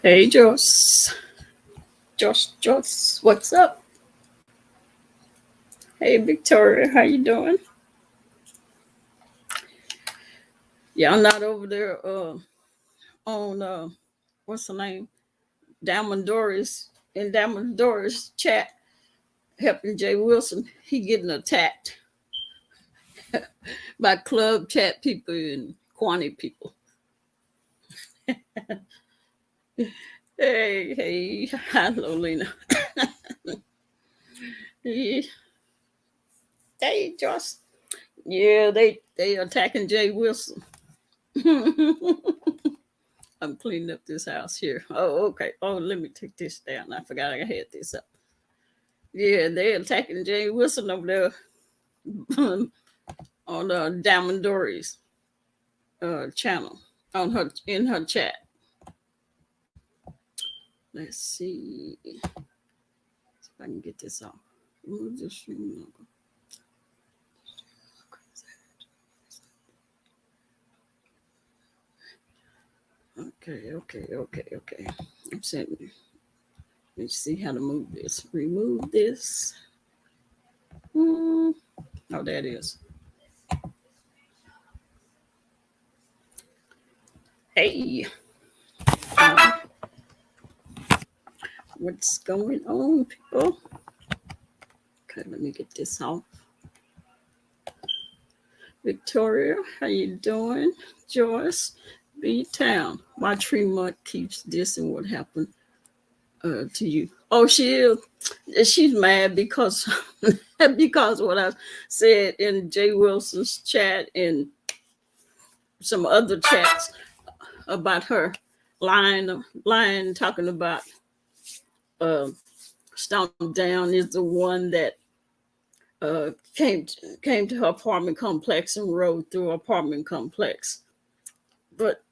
Hey, Joss. Joss, what's up? Hey, Victoria, how you doing? Yeah, I'm not over there on what's the name? Damon Doris chat helping Jay Wilson. He getting attacked by club chat people and Quantity people. Hey, hello, Lena. Hey, Joss. Yeah, they attacking Jay Wilson. I'm cleaning up this house here. Oh, okay. Oh, let me take this down. I forgot I had this up. Yeah, they're attacking Jay Wilson over there on Diamond Dory's channel on her in her chat. Let's see if I can get this off. Okay. I'm sending. Let's see how to move this. Remove this. Oh, there it is. Hey. What's going on, people? Okay, let me get this off. Victoria, how you doing? Joyce, B-Town. My Tremont keeps this and what happened to you. Oh, she's mad because because what I said in Jay Wilson's chat and some other chats about her lying, talking about uh, Stomp Down is the one that came to her apartment complex and rode through her apartment complex. But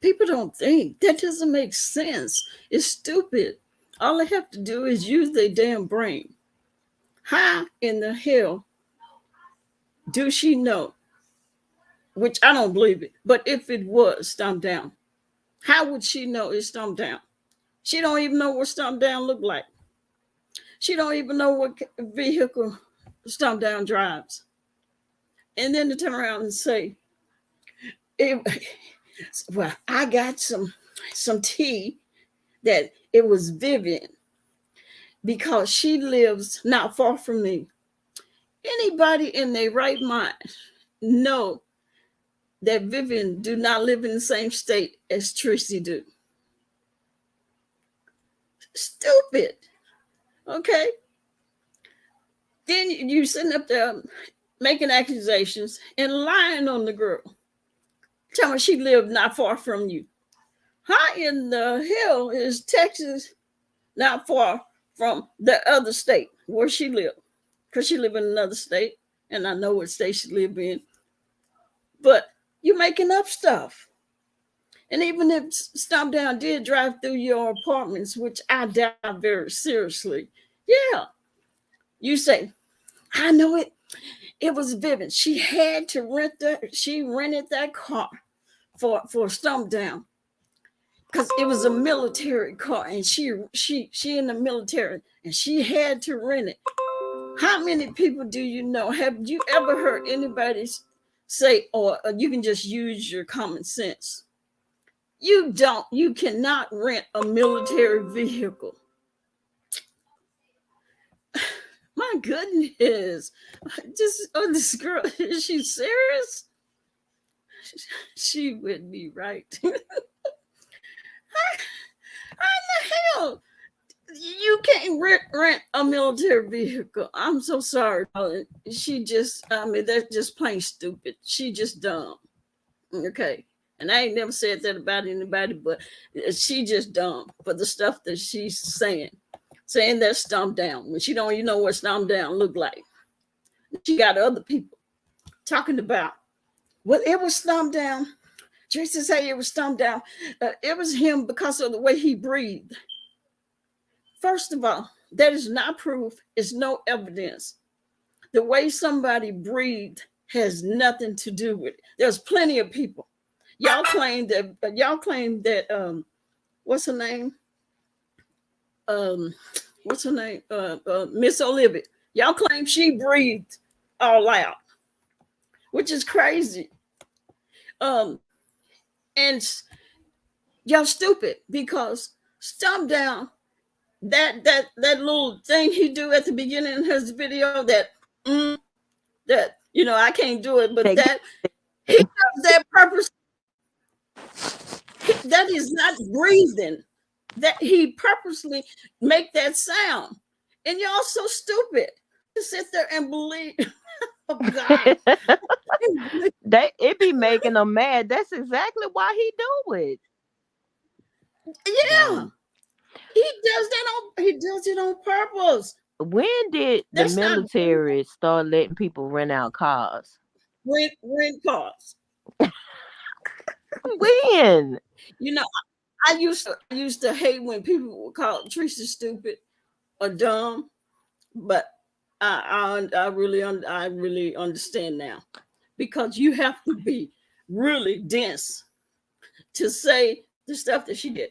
people don't think that doesn't make sense. It's stupid. All they have to do is use their damn brain. How in the hell do she know? Which I don't believe it. But if it was Stomp Down, how would she know it's Stomp Down? She don't even know what Stomp Down look like. She don't even know what vehicle Stomp Down drives. And then to turn around and say, well, I got some tea that it was Vivian because she lives not far from me. Anybody in their right mind know that Vivian do not live in the same state as Tracy do. Stupid. Okay. Then you sitting up there making accusations and lying on the girl. Tell me she lived not far from you. How in the hell is Texas not far from the other state where she lived? Because she lived in another state, and I know what state she lived in. But you're making up stuff. And even if Stomp Down did drive through your apartments, which I doubt very seriously, yeah, you say, I know it. It was Vivian. She had to she rented that car for Stomp Down because it was a military car, and she in the military, and she had to rent it. How many people do you know? Have you ever heard anybody say, or you can just use your common sense? You cannot rent a military vehicle. My goodness. This girl, is she serious? She would be right. How in the hell? You can't rent a military vehicle. I'm so sorry. That's just plain stupid. She just dumb. Okay. And I ain't never said that about anybody, but she just dumb for the stuff that she's saying that Stomp Down when she don't even know what Stomp Down look like. She got other people talking about, well, it was Stomp Down. Tracy say it was Stomp Down. It was him because of the way he breathed. First of all, that is not proof. It's no evidence. The way somebody breathed has nothing to do with it. There's plenty of people. Y'all claim that what's her name? Um, what's her name? Miss Olivia. Y'all claim she breathed all out, which is crazy. Um, and y'all stupid because Stomp Down, that little thing he do at the beginning of his video, that I can't do it, but that he does that purpose. That is not breathing. That he purposely make that sound, and y'all so stupid to sit there and believe. Oh God, It be making them mad. That's exactly why he do it. yeah, he does it on purpose. When did the That's not military start letting people rent out cars? rent cars. When? You know, I used to hate when people would call Teresa stupid or dumb, but I really understand now, because you have to be really dense to say the stuff that she did.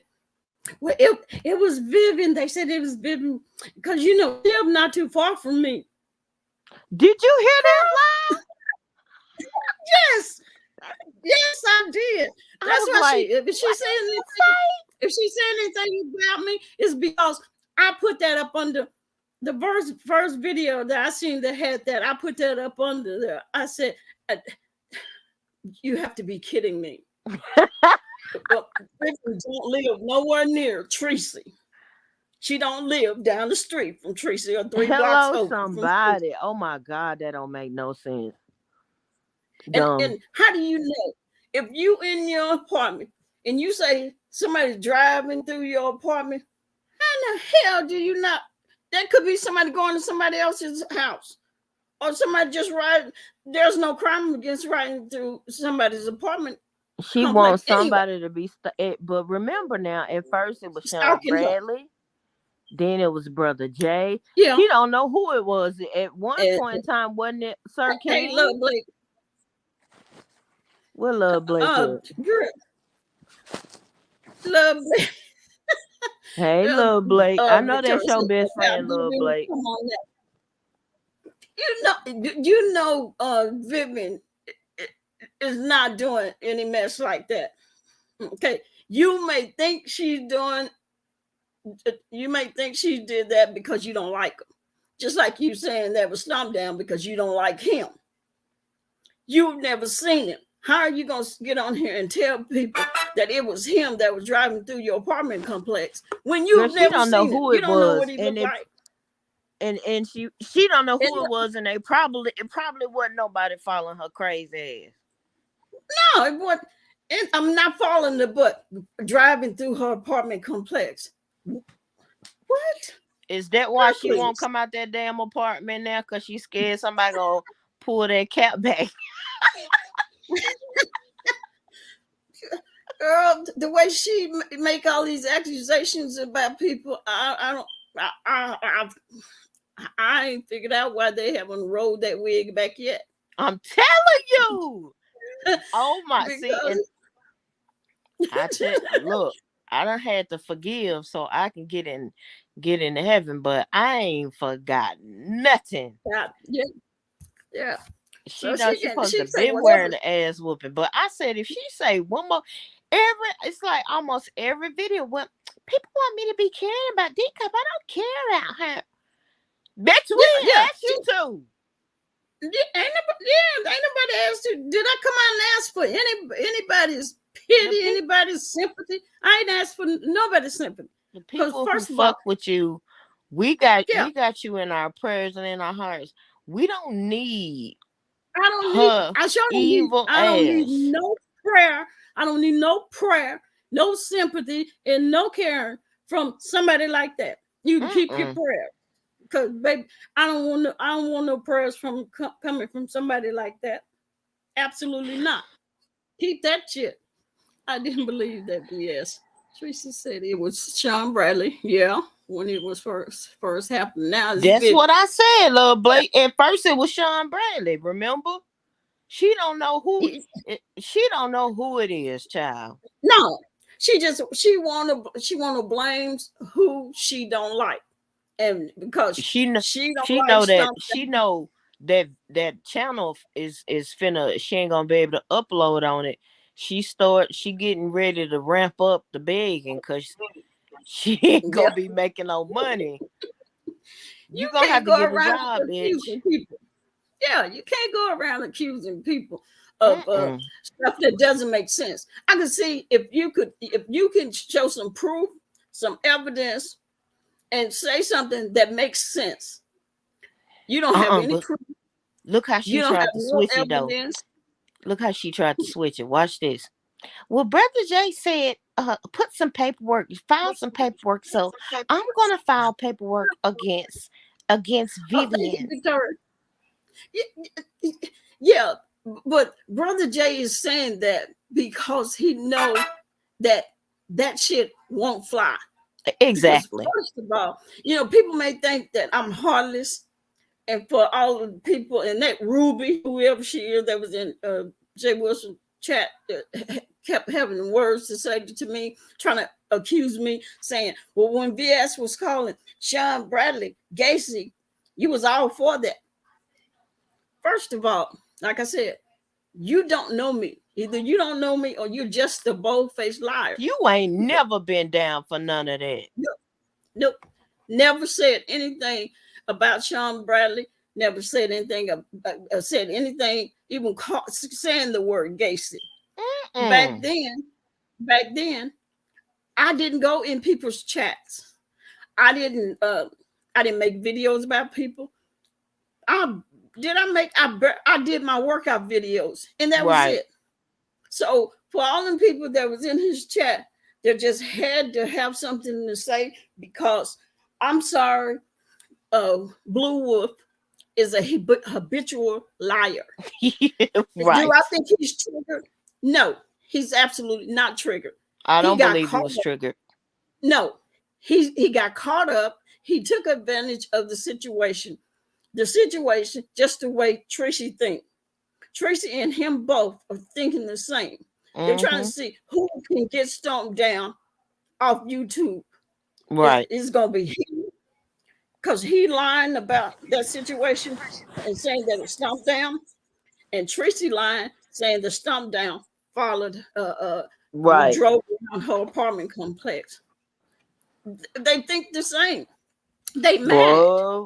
Well, it was Vivian. They said it was Vivian because they live not too far from me. Did you hear that? Yes, yes, I did. I That's was why like, if she said anything about me, it's because I put that up under the first video that I seen that had that. I put that up under there. I said, "You have to be kidding me." Well, Vivian don't live nowhere near Tracy. She don't live down the street from Tracy or 3 blocks hello, over from Tracy. somebody. Oh my God, that don't make no sense. And Dumb. and how do you know if you in your apartment and you say somebody's driving through your apartment? How in the hell do you not? That could be somebody going to somebody else's house, or somebody just riding. There's no crime against riding through somebody's apartment She complex wants anyway. somebody to be. But remember now, at first it was Sean Stalking her. Bradley. Then it was Brother Jay. Yeah. She don't know who it was. At one And, point in time, wasn't it Sir hey, King? look, Blake. Where Love Blake at? Girl, love Blake. Hey, Love Blake. I know that's Victoria's your best friend, Love Blake. come on now. Vivian is not doing any mess like that. Okay, you may think she did that because you don't like him, just like you saying that was Stomp Down because you don't like him. You've never seen him. How are you gonna get on here and tell people that it was him that was driving through your apartment complex when Girl, you've she never don't know seen him? who You it don't know what was, he and looked like. she don't know who And it was, and it probably wasn't nobody following her crazy ass. no, it wasn't. And I'm not following the butt driving through her apartment complex. What? Is that why Girl, she won't please. come out that damn apartment now? Cause she's scared somebody gonna pull that cap back. Girl, the way she make all these accusations about people, I don't, I ain't figured out why they haven't rolled that wig back yet. I'm telling you. Oh my, see, and Because look, I done had to forgive so I can get into heaven, but I ain't forgot nothing. yeah, yeah. She So knows she supposed she to say be wearing whatever. the ass whooping. But I said if she say one more it's like almost every video when people want me to be caring about D cup. I don't care about her. Bitch, we Yeah, didn't yeah. ask you to. Ain't nobody asked you. Did I come out and ask for anybody's pity, anybody's sympathy? I ain't asked for nobody's sympathy. The Because people who first of all, fuck with you, we got yeah, you in our prayers and in our hearts. We don't need I don't need. her I sure don't need. evil I don't need ass. no prayer. I don't need no prayer, no sympathy, and no caring from somebody like that. You can keep your prayer, because baby, I don't want no prayers from coming from somebody like that. Absolutely not. Keep that shit. I didn't believe that BS. Tracy said it was Sean Bradley. Yeah, when it was first happened. Now it's That's Vivian. what I said, Lil Blake. At first it was Sean Bradley, remember? She don't know who it is, child. No, she wanna blame who she don't like, and because She know she don't she like know that she something. know that channel is finna, she ain't gonna be able to upload on it. She getting ready to ramp up the begging because she ain't Yeah, gonna be making no money. You you gonna have can't to go get a around job, bitch. accusing people. Yeah, you can't go around accusing people of Mm-mm. stuff that doesn't make sense. I can see if you can show some proof, some evidence, and say something that makes sense. You don't have any But proof. look how You she don't have tried to no switch it though. evidence. Look how she tried to switch it. Watch this. Well, Brother Jay said, put some paperwork, file some paperwork. So I'm gonna file paperwork against Oh, thank you, Vivian. Victoria. Yeah, but Brother Jay is saying that because he knows that that shit won't fly. Because Exactly. first of all, people may think that I'm heartless, and for all of the people and that Ruby, whoever she is, that was in Jay Wilson chat, kept having words to say to me, trying to accuse me, saying, "Well, when VS was calling Sean Bradley Gacy, you was all for that." First of all, like I said, you don't know me. Either you don't know me or you're just a bold-faced liar. You ain't never been down for none of that. Nope, nope. Never said anything about Sean Bradley. Never said anything. Said anything. Even saying the word Gacy. Back Mm-mm. then, back then, I didn't go in people's chats. I didn't. I didn't make videos about people. I did. I did my workout videos, and that was Right. it. So for all the people that was in his chat, that just had to have something to say because I'm sorry, Blue Wolf is a habitual liar. Do Right. I think he's triggered? No, he's absolutely not triggered. I He don't got believe he caught was up. triggered. No, he got caught up. He took advantage of the situation. The situation, just the way Tracy thinks. Tracy and him both are thinking the same. They're trying to Mm-hmm. see who can get stomped down off YouTube. Right. It's going to be him because he lying about that situation and saying that it stomped down, and Tracy lying saying the stomp down followed, Right. drove around her apartment complex. They think the same. They mad.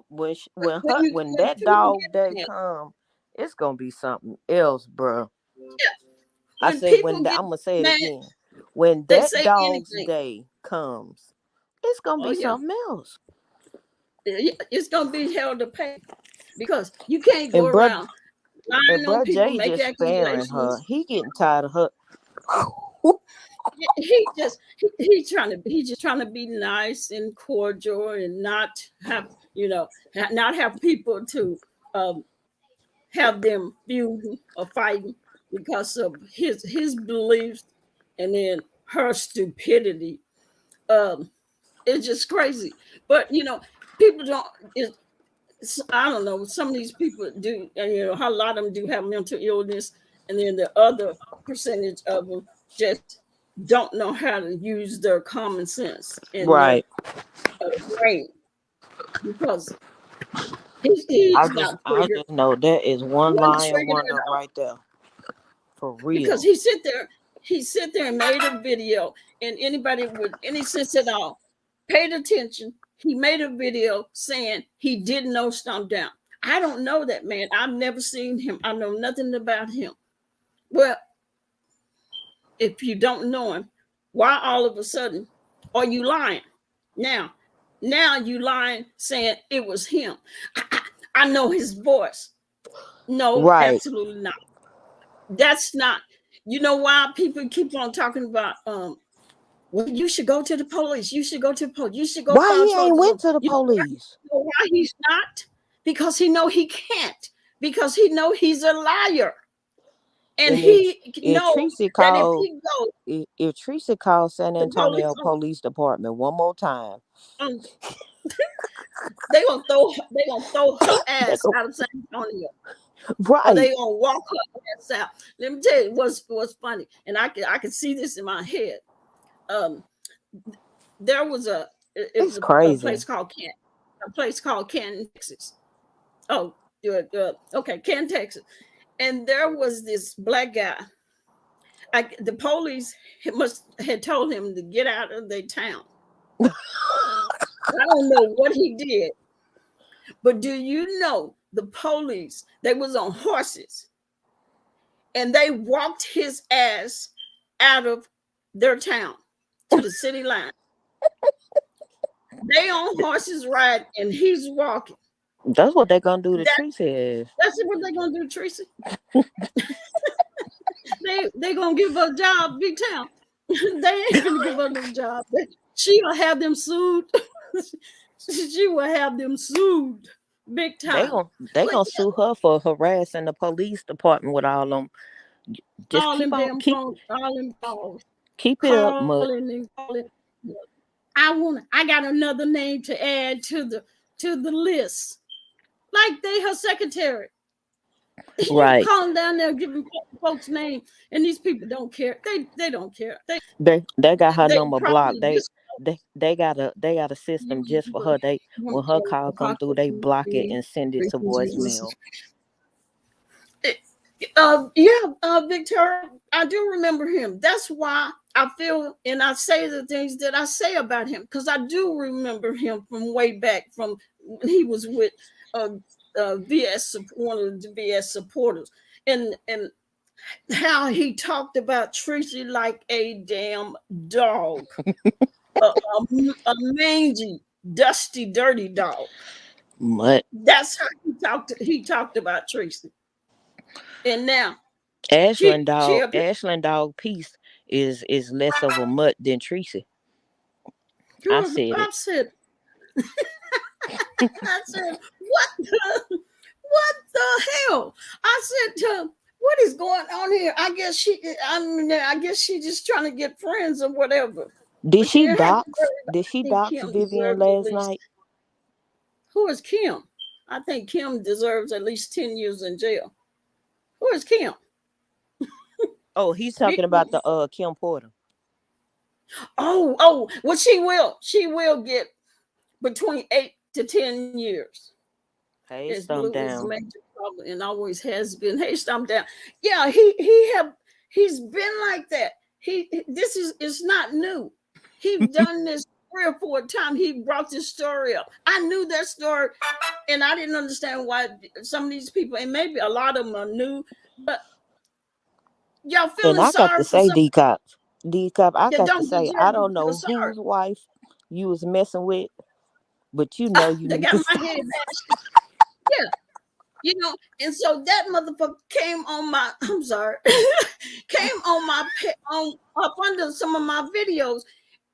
Boy, when When that people dog day get mad, come, it's gonna be something else, bro. yeah, I when say people when get I'm gonna say it mad, again. When they that say dog's anything. day comes, it's gonna Oh be yeah, something else. it's gonna be hell to pay because you can't go And bro, around lying on people, Jay make just sparing her. accusations. He getting tired of her. He's just trying to be nice and cordial and not have not have people to um, have them feuding or fighting because of his beliefs, and then her stupidity. Um, it's just crazy. But people don't. I don't know. Some of these people do, and a lot of them do have mental illness, and then the other percentage of them just don't know how to use their common sense and their Right. brain because I he's just not I triggered. just know that is He one wasn't lion triggered wonder at all right there. For because real. he sit there and made a video, and anybody with any sense at all paid attention. He made a video saying he didn't know Stomp Down. I don't know that man. I've never seen him. I know nothing about him. Well, if you don't know him, why all of a sudden are you lying? Now, now you lying saying it was him. I know his voice. No, Right. absolutely not. That's not. You know why people keep on talking about well, you should go to the police. You should go to the police. You should go Why file he ain't charges went on. to the police? You know why he's not? Because he know he can't. Because he know he's a liar, and And if he if know Tracy that if called he goes if Tracy called San to police Antonio Police Department one more time, on they gonna throw her they ass go out of San Antonio, or right. they gonna walk her ass out. Let me tell you what's funny, and I can see this in my head. um, there was it It's was crazy. A place called Canton, Texas. Oh, okay, Canton, Texas, and there was this black guy. The police must had told him to get out of their town. I don't know what he did, but do you know the police? They was on horses, and they walked his ass out of their town to the city line. They on horses ride, and he's walking. That's what they're gonna do to That Tracy. that's what they're gonna do, Tracy. They gonna give her a job, big town. They ain't gonna give her no job. She'll have them sued. She will have them sued, big They time. gonna they But gonna yeah, sue her for harassing the police department with all them. Just all keep them on damn keep phone, all them calls, keep it up, mud. calling and calling. I got another name to add to the list. Like they her secretary. You Right. calling down there giving folks name, and these people don't care. They don't care. They got her They number blocked. probably just They got a system just for her. They when her call come through, they block it and send it to voicemail. Yeah, Victoria, I do remember him. That's why I feel and I say the things that I say about him because I do remember him from way back from when he was with uh, one of the VS supporters, and how he talked about Tracy like a damn dog, a mangy, dusty, dirty dog. Mud. That's how he talked about Tracy. And now she up here. Ashland dog piece is less of a mutt than Tracy. I said it. I said, I said, what what the hell? I said, what is going on here? I guess she just trying to get friends or whatever. Did But you she didn't have to dox? worry about Did it. she I think dox Kim Vivian deserves at last least. night? Who is Kim? I think Kim deserves at least 10 years in jail. Who is Kim? Oh, he's talking Big about the Kim Porter. well, she will get between 8 to 10 years. Hey, It's stump blue is a down. major problem and always has been. Hey, stomp down. Yeah, he's been like that. This is it's not new. He done this 3 or 4 times. He brought this story up. I knew that story, and I didn't understand why some of these people, and maybe a lot of them are new, but y'all And feeling I got to sorry for say, some D-Cop, I that got to don't say, I deserve to don't feel know sorry. whose wife you was messing with, but you know you They need got to my stop. head bashed. Yeah, and so that motherfucker came on my I'm sorry came on my on up under some of my videos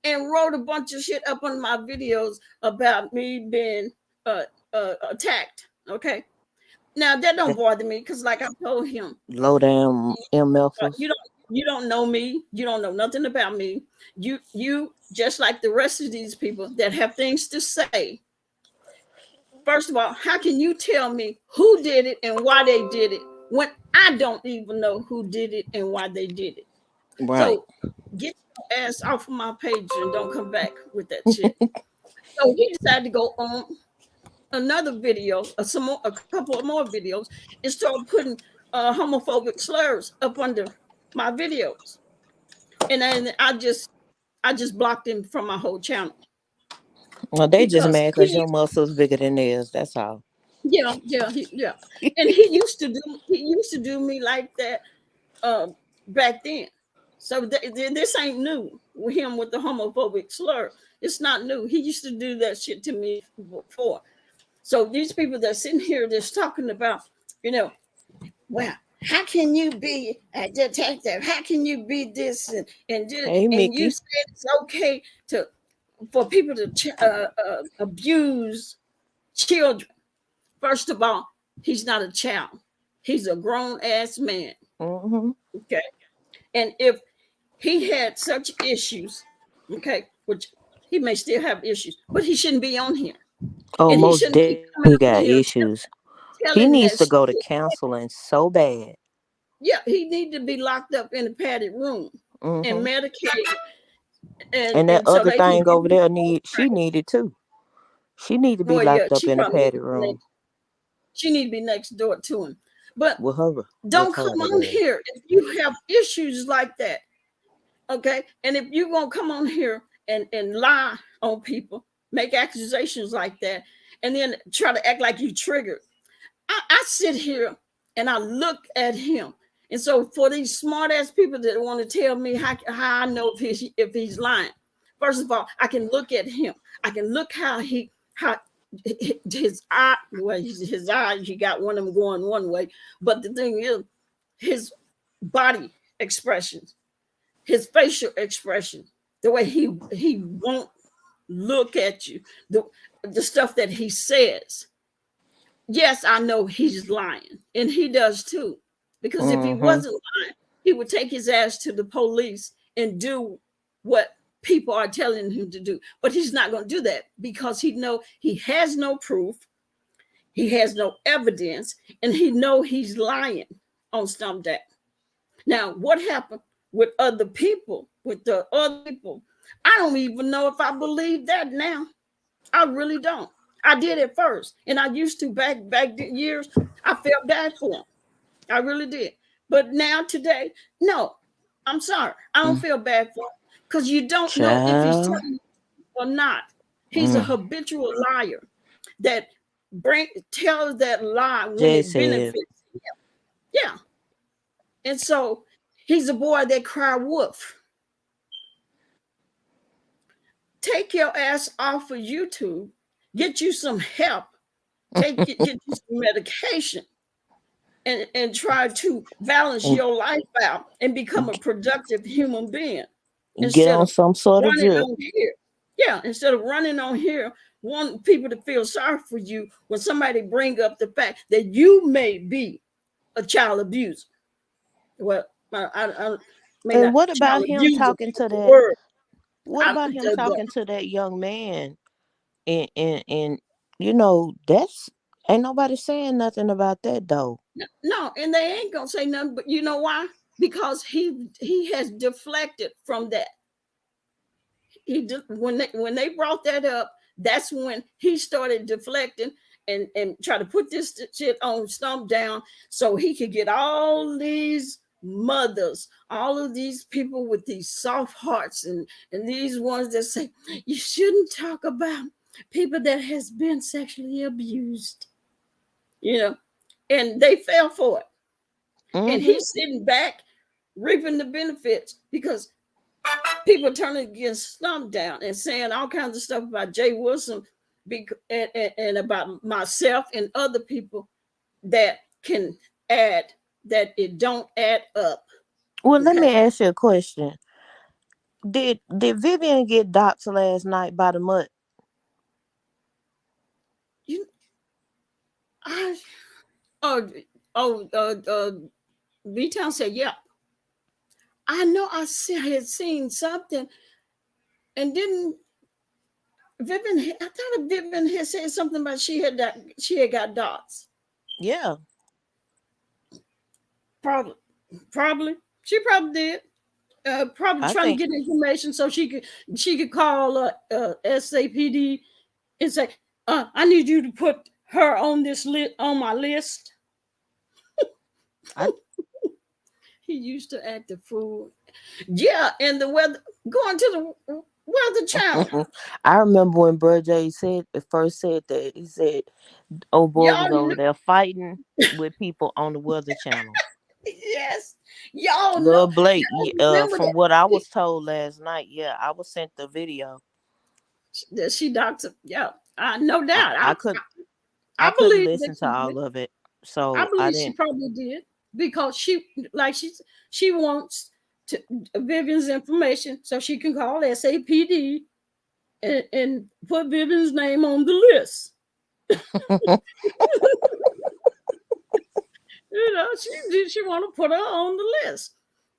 and wrote a bunch of shit up on my videos about me being attacked. Okay, now that don't bother me because like I told him, Low down MFers. you don't know me, you don't know nothing about me. You just like the rest of these people that have things to say. First of all, how can you tell me who did it and why they did it when I don't even know who did it and why they did it? Right. So get your ass off of my page and don't come back with that shit. So he decided to go on another video, a couple of more videos, and start putting homophobic slurs up under my videos. And then I just blocked him from my whole channel Well, they just because mad because your muscles bigger than theirs. That's all. yeah, and he used to do me like that uh, back then. So this ain't new with him with the homophobic slur. It's not new. He used to do that shit to me before. So these people that sitting here just talking about, you know, well, how can you be a detective? How can you be this Hey, and you Mickey. said it's okay to for people to abuse children? First of all, he's not a child. He's a grown ass man. Mm-hmm. Okay. And if he had such issues, okay, which he may still have issues, but he shouldn't be on here. Oh, And he most shouldn't keep definitely coming on got here issues. He telling needs that to shit. go to counseling so bad. Yeah, he need to be locked up in a padded room and Mm-hmm. medicated And that and so other they can thing give over you there more she training. needed too. She need to be Well, yeah, locked up in a padded room she need to be next door to him. But with her don't come retarded on ass. here if you have issues like that. Okay. And if you're gonna come on here and lie on people, make accusations like that, and then try to act like you triggered. I sit here and I look at him. And so for these smart ass people that want to tell me how I know if he's lying, first of all, I can look at him. I can look how his eye, well, his eyes, you got one of them going one way, but the thing is, his body expressions, his facial expression, the way he won't look at you, the stuff that he says. Yes, I know he's lying, and he does too. Because if he Mm-hmm. wasn't lying, he would take his ass to the police and do what people are telling him to do. But he's not going to do that because he has no proof, he has no evidence, and he know he's lying on Stump That. Now, what happened with other people, with the other people? I don't even know if I believe that now. I really don't. I did it first, and I used to back the years. I felt bad for him. I really did. But now today, no. I'm sorry. I don't feel bad for him because you don't know if he's Child. telling you or not. He's a Mm. habitual liar that tells that lie when Jay it said, benefits him. Yeah, and so he's a boy that cry wolf. Take your ass off of YouTube. Get you some help. Get you some medication and try to balance and your life out and become a productive human being get instead on of some sort of running drip. on here. Yeah, instead of running on here, want people to feel sorry for you when somebody bring up the fact that you may be a child abuser. Well, I may And not what child about him abuser talking to the that? word. What I about him the, talking to that young man? And you know, that's ain't nobody saying nothing about that though. no, and they ain't gonna say nothing. But you know why? Because he has deflected from that. When they brought that up, that's when he started deflecting and try to put this shit on Stump Down so he could get all these mothers, all of these people with these soft hearts and these ones that say you shouldn't talk about people that has been sexually abused, you know, and they fell for it. And Mm-hmm. he's sitting back reaping the benefits because people turning against Stump Down and saying all kinds of stuff about Jay Wilson and about myself and other people that can add that it don't add up. Well, let Okay, me ask you a question. Did Vivian get doxxed last night by the mutt? you, I, oh, oh, B Town said, yeah. I know had seen something and didn't Vivian. I thought Vivian had said something about she had got dots. Yeah. Probably, probably she probably did. Probably I trying to think get information so she could call SAPD and say, "I need you to put her on this list on my list." I He used to act a fool. Yeah, and the weather going to the Weather Channel. I remember when Bro J first said that. He said old boy Y'all was know, over there fighting with people on the Weather Channel. yes, y'all know. Girl Blake, Y'all remember from what I was told last night, yeah, I was sent the video. that she doctor. Yeah, no I, doubt. I could I I couldn't believe that listen to she did. all of it, I so I believe she didn't. probably did because she wants to Vivian's information so she can call SAPD and put Vivian's name on the list. She want to put her on the list,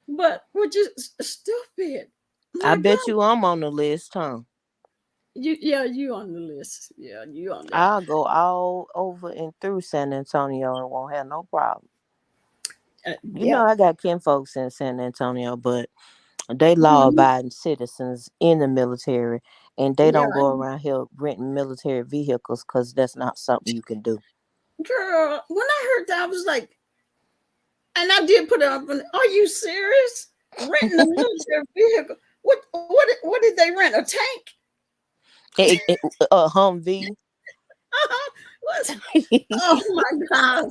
but which is stupid. I My bet God, you I'm on the list, huh? you on the list. Yeah, you on there. I'll go all over and through San Antonio and won't have no problem. You know, Yeah, I got kin folks in San Antonio, but They Mhm. law-abiding citizens in the military, and they Yeah, don't go around here renting military vehicles because that's not something you can do. girl. When I heard that, I was like, and I did put it up. Are you serious? Renting a military vehicle? What did they rent? A tank? A Humvee. What? Oh my God!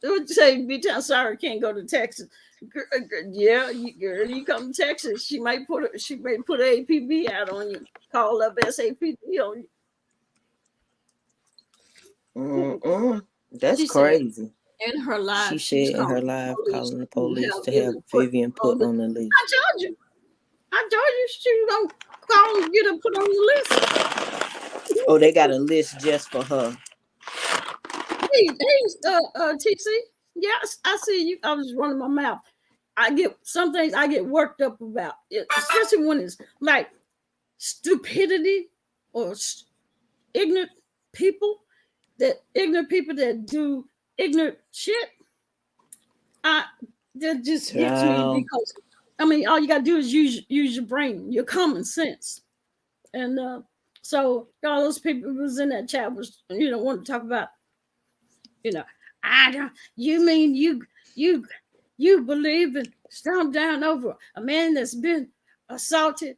It would say, "Be town sorry, can't go to Texas." Yeah, girl, you come to Texas, she may put an APB out on you. Call up SAPD on you. That's She said crazy. in her She life, she's said in her calling life, the police calling the to police have to have Vivian put Vivian on put the. on the list. I told you, she was gonna call and get her put on the list. Oh, they got a list just for her. TC. Yes, I see you. I was running my mouth. I get some things I get worked up about, especially when it's like stupidity or ignorant people that do ignorant shit. I That just gets me Child. because I mean all you gotta do is use your brain, your common sense. And so all those people who was in that chat was want to talk about, you know, I don't you mean you you believe in stomp down over a man that's been assaulted.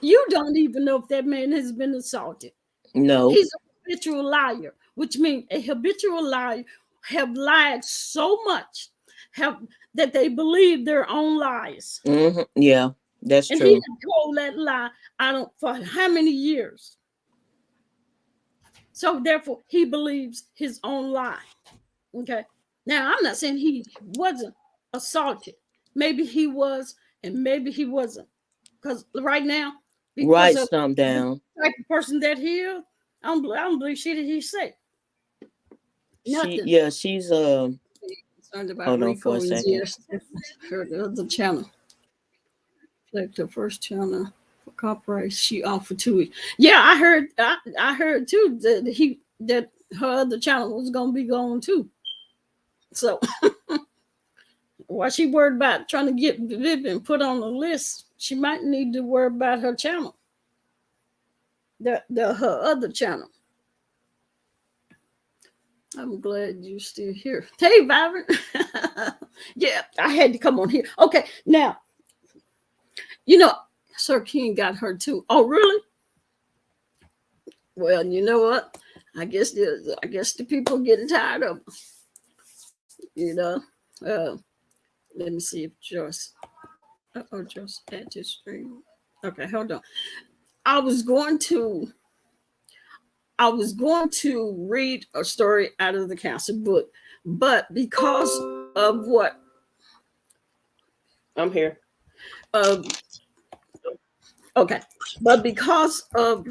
You don't even know if that man has been assaulted. No. He's a habitual liar, which means a habitual liar have lied so much have that they believe their own lies. Yeah, that's And he true. had told that lie, I don't for how many years. So therefore he believes his own lie. Okay. Now I'm not saying he wasn't assaulted. Maybe he was, and maybe he wasn't. Because right now, because Write of something the down. type of person that he is, I don't believe shit that he said. Nothing. She's Concerned about hold on for a Rico is second. yes. Her the other channel. Like the first channel for copyright, she off for 2 weeks. Yeah, I heard too that her other channel was gonna be gone too. So while she worried about trying to get Vivian put on the list, she might need to worry about her channel. The her other channel. I'm glad you're still here. Hey, Byron. Yeah, I had to come on here. Okay, now, Sir King got her too. Oh, really? Well, you know what? I guess the people are getting tired of them, you know. Uh, Let me see if Joyce. Oh, Joyce had to stream. Okay, hold on. I was going to I was going to read a story out of the council book, but because of what I'm here. um okay, but because of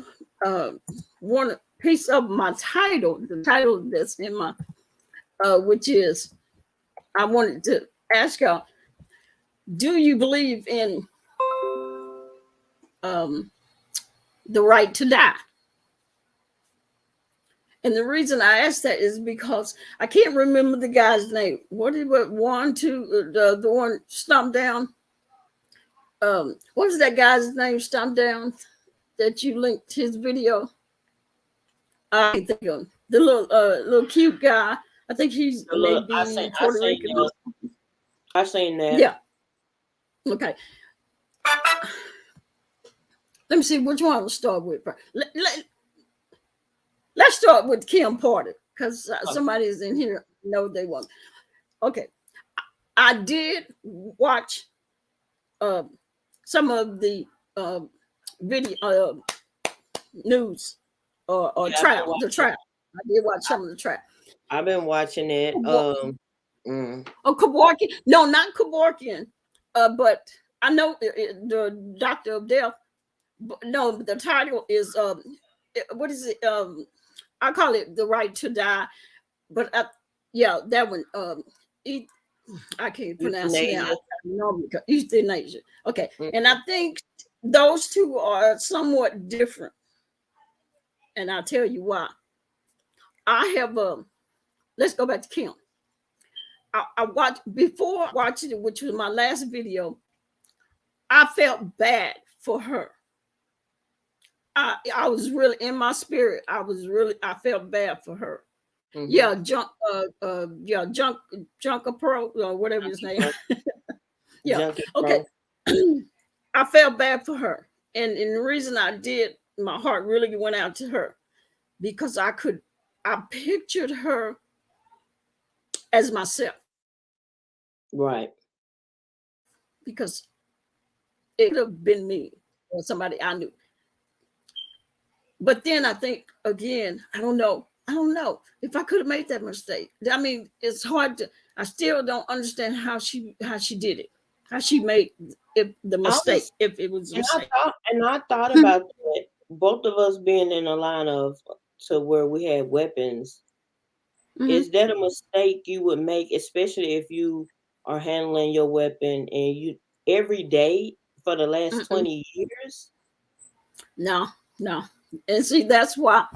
uh one piece of my title, the title that's in my which is I wanted to ask y'all, do you believe in um the right to die? And the reason I asked that is because I can't remember the guy's name. What one two the one stomped down? What was that guy's name? Stomped down that you linked his video. I can't think of him. The little cute guy. I think he's Look, maybe I Puerto seen Rican. I seen that. Yeah. Okay. Let me see which one to start with. Let's start with Kim Porter because somebody's in here. No, they won't. Okay. I did watch uh, some of the uh, video news or Yeah, I've been trial. The watching. trial. I did watch some of the trial. I've been watching it. Mm, Oh, Kevorkian. No, not Kevorkian. But I know the Doctor of Death. But no, the title is what is it? I call it The Right to Die. But yeah, that one. E- I can't pronounce it now. euthanasia. Euthanasia. Okay, Mm, and I think those two are somewhat different, and I'll tell you why. I have Let's go back to Kim. I watched before watching it, which was my last video. I felt bad for her. I was really in my spirit. I felt bad for her. Mm-hmm. Yeah, Junker Pro or whatever his name. Yeah. Junkie Okay. Pro. I felt bad for her. And the reason I did, my heart really went out to her because I pictured her as myself Right. because it could have been me or somebody I knew. But then I think again, I don't know. I don't know if I could have made that mistake. I mean, it's hard to. I still don't understand how she did it, how she made the I mistake was, if it was a mistake. and I thought about that. Both of us being in a line of to where we had weapons. Hmm. Is that a mistake you would make, especially if you are handling your weapon and you every day for the last Mm-mm. 20 years? No, no, and see that's why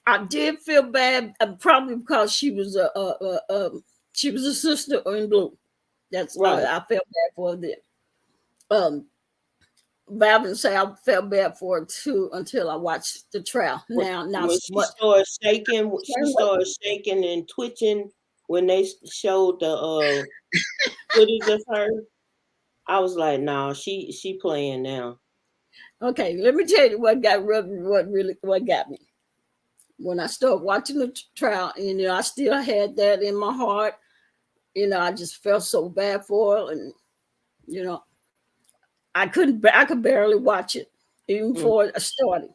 I did feel bad. Probably because she was a sister in blue. That's Right. I felt bad for her then. Um, but I would say I felt bad for her too until I watched the trial. When, Now, not when so she much. started shaking, she Same way. started shaking and twitching when they showed the footage of her. I was like, nah, she playing now. Okay, let me tell you what got me when I started watching the trial. And I still had that in my heart. I just felt so bad for her, and you know, I could barely watch it even Mm. before I started.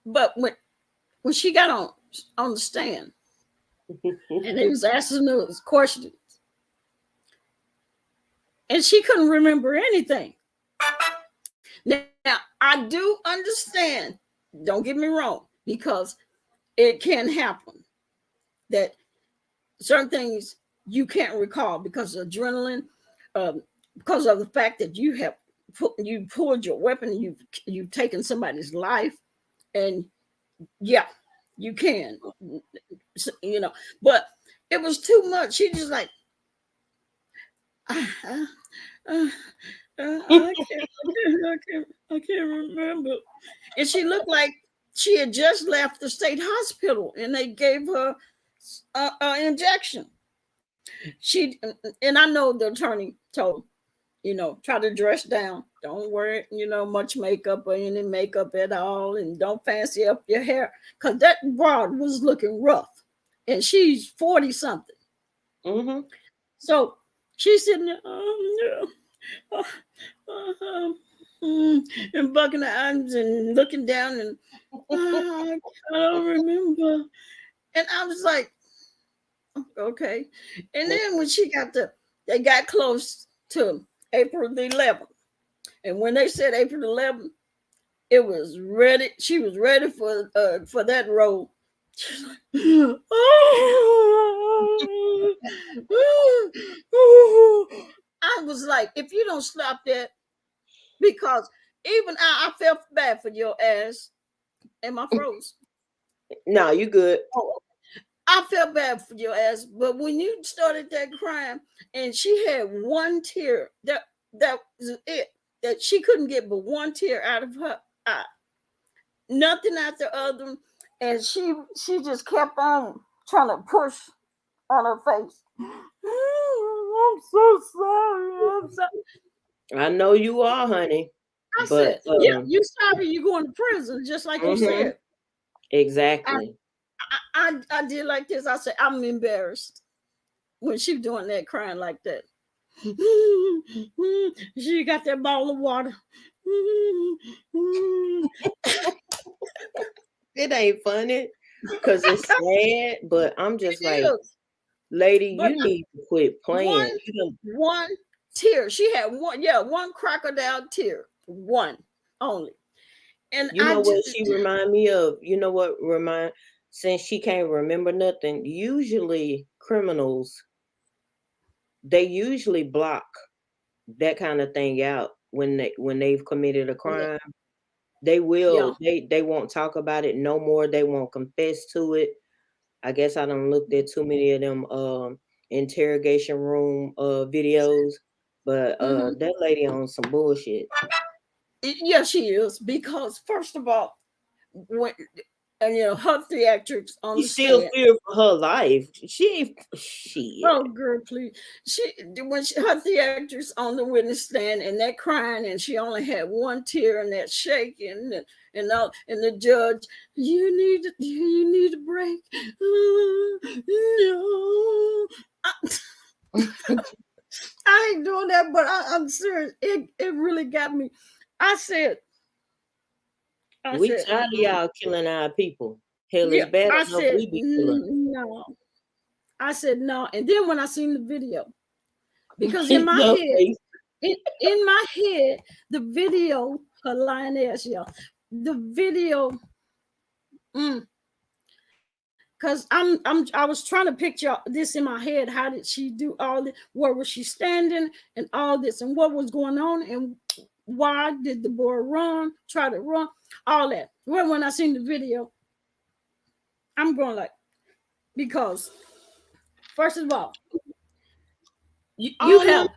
But when she got on the stand and they was asking her questions, and she couldn't remember anything. Now I do understand. Don't get me wrong, because it can happen that certain things you can't recall because of adrenaline, um, because of the fact that you pulled your weapon, and you've taken somebody's life, and yeah, you can, you know. But it was too much. She just like, uh, uh, I can't remember. And she looked like she had just left the state hospital, and they gave her an injection. She and I know the attorney told, try to dress down. Don't wear, much makeup or any makeup at all, and don't fancy up your hair, because that broad was looking rough, and she's 40 something. Mm-hmm. So she's sitting there, uh, uh, and bucking her eyes and looking down, and I don't remember. And I was like, okay. And then when they got close to April the 11th. And when they said April the 11th, it was ready. She was ready for that role. She's like, I was like, if you don't stop that, because even I felt bad for your ass, and my froze. No, you good. Oh, I felt bad for your ass, but when you started that crime and she had one tear, that was it. That she couldn't get but one tear out of her eye, nothing after other, and she just kept on trying to push on her face. I'm so sorry. I'm sorry. I know you are, honey. I said, But "Yeah, you sorry you going to prison, just like you mm-hmm, said." I exactly. I did like this. I said, "I'm embarrassed." When she doing that, crying like that. She got that bottle of water. It ain't funny because it's sad, but I'm just It like, is. lady, But you need to quit one playing. one tear. She had one crocodile tear. One only. And You I know what just she remind me of? You know what remind since she can't remember nothing, usually criminals, they usually block that kind of thing out when they've committed a yeah, crime. They yeah. will they won't talk about it no more. They won't confess to it. I guess I don't looked at too many of them interrogation room videos. But that lady on some bullshit. Yeah, she is, because first of all, when and her theatrics on She the still stand. feared for her life. She ain't shit. Oh, girl, please. Her theatrics on the witness stand, and that crying, and she only had one tear, and that shaking, and all, and the judge, you need a break. No, I ain't doing that, but I'm serious. It really got me. I said, I We said, tired of y'all killing our people. Hell, it's yeah. bad I enough said we be killing. no. I said no, and then when I seen the video, because in In my your head, face. in my head, the video, her lioness, y'all, the video, because I was trying to picture this in my head. How did she do all this? Where was she standing, and all this, and what was going on, and why did the boy try to run, all that. Well, when I seen the video, I'm going like, because first of all, you All them. have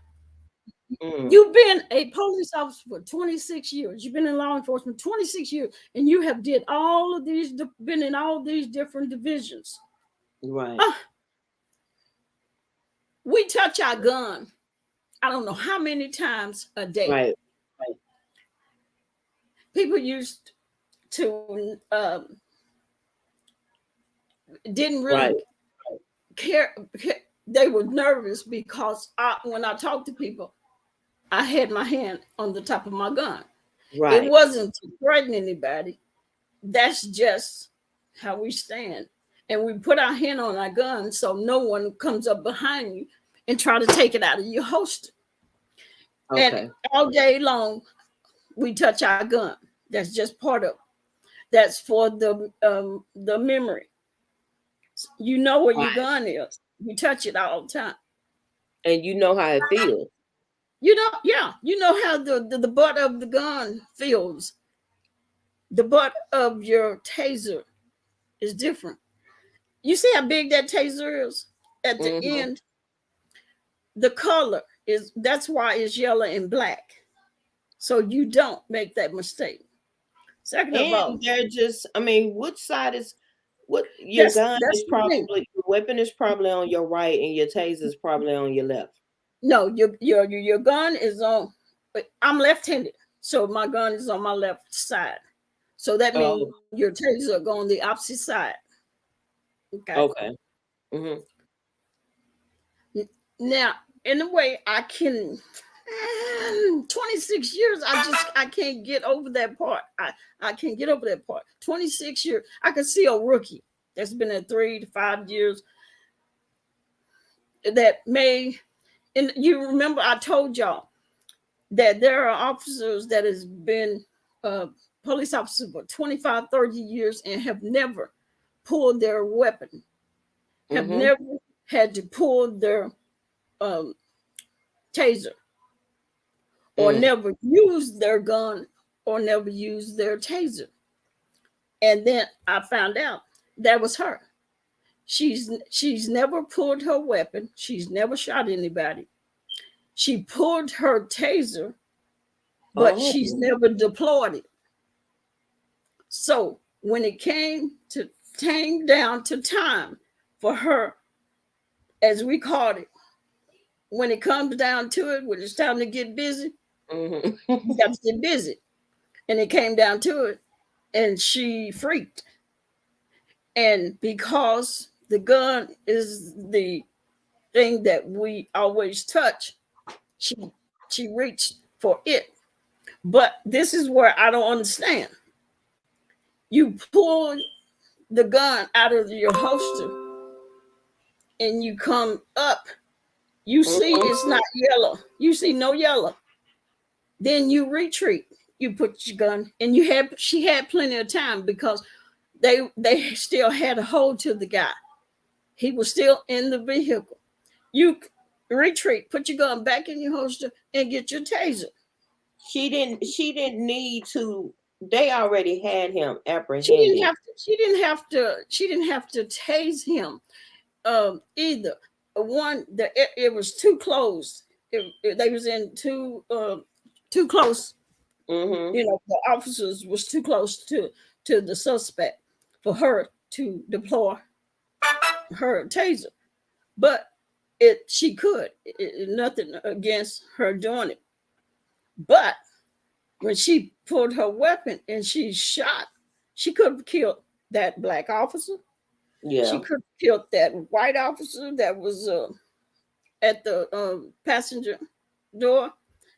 you've been a police officer for 26 years. You've been in law enforcement 26 years, and you have did all of these, been in all these different divisions. Right. We touch our gun, I don't know how many times a day. Right. People used to didn't really Right. care. They were nervous because when I talked to people, I had my hand on the top of my gun. Right. It wasn't to threaten anybody. That's just how we stand. And we put our hand on our gun so no one comes up behind you and try to take it out of your holster. Okay. And all day long, we touch our gun. That's just part of it. That's for the memory. You know where your gun is. You touch it all the time. And you know how it feels. Yeah. You know how the butt of the gun feels. The butt of your taser is different. You see how big that taser is at the end? The color that's why it's yellow and black. So you don't make that mistake. Second of all, they're just, which side is what? Your gun is probably, your weapon is probably on your right, and your taser is probably on your left. No, your gun is on. I'm left-handed, so my gun is on my left side. So that means your taser go on the opposite side. Okay. Now, in a way, I can. 26 years, I can't get over that part. I can't get over that part. 26 years, I could see a rookie that's been at 3 to 5 years that may. And you remember I told y'all that there are officers that has been police officers for 25, 30 years and have never pulled their weapon, have never had to pull their taser, or never used their gun, or never used their taser. And then I found out that was her. She's never pulled her weapon. She's never shot anybody. She pulled her taser, but she's never deployed it. So when it came down to time for her, as we called it, when it comes down to it, when it's time to get busy, you got to get busy. And it came down to it, and she freaked. And because the gun is the thing that we always touch, she reached for it. But this is where I don't understand. You pull the gun out of your holster and you come up. You see it's not yellow. You see no yellow. Then you retreat. You put your gun, and she had plenty of time because they still had a hold to the guy. He was still in the vehicle. You retreat, put your gun back in your holster, and get your taser. She didn't need to. They already had him apprehended. She didn't have to tase him either. It was too close. they was in too close. Mm-hmm. The officers was too close to the suspect for her to deploy her taser. But she could. Nothing against her doing it. But when she pulled her weapon and she shot, she could have killed that black officer. She Yeah. could have killed that white officer that was at the passenger door,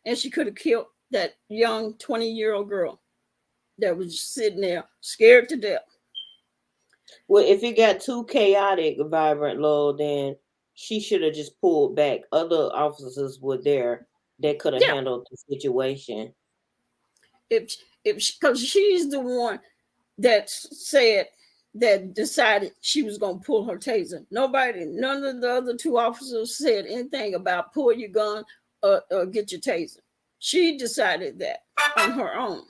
and she could have killed that young 20-year-old girl that was sitting there scared to death. Well, if it got too chaotic, vibrant, low, then she should have just pulled back. Other officers were there that could have Yeah, handled the situation. if because she's the one that said that decided she was going to pull her taser. None of the other two officers said anything about pull your gun or get your taser. She decided that on her own.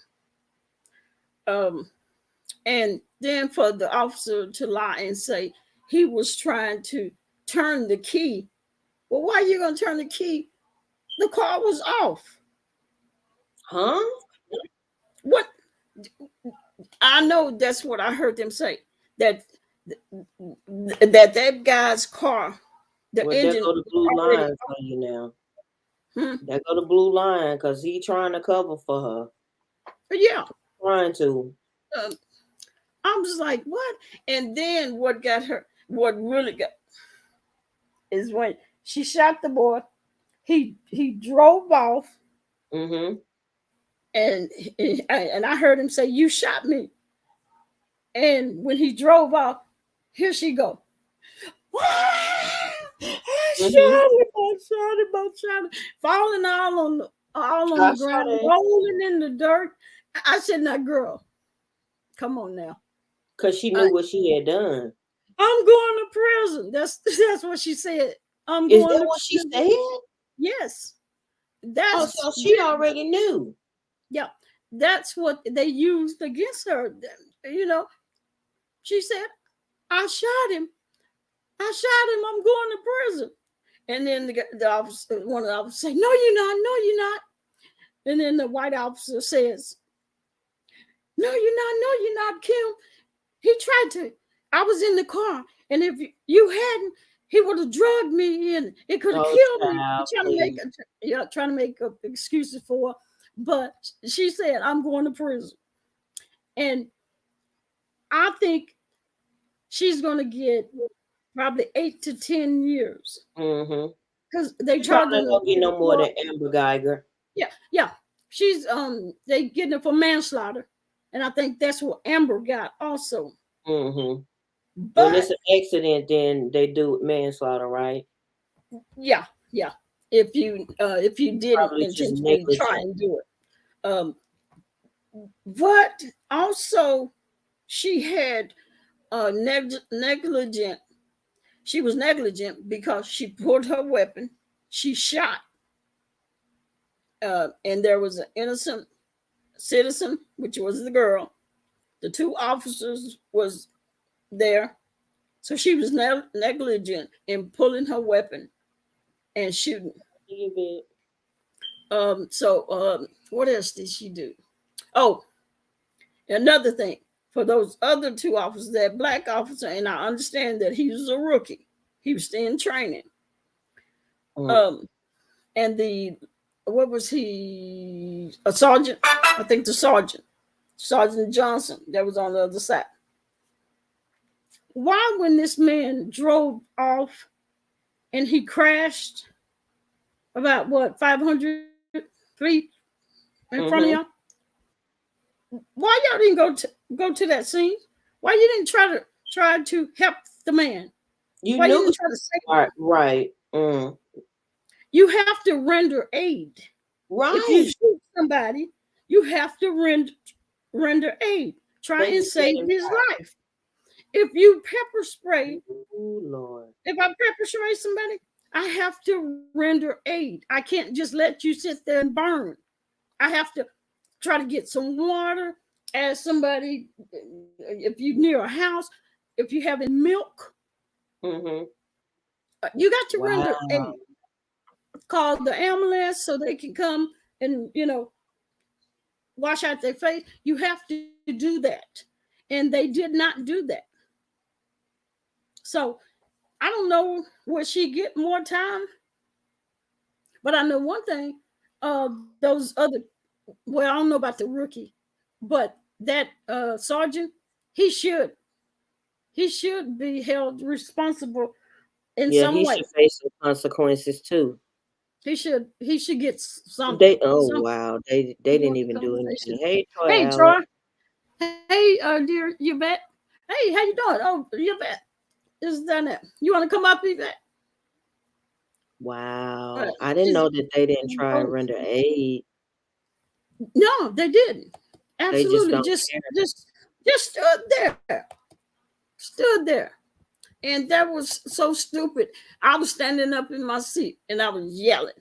Um, and then for the officer to lie and say he was trying to turn the key. Well, why are you going to turn the key? The car was off. Huh? What? I know that's what I heard them say. That that guy's car, the Well, there engine go the was blue already line for you now. hmm, There go the blue line because he trying to cover for her. yeah. Trying to. Um, I was like, what? And then what really got is when she shot the boy. He drove off, Mm-hmm. and I heard him say, "You shot me." And when he drove off, here she go. I Mm-hmm. shot him, I shot him, falling all on I the saw ground, that. rolling in the dirt. I said, "Now, girl, come on now. Because she knew I, what she had done. I'm going to prison." That's what she said. I'm Is going that to what she prison. said? Yes, Oh, that's so she already knew. yeah. That's what they used against her. You know, she said, "I shot him. I shot him. I'm going to prison." And then the officer, one of the officers say, "No, you're not. No, you're not." And then the white officer says, "No, you're not. No, you're not, Kim. He tried to. I was in the car, and if you hadn't, he would have drugged me, and it could have Oh, killed me." child, Trying to make please. trying to make up excuses for her. But she said, "I'm going to prison," and I think she's going to get probably 8 to 10 years Mm-hmm. because they She charged probably her. gonna get no more than Amber Geiger. Yeah, yeah. She's they getting her for manslaughter. And I think that's what Amber got also. Mm-hmm. When it's But an accident, then they do manslaughter, right? yeah, yeah. If you didn't Probably just intentionally try negligent. and do it. But also she had negligent. She was negligent because she pulled her weapon, she shot, and there was an innocent citizen, which was the girl. The two officers was there. So she was negligent in pulling her weapon and shooting. You bet. What else did she do? Oh, another thing for those other two officers, that black officer, and I understand that he was a rookie. He was still in training. Mm. Um, and the what was he? A sergeant? I think the sergeant, Sergeant Johnson, that was on the other side. Why, when this man drove off and he crashed about what 500 feet in front of y'all. Mm-hmm. Why y'all didn't go to that scene? Why you didn't try to help the man? You Why you knew. didn't try to save him? Right. Right. Mm. You have to render aid. If you Right. shoot somebody, you have to render aid. Try But and he let save him his die. life. If you pepper spray, Oh Lord. if I pepper spray somebody, I have to render aid. I can't just let you sit there and burn. I have to try to get some water, ask somebody if you're near a house, if you having milk, Mm-hmm. you got to render Wow. aid. call the ambulance so they can come and wash out their face. You have to do that, and they did not do that. So I don't know, will she get more time? But I know one thing, those other, well, I don't know about the rookie, but that sergeant, he should he should be held responsible in Yeah, some he way. should face some consequences too. He should get They something. oh Some wow, they didn't more even do anything. compensation. Hey, Troy Hey Allen. Troy. Hey dear, you bet. Hey, how you doing? Oh, you bet. This is done it. You want to come up, Yvette? Wow, Uh, I didn't she's know that they didn't try and render aid. no, they didn't. They just Absolutely. don't Just care. just stood there. Stood there. And that was so stupid. I was standing up in my seat and I was yelling,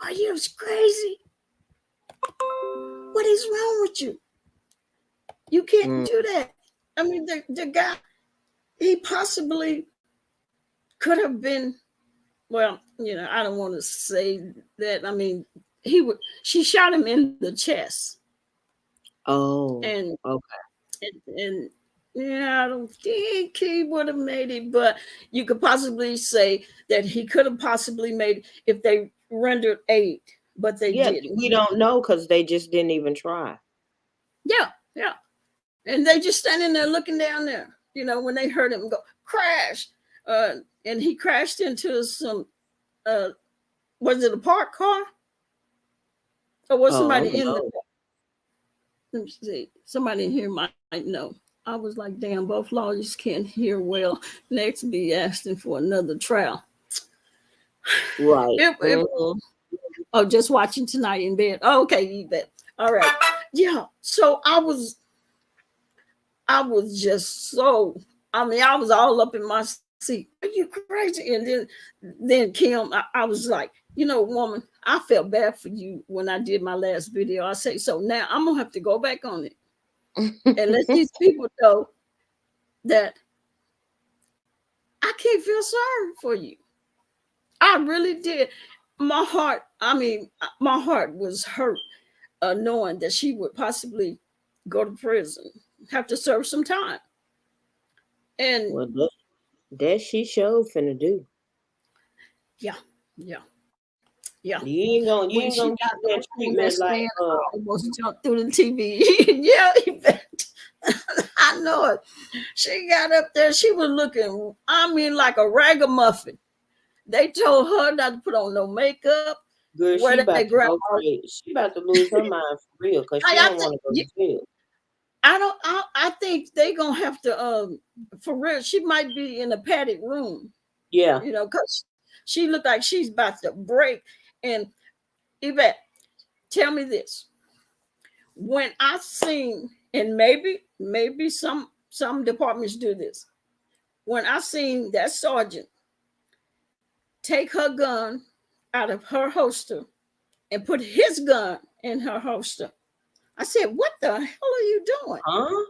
"Are you crazy? What is wrong with you? You can't Mm. do that." I mean, the guy, he possibly could have been, well, I don't want to say that. I mean, she shot him in the chest. Oh, And okay. and yeah, I don't think he would have made it, but you could possibly say that he could have possibly made it if they rendered aid, but they Yeah, didn't. we don't know because they just didn't even try. Yeah, yeah. And they just standing there looking down there, when they heard him go crash. And he crashed into some, uh, was it a parked car? Or was Oh, I somebody don't in the know. car? Let me see. Somebody in here might know. I was like, damn, both lawyers can't hear well. Next be asking for another trial. Right. It oh, just watching tonight in bed. Oh, okay, you bet. All right. Yeah. So I was just so, I mean, I was all up in my seat. Are you crazy? And then Kim, I was like, woman, I felt bad for you when I did my last video. I say, so now I'm gonna have to go back on it and let these people know that I can't feel sorry for you. I really did. My heart, I mean, my heart was hurt, knowing that she would possibly go to prison, have to serve some time. And Well, that she showed finna do. yeah, yeah, yeah. You When ain't she gonna got get up that on that treatment like stand, I almost jumped through the TV. Yeah, Yvette. I know it. She got up there. She was looking, I mean, like a ragamuffin. They told her not to put on no makeup. girl. Wear She that about to grandma. go crazy. She about to lose her mind for real because she I don't think want to go to jail. I don't. I think they gonna have to. For real, she might be in a padded room. Yeah. Because she looked like she's about to break. And Yvette, tell me this: when I seen, and maybe some departments do this. When I seen that sergeant take her gun out of her holster and put his gun in her holster, I said, "What the hell are you doing?" Huh?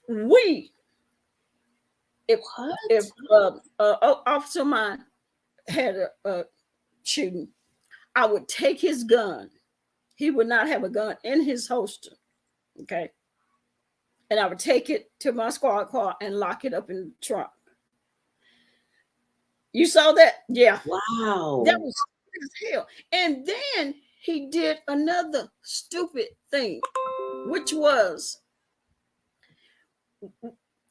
We, if What? if officer of mine had a shooting, I would take his gun. He would not have a gun in his holster. Okay. And I would take it to my squad car and lock it up in the trunk. You saw that? Yeah. That Wow. was stupid as hell. And then he did another stupid thing, which was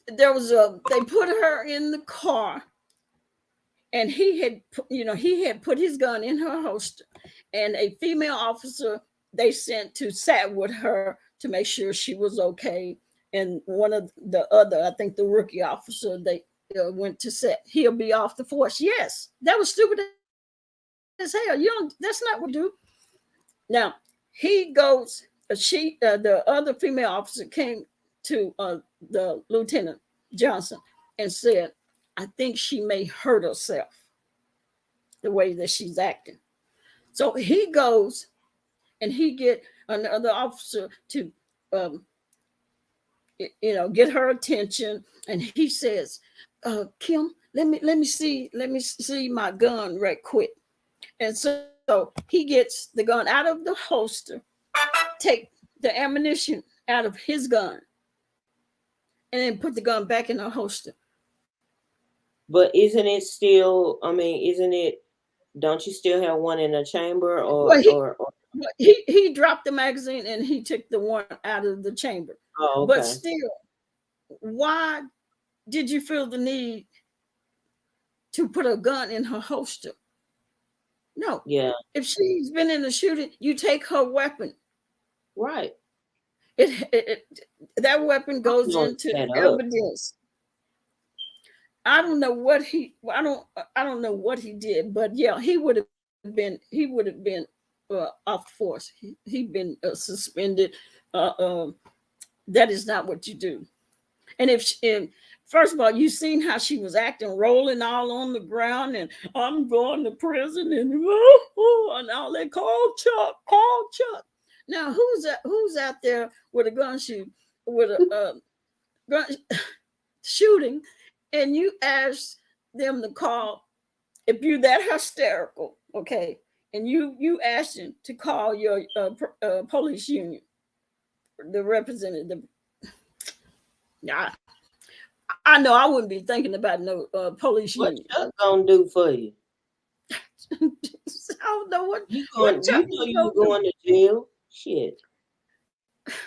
they put her in the car, and he had put his gun in her holster, and a female officer they sent to sat with her to make sure she was okay. And one of the other, I think the rookie officer, they went to set, he'll be off the force. Yes, that was stupid as hell. You don't, that's not what you do. Now he goes, the other female officer came to the Lieutenant Johnson and said, I think she may hurt herself the way that she's acting. So he goes and he get another officer to, um, get her attention, and he says, Kim, let me see my gun right quick. And so he gets the gun out of the holster, take the ammunition out of his gun, and then put the gun back in the holster. But isn't it still? I mean, isn't it? Don't you still have one in the chamber, Well, or he dropped the magazine and he took the one out of the chamber. Oh, But okay. still, why did you feel the need to put a gun in her holster? No. Yeah. If she's been in a shooting, you take her weapon. Right. That weapon goes into evidence. I don't know what I don't know what he did, but yeah, he would have been off the force. He'd been suspended. That is not what you do. And first of all, you seen how she was acting, rolling all on the ground, and I'm going to prison, and and all that. Call Chuck. Now who's out there with a gun shoot with a gun shooting, and you ask them to call, if you're that hysterical, okay, and you ask them to call your police union, the representative. I know I wouldn't be thinking about no police What union. Chuck gonna do for you? I don't know what you Chuck you going to jail. Shit.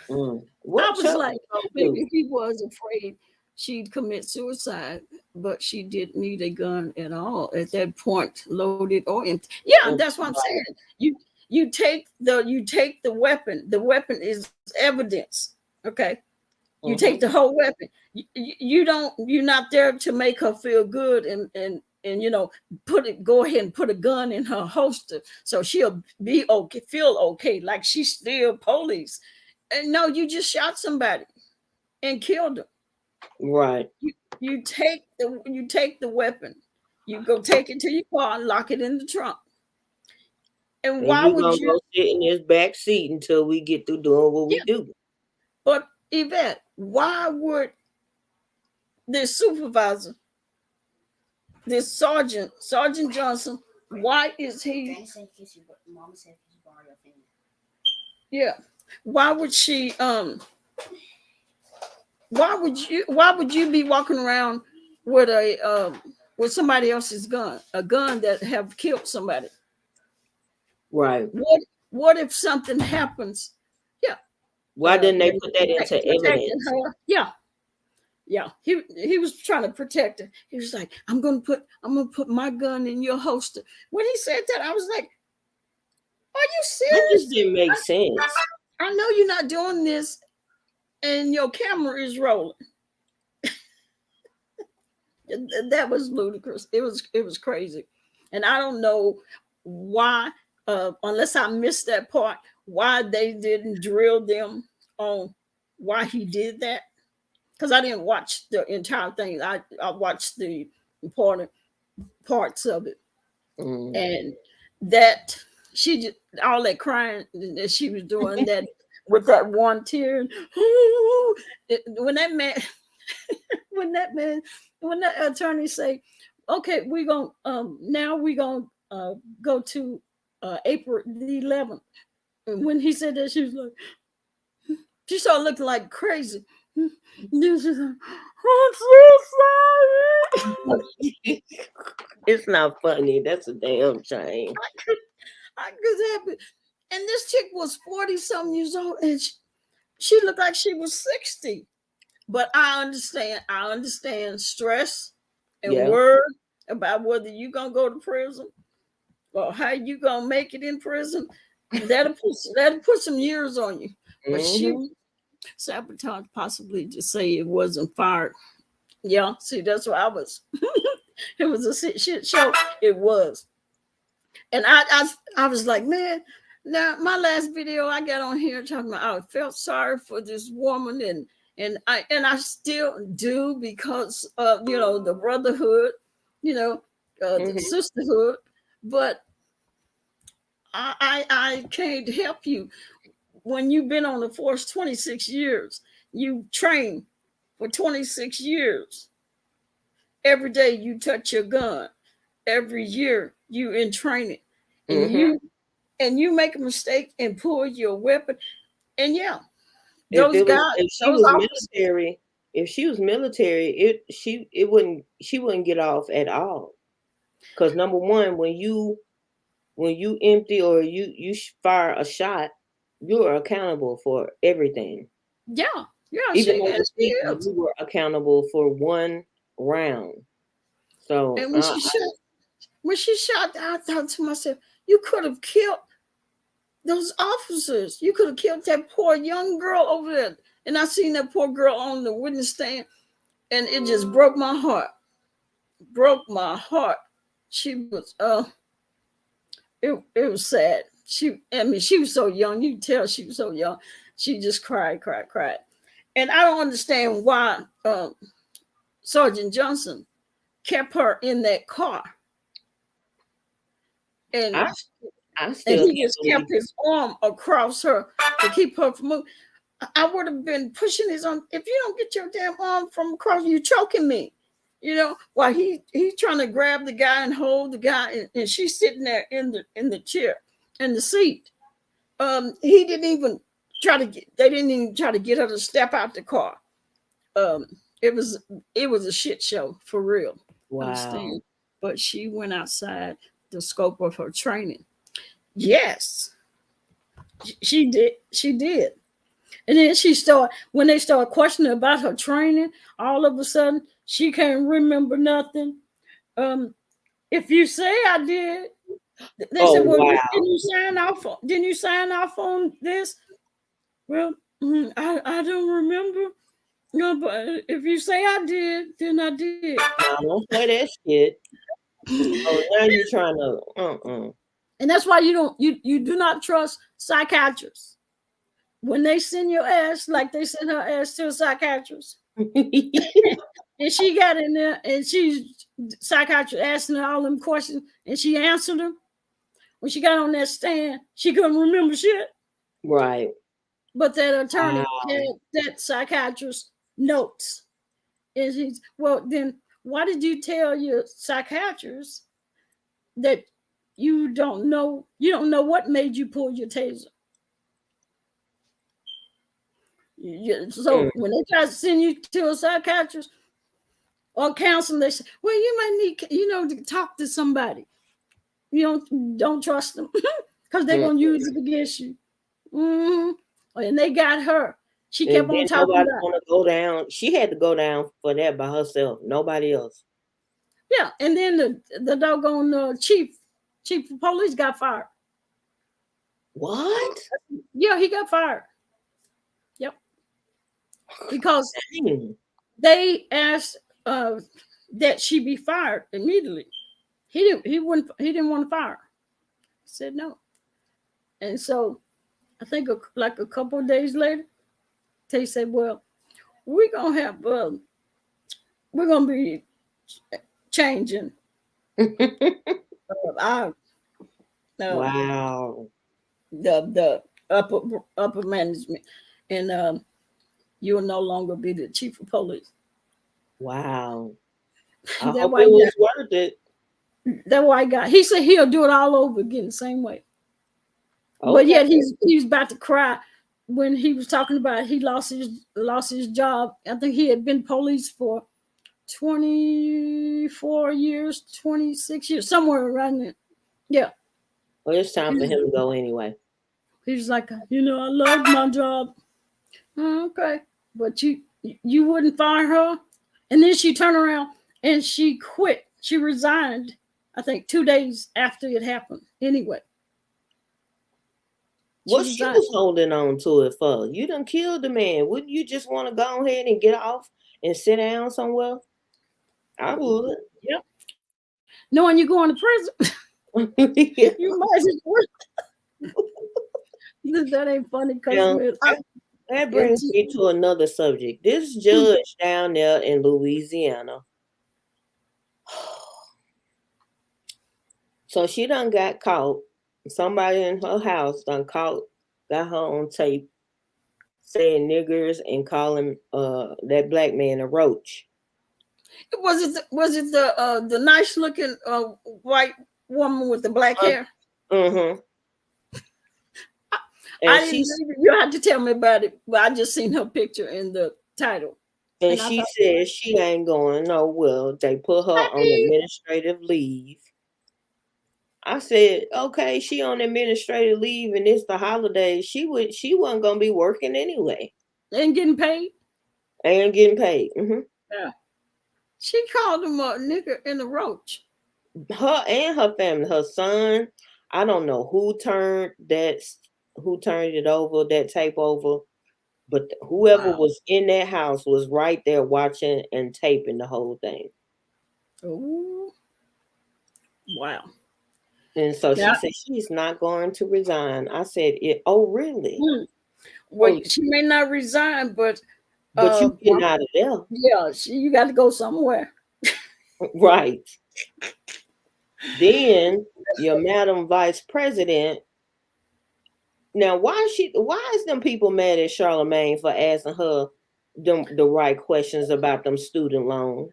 What I was Chuck like, gonna maybe do? he was afraid she'd commit suicide, but she didn't need a gun at all at that point, loaded or empty. Yeah, that's what I'm saying. You take the weapon. The weapon is evidence. Okay. You take the whole weapon. You're not there to make her feel good and go ahead and put a gun in her holster so she'll be okay, feel okay, like she's still police. And no, you just shot somebody and killed them. Right. You take the weapon. You go take it to your car and lock it in the trunk. And why you would gonna you go sit in this back seat until we get through doing what we do? But Yvette, why would this supervisor, this Sergeant Johnson, why is he? Yeah. Why would she? Why would you be walking around with with somebody else's gun, a gun that have killed somebody? Right. What if something happens? Yeah. Why didn't they put that into evidence? Her? Yeah. Yeah, he was trying to protect her. He was like, I'm gonna put my gun in your holster. When he said that, I was like, are you serious? That just didn't make sense. I know you're not doing this and your camera is rolling. That was ludicrous. It was crazy. And I don't know why, unless I missed that part, why they didn't drill them on why he did that. Because I didn't watch the entire thing. I watched the important parts of it. And that she just, all that crying that she was doing, that with that one tear, when that attorney say, okay, we're gonna now we're gonna go to April the 11th. And when he said that, she was like, she started looking like crazy. I'm so sorry. It's not funny. That's a damn shame. I could happen. And this chick was 40-something years old, and she looked like she was 60. But I understand stress and worry about whether you're gonna go to prison or how you gonna make it in prison. That'll put some years on you. But she sabotage, possibly to say it wasn't fired. Yeah, see, that's why I was. It was a shit show. It was, and I was like, man. Now my last video I got on here talking about I felt sorry for this woman, and I still do, because the brotherhood, the sisterhood, but I can't help you. When you've been on the force 26 years, you train for 26 years. Every day you touch your gun. Every year you in training, and Mm-hmm. you make a mistake and pull your weapon. And yeah, If those it was, guys, if she those was officers, military, she wouldn't get off at all. Because number one, when you empty or you fire a shot, you are accountable for everything. yeah, yeah, Even she as a she speaker, is. you were accountable for one round. So And when she shot, I thought to myself, you could have killed those officers. You could have killed that poor young girl over there. And I seen that poor girl on the witness stand, and it just broke my heart. Broke my heart. She was it was sad. She was so young. You can tell she was so young. She just cried, cried, cried. And I don't understand why Sergeant Johnson kept her in that car. And I I and still he can't just kept believe. his arm across her to keep her from moving. I would have been pushing his arm. If you don't get your damn arm from across, you choking me. While he trying to grab the guy and hold the guy, and she's sitting there in the chair, in the seat. He didn't even they didn't even try to get her to step out the car. Um, it was it was a shit show for real. Wow. Understand? But she went outside the scope of her training. Yes, she did. She did. And then when they started questioning about her training, all of a sudden she can't remember nothing. Um, if you say I did, they said, Oh "Well, wow. Didn't you sign off on this?" Well, I don't remember. No, but if you say I did, then I did. Now don't say that shit. Oh, now you're trying to. And that's why you do not trust psychiatrists when they send your ass like they sent her ass to a psychiatrist. And she got in there, and psychiatrist asking her all them questions, and she answered them. When she got on that stand, she couldn't remember shit. Right. But that attorney had Wow. that psychiatrist notes. And he's, well, then why did you tell your psychiatrist that you don't know what made you pull your taser? So Mm, when they try to send you to a psychiatrist or counseling, they say, well, you might need, to talk to somebody. You don't trust them because they're mm, gonna use mm. it against you. hmm And they got her. She And kept then on talking nobody about, want to go down. She had to go down for that by herself. Nobody else. yeah. And then the doggone chief of police got fired. What? Yeah, he got fired. Yep, because Dang. they asked that she be fired immediately. He didn't. He wouldn't. He didn't want to fire her. He said no. And so I think like a couple of days later, they said, "Well, we're gonna have we're gonna be changing our um, Wow. the upper management, and you'll no longer be the chief of police." Wow. I that hope it white was guy, worth it. that white guy, he said he'll do it all over again the same way. But Okay. yet he's about to cry when he was talking about he lost his job. I think he had been police for 24 years, 26 years, somewhere around there. Yeah. Well, it's time for him to go anyway. He was like, I love my job. "Oh, okay. But you wouldn't fire her?" And then she turned around and she quit. She resigned, I think 2 days after it happened. Anyway, she What she resigned. was holding on to it for? You done killed the man. Wouldn't you just want to go ahead and get off and sit down somewhere? I would. Yep. Knowing you're going to prison, Yeah. you might as well. That ain't funny because Now, that brings me to another subject. This judge down there in Louisiana. So she done got caught. Somebody in her house got her on tape saying niggers and calling that black man a roach. Was it the nice looking white woman with the black hair? Mm-hmm. I And didn't. You have to tell me about it. But I just seen her picture in the title, and I she thought, said she ain't going nowhere. They put her on hey, administrative leave. I said, okay, she on administrative leave and it's the holidays. She wasn't gonna be working anyway. ain't getting paid. And getting paid. Mm-hmm. Yeah. She called him a nigger and a roach. Her and her family, her son. I don't know who turned it over, that tape over, but whoever Wow. was in that house was right there watching and taping the whole thing. Ooh. Wow. And so Now, she said she's not going to resign. I said, oh really? well, Oh, she may not resign, but but you getting out of there. yeah, you got to go somewhere. Right. Then your Madam Vice President. Now, why is them people mad at Charlemagne for asking her the right questions about them student loans?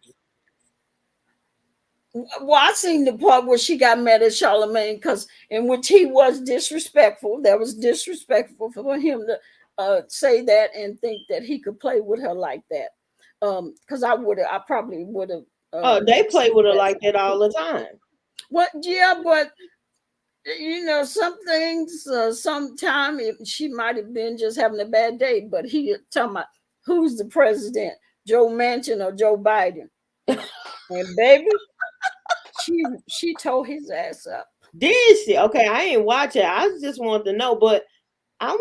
Well, I seen the part where she got mad at Charlemagne because in which he was disrespectful. That was disrespectful for him to say that and think that he could play with her like that. Because I probably would have. Oh, they play with her like that all the time. Well, yeah, but some things, sometime she might have been just having a bad day, but he talking about who's the president, Joe Manchin or Joe Biden, and baby, she tore his ass up. Did she? Okay, I ain't watch it. I just want to know, but I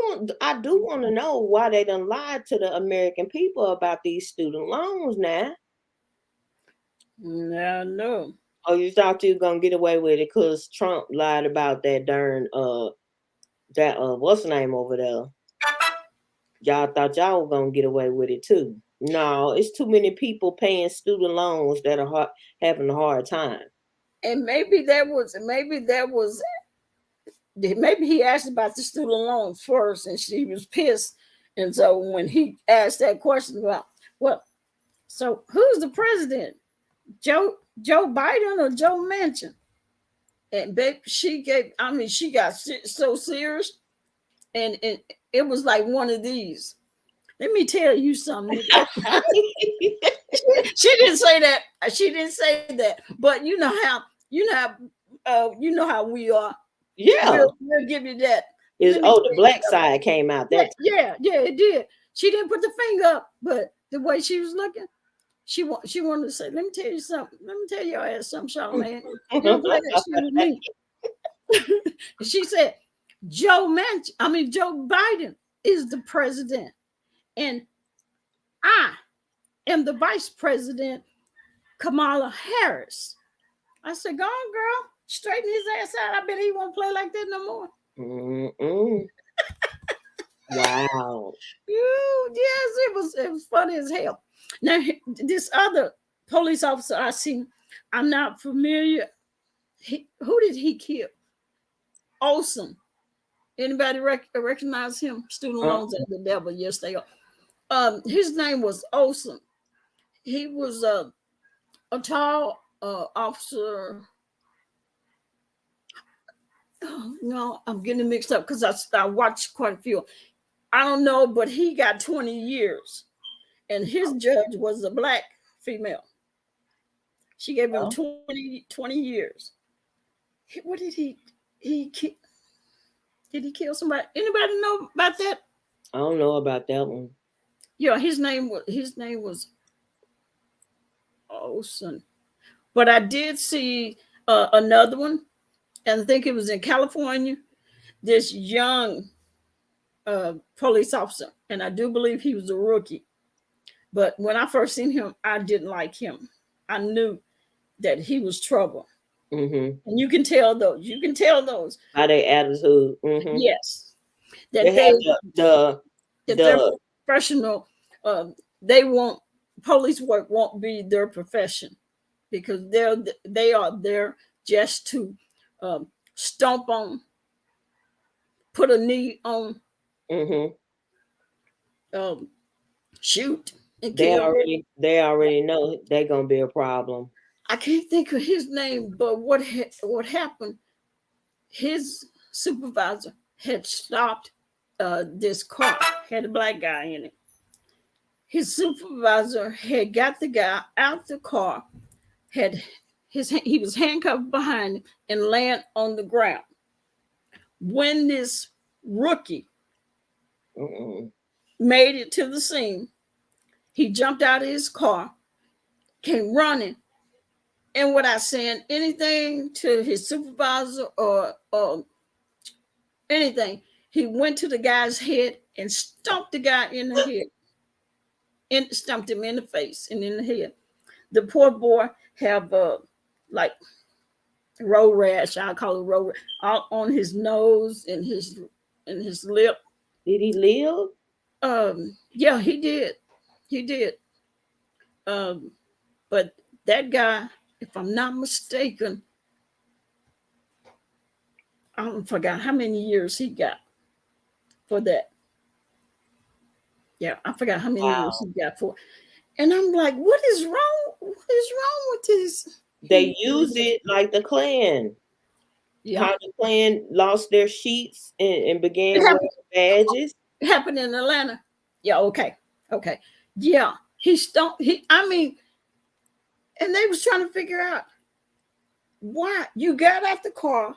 do want to know why they done lied to the American people about these student loans now. No. Oh, you thought you were gonna get away with it because Trump lied about that darn what's the name over there? Y'all thought y'all were gonna get away with it too. No, it's too many people paying student loans that are having a hard time. And maybe he asked about the student loans first, and she was pissed. And so when he asked that question about, well, so who's the president, Joe Biden or Joe Manchin? And babe, she got so serious, and it was like one of these. Let me tell you something. She didn't say that. She didn't say that. But you know how we are. Yeah. We'll give you that. The black side came out that yeah, it did. She didn't put the finger up, but the way she was looking, she wanted to say, "Let me tell you something. Let me tell your ass something, Charlamagne. You don't play that shit with me." She said, Joe Biden is the president, and I am the vice president, Kamala Harris. I said, "Go on, girl. Straighten his ass out. I bet he won't play like that no more." Mm-mm. Wow. Yes, it was funny as hell. Now, this other police officer I seen, I'm not familiar. Who did he kill? Olson. Anybody recognize him? Student loans and the devil. Yes, they are. His name was Olson. He was a tall officer. Oh, no, I'm getting mixed up because I watched quite a few. I don't know, but he got 20 years, and his judge was a black female. She gave him 20 years. What did he did he kill somebody? Anybody know about that? I don't know about that one. Yeah, his name was Olson. But I did see another one, and I think it was in California. This young police officer, and I do believe he was a rookie. But when I first seen him, I didn't like him. I knew that he was trouble. Mm-hmm. And you can tell those. You can tell those. By their attitude. Mm-hmm. Yes. That they have they're professional. They won't, police work won't be their profession because they are there just to stomp on, put a knee on, mm-hmm. shoot, and They killed. already know they're gonna be a problem. I can't think of his name, but what happened? His supervisor had stopped this car, had a black guy in it. His supervisor had got the guy out the car, had he was handcuffed behind him and laying on the ground. When this rookie Mm-mm. made it to the scene, he jumped out of his car, came running, and without saying anything to his supervisor or anything, he went to the guy's head and stomped the guy in the head, and stumped him in the face and in the head. The poor boy have like road rash. I call it road rash, all on his nose and his lip. Did he live? Yeah, he did. He did. Um, but that guy, if I'm not mistaken, I don't forgot how many years he got for that. Yeah, I forgot how many years Wow. he got for. And I'm like, what is wrong? What is wrong with this? They use it like the Klan. Yeah. How the Klan lost their sheets and It began happened, wearing badges. it happened in Atlanta. Yeah, okay. Okay. Yeah. I mean, and they was trying to figure out why you got out the car.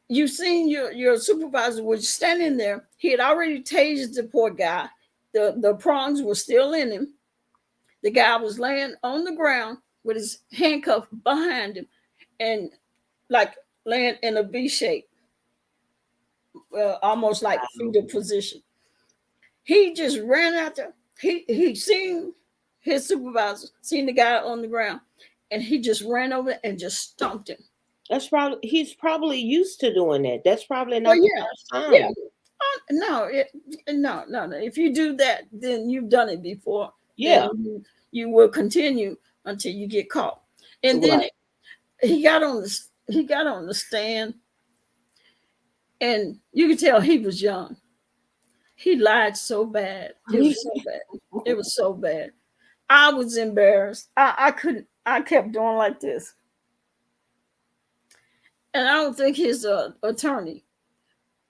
You seen your supervisor was standing there. He had already tased the poor guy. The prongs were still in him. The guy was laying on the ground with his handcuff behind him and like laying in a V shape, almost like fetal position. He just ran out there. He seen his supervisor, seen the guy on the ground, and he just ran over and just stomped him. He's probably used to doing that. That's probably Well, not the yeah, first yeah. time. No, no. If you do that, then you've done it before, and Yeah. you will continue until you get caught. And then Right. he got on the stand, and you could tell he was young. He lied so bad. It was so bad. It was so bad. I was embarrassed. I couldn't. I kept doing like this, and I don't think his attorney.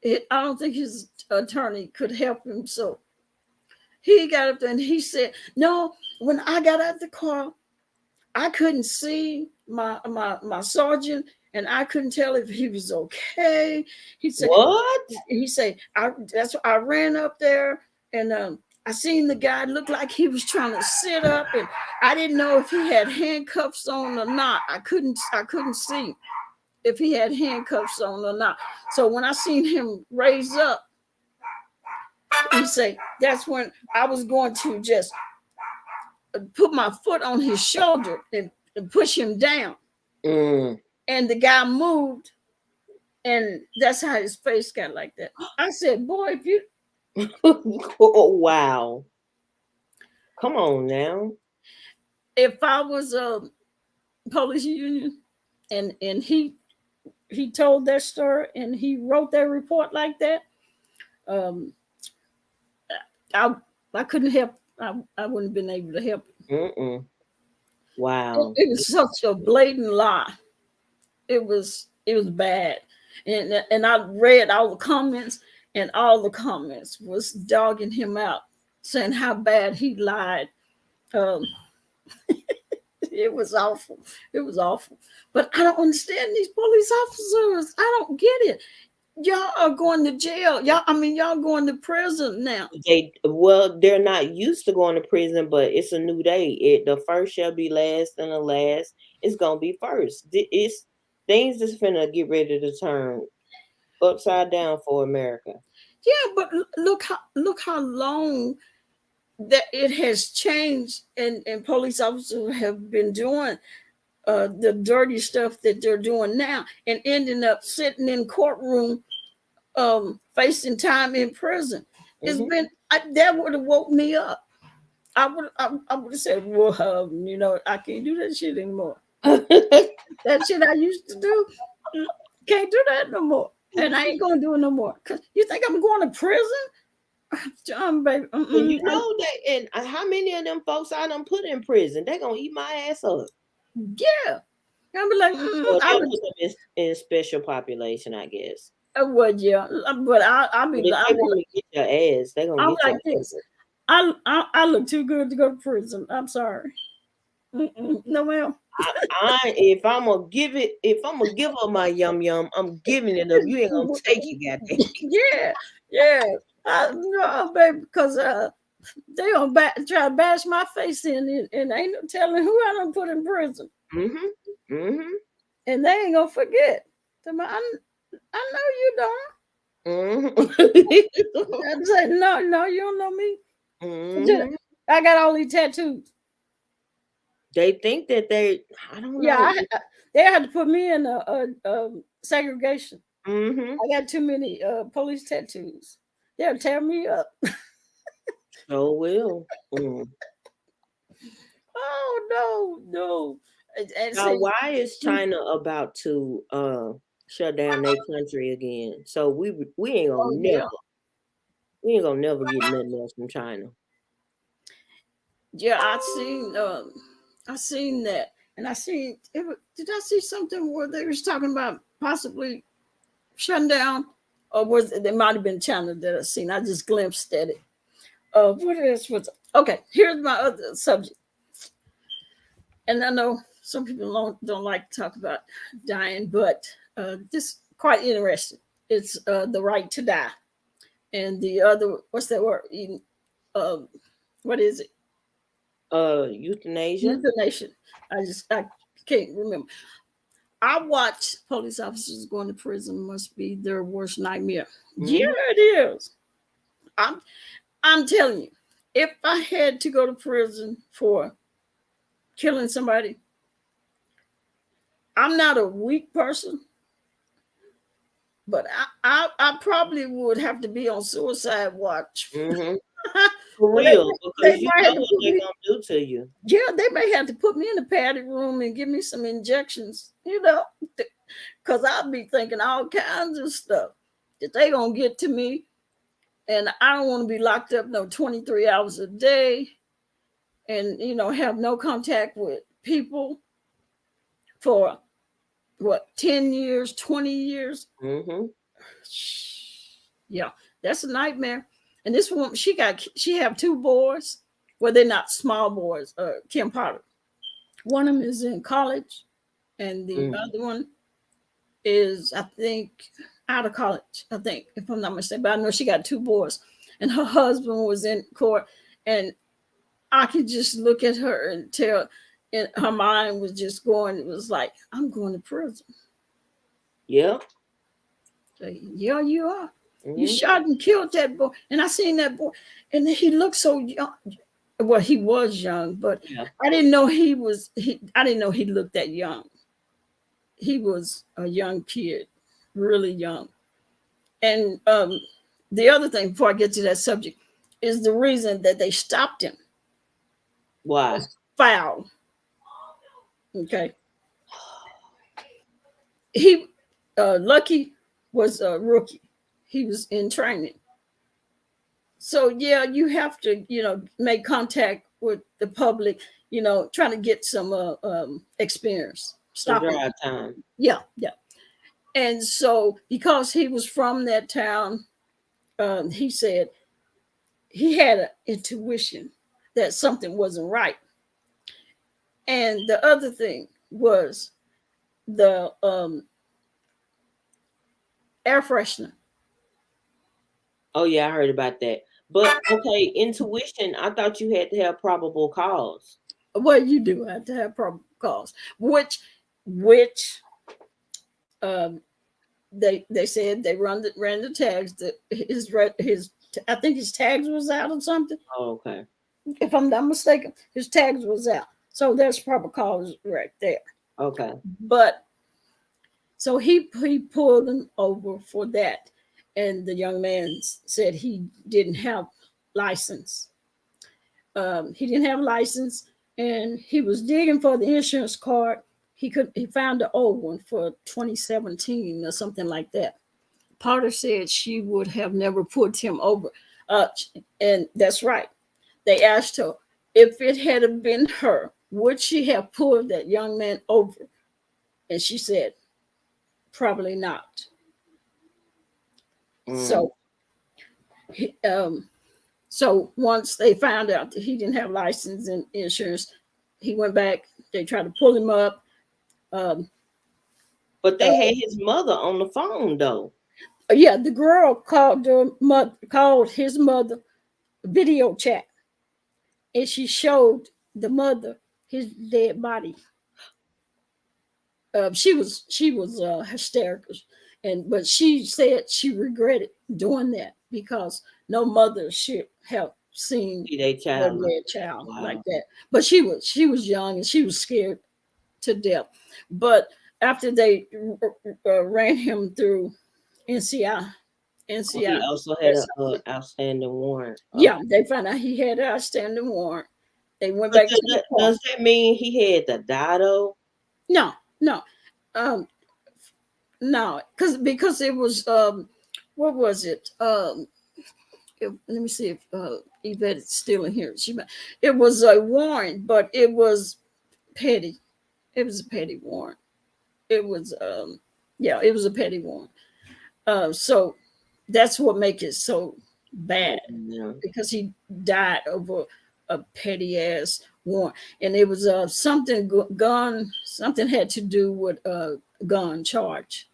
I don't think his attorney could help him. So he got up there and he said, "No, when I got out the car, I couldn't see my sergeant, and I couldn't tell if he was okay." He said, What? That's why I ran up there and I seen the guy look like he was trying to sit up, and I didn't know if he had handcuffs on or not. I couldn't see if he had handcuffs on or not. So when I seen him raise up, he said, that's when I was going to just put my foot on his shoulder and push him down. Mm. And the guy moved, and that's how his face got like that. I said, boy, if you Oh, wow. Come on now. if I was a police union and he told that story and he wrote that report like that, um I I couldn't help. I wouldn't have been able to help. Mm-mm. Wow. It was such a blatant lie. It was bad. And I read all the comments, and all the comments was dogging him out, saying how bad he lied. Um, it was awful. It was awful. But I don't understand these police officers. I don't get it. Y'all are going to jail. Y'all going to prison now. They're not used to going to prison, but it's a new day. The first shall be last, and the last is gonna be first. It's things that's finna get ready to turn upside down for America. Yeah, but look how long that it has changed, and police officers have been doing the dirty stuff that they're doing now, and ending up sitting in courtroom, facing time in prison. It's Mm-hmm. been that would have woke me up. I would have said, well, I can't do that shit anymore. That shit I used to do, can't do that no more, and I ain't gonna do it no more. Cause you think I'm going to prison? John, baby. And you know that, and how many of them folks I done put in prison? They gonna eat my ass up. Yeah. I'll be like, Well, they'll put them in special population, I guess. well, yeah, but I'll But be if they want to get your ass, they gonna I'm get like your this. ass. I look too good to go to prison. I'm sorry. No, ma'am. If I'm gonna give her my yum yum, I'm giving it up. You ain't gonna take it, goddamn. Yeah. No, baby, because they gonna try to bash my face in, and ain't no telling who I done put in prison. And they ain't gonna forget. I know you don't. I say, no, you don't know me. I got all these tattoos. They think that I don't know. Yeah, they had to put me in a segregation. I got too many police tattoos. They'll tear me up. So will. Oh no. Now, why is China about to shut down their country again? So we ain't gonna we ain't gonna never get nothing else from China. Yeah, I seen that, and did I see something where they was talking about possibly shutting down, or was it, there might have been China that I seen? I just glimpsed at it. What else was okay? Here's my other subject, and I know some people don't like to talk about dying, but this quite interesting. It's the right to die, and the other what's that word? What is it? Euthanasia. Euthanasia. I can't remember. I watch police officers going to prison must be their worst nightmare. Yeah, it is. I'm telling you, if I had to go to prison for killing somebody, I'm not a weak person, but I probably would have to be on suicide watch. For real, because you know what they're gonna do to you. Yeah, they may have to put me in a padded room and give me some injections, because I'll be thinking all kinds of stuff that they gonna get to me, and I don't want to be locked up 23 hours a day, and have no contact with people for 10 years, 20 years. Yeah, that's a nightmare. And this woman, she have 2 boys. Well, they're not small boys. Kim Potter. One of them is in college, and the other one is, I think, out of college. I think, if I'm not mistaken. But I know she got 2 boys, and her husband was in court, and I could just look at her and tell, and her mind was just going. It was like, I'm going to prison. Yeah. Yeah, you are. You shot and killed that boy. And I seen that boy, and he looked so young. Well, he was young, but I didn't know I didn't know he looked that young. He was a young kid, really young. And the other thing, before I get to that subject, is the reason that they stopped him. Why? Was foul. Okay. He Lucky was a rookie. He was in training. So yeah, you have to, make contact with the public, trying to get some experience. Stop time. Yeah. And so because he was from that town, he said he had an intuition that something wasn't right. And the other thing was the air freshener. Oh yeah, I heard about that. But okay, intuition, I thought you had to have probable cause. Well, you do have to have probable cause, which they said they ran the tags that his I think his tags was out or something. Oh, okay. If I'm not mistaken, his tags was out. So there's probable cause right there. Okay. But so he pulled him over for that. And the young man said he didn't have license. He didn't have a license, and he was digging for the insurance card. He found the old one for 2017 or something like that. Potter said she would have never put him over Uh, and that's right. They asked her if it had been her, would she have pulled that young man over? And she said, probably not. Mm. So, he, so once they found out that he didn't have license and insurance, he went back. They tried to pull him up. Um, But uh, they had his mother on the phone though. yeah, the girl called his mother video chat, and she showed the mother his dead body. She was hysterical, and but she said she regretted doing that because no mother should have seen See their their child. dead child like Wow. that. But she was young and she was scared to death. But after they ran him through NCI, Oh, he NCI, also had a outstanding warrant. yeah, they found out he had an outstanding warrant. They went But back to the court. does that mean he had the dado? No, no, um, no, because it was what was it? Let me see if Yvette is still in here. It was a warrant, but it was petty. It was a petty warrant. It was yeah, it was a petty warrant. So that's what makes it so bad, Oh, yeah. because he died over a petty ass warrant, and it was something gun, something had to do with a gun charge,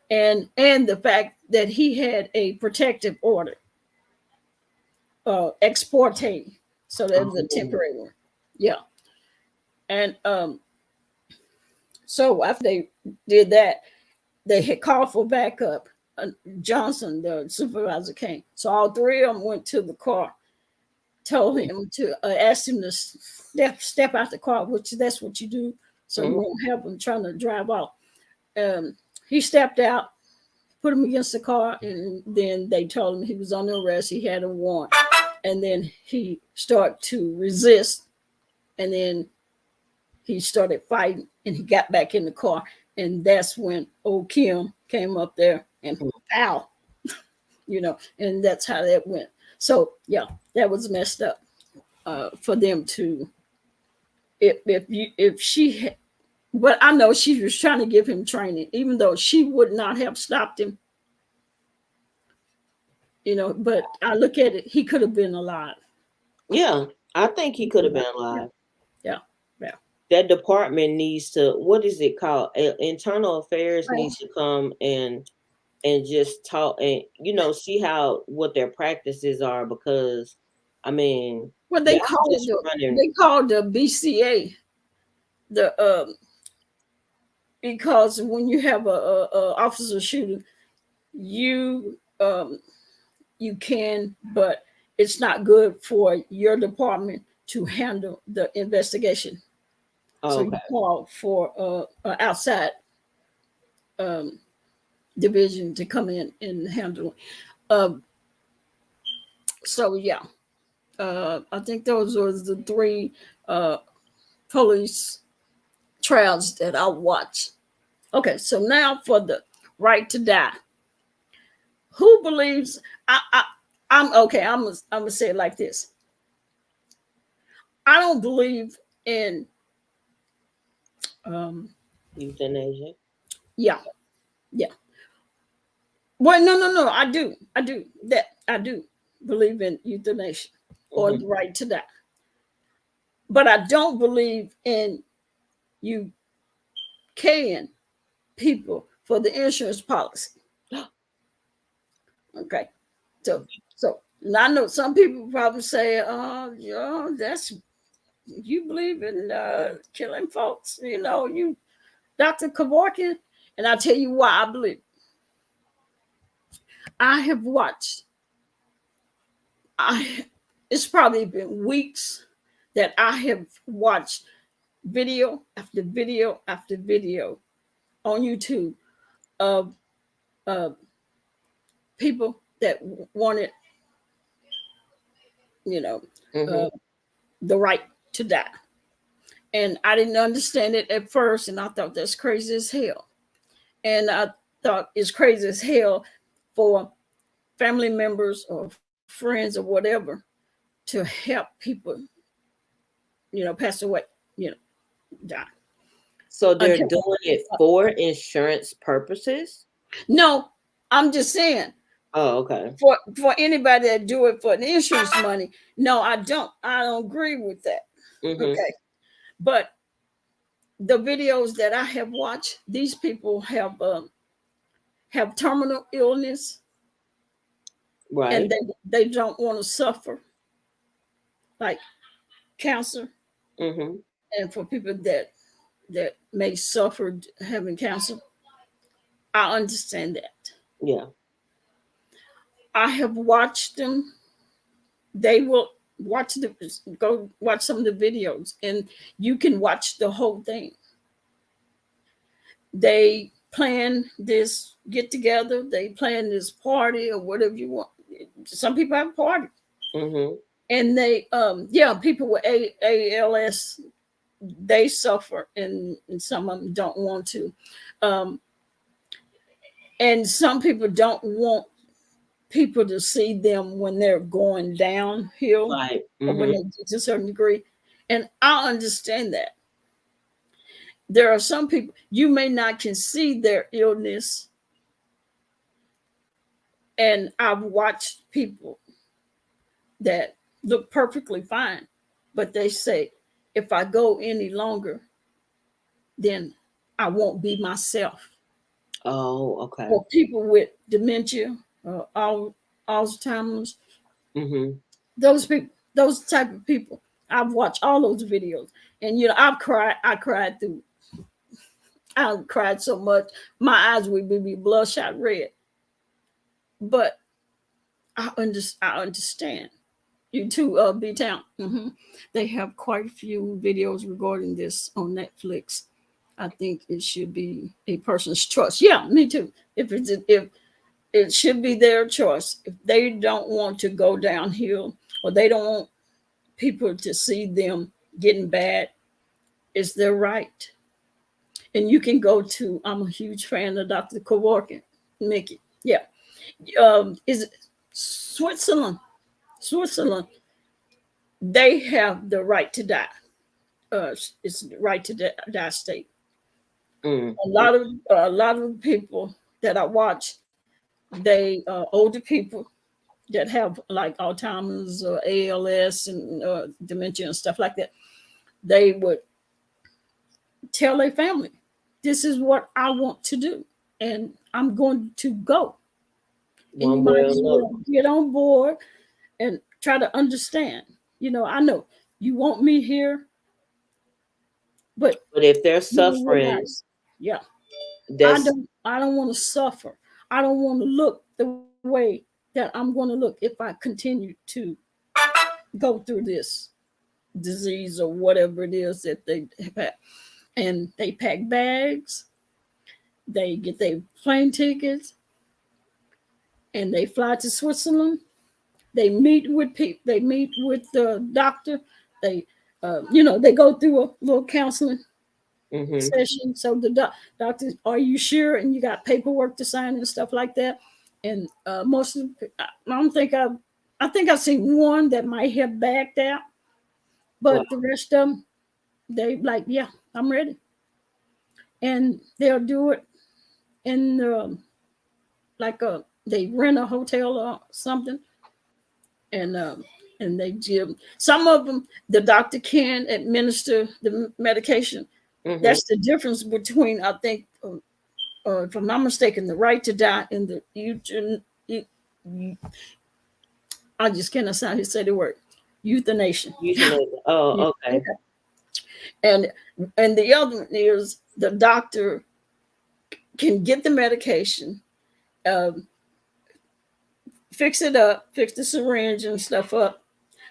and the fact that he had a protective order, exportate, so that was a Oh, temporary one. Yeah, and so after they did that, they had called for backup. Johnson, the supervisor, came, so all three of them went to the car, told him to ask him to step out the car, which that's what you do, so you mhm. won't have him trying to drive off. He stepped out, put him against the car, and then they told him he was under arrest. He had a warrant, and then he started to resist, and then he started fighting, and he got back in the car, and that's when old Kim came up there and pow, and that's how that went. So yeah, that was messed up for them to, if she but I know she was trying to give him training, even though she would not have stopped him, but I look at it, he could have been alive. Yeah, I think he could have been Yeah, alive. yeah, yeah. That department needs to, what is it called? Internal Affairs Right. needs to come and just talk and see how what their practices are, because I mean Well, y'all just running. they called the BCA, the because when you have a officer shooting, you you can, but it's not good for your department to handle the investigation. Oh, So okay. you call for outside um, division to come in and handle it. Um, so yeah, I think those were the three uh, police trials that I watched. Okay, so now for the right to die. Who believes? I'm okay. I'm gonna say it like this. I don't believe in. Um, Euthanasia. yeah, yeah. Well, no. I do that. I do believe in euthanasia or Hmm. the right to die, but I don't believe in you can people for the insurance policy. Okay, so and I know some people probably say, "Oh, yeah, that's you believe in killing folks." You Dr. Kevorkian, and I'll tell you why I believe. I have watched. I It's probably been weeks that I have watched video after video after video on YouTube of uh, people that wanted, you know, Hmm. uh, the right to die. And I didn't understand it at first, and I thought that's crazy as hell. And I thought it's crazy as hell for family members or friends or whatever to help people, pass away, die. So they're doing it for insurance purposes? No, I'm just saying. Oh, okay. For anybody that do it for the insurance money, no, I don't agree with that. Okay, but the videos that I have watched, these people have terminal illness, right, and they don't want to suffer, like cancer, and for people that may suffer having cancer, I understand that. Yeah. I have watched them. They will go watch some of the videos, and you can watch the whole thing. They plan this get together, they plan this party or whatever you want. Some people have parties. And they people with ALS, they suffer, and some of them don't want to. And some people don't want people to see them when they're going downhill, right. or when they get to a certain degree. And I understand that. There are some people, you may not can see their illness. And I've watched people that look perfectly fine, but they say, if I go any longer, then I won't be myself. Oh, okay. Or people with dementia, Alzheimer's, those people, those type of people. I've watched all those videos, and I've cried. I cried so much, my eyes would be bloodshot red. But I understand. You too, B-Town. They have quite a few videos regarding this on Netflix. I think it should be a person's choice. Yeah, me too. If it should be their choice. If they don't want to go downhill, or they don't want people to see them getting bad, it's their right. And you can go to, I'm a huge fan of Dr. Kevorkian, Mickey. Yeah. Is it Switzerland? They have the right to die. It's the right to die state. A lot of people that I watch, they older people that have like Alzheimer's or ALS and dementia and stuff like that. They would tell their family, "This is what I want to do, and I'm going to go." And you might as well get on board and try to understand. I know you want me here, but if they're suffering, yeah, I don't want to suffer. I don't want to look the way that I'm going to look if I continue to go through this disease or whatever it is that they have. And they pack bags, they get their plane tickets, and they fly to Switzerland. They meet with people. They meet with the doctor. They, they go through a little counseling session. So the doctor, are you sure? And you got paperwork to sign and stuff like that. And most of, I think I've seen one that might have backed out, but the rest of them, they like, yeah, I'm ready. And they'll do it in they rent a hotel or something, and they give some of them. The doctor can administer the medication. That's the difference between, I think, if I'm not mistaken, the right to die and the I just cannot say the word euthanasia. Oh, okay. And the other one is the doctor can get the medication, fix it up, fix the syringe and stuff up,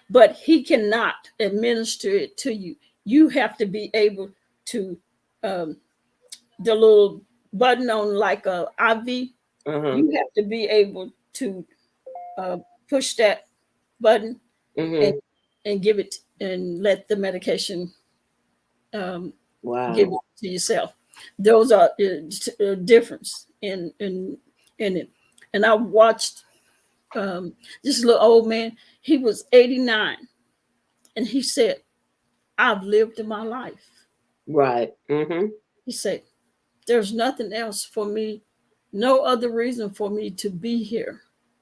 but he cannot administer it to you. You have to be able to, the little button on like a IV, you have to be able to push that button and give it and let the medication give it to yourself. Those are a difference in it. And I watched This little old man, he was 89, and he said, "I've lived my life." Right. Mm-hmm. He said, "There's nothing else for me, no other reason for me to be here."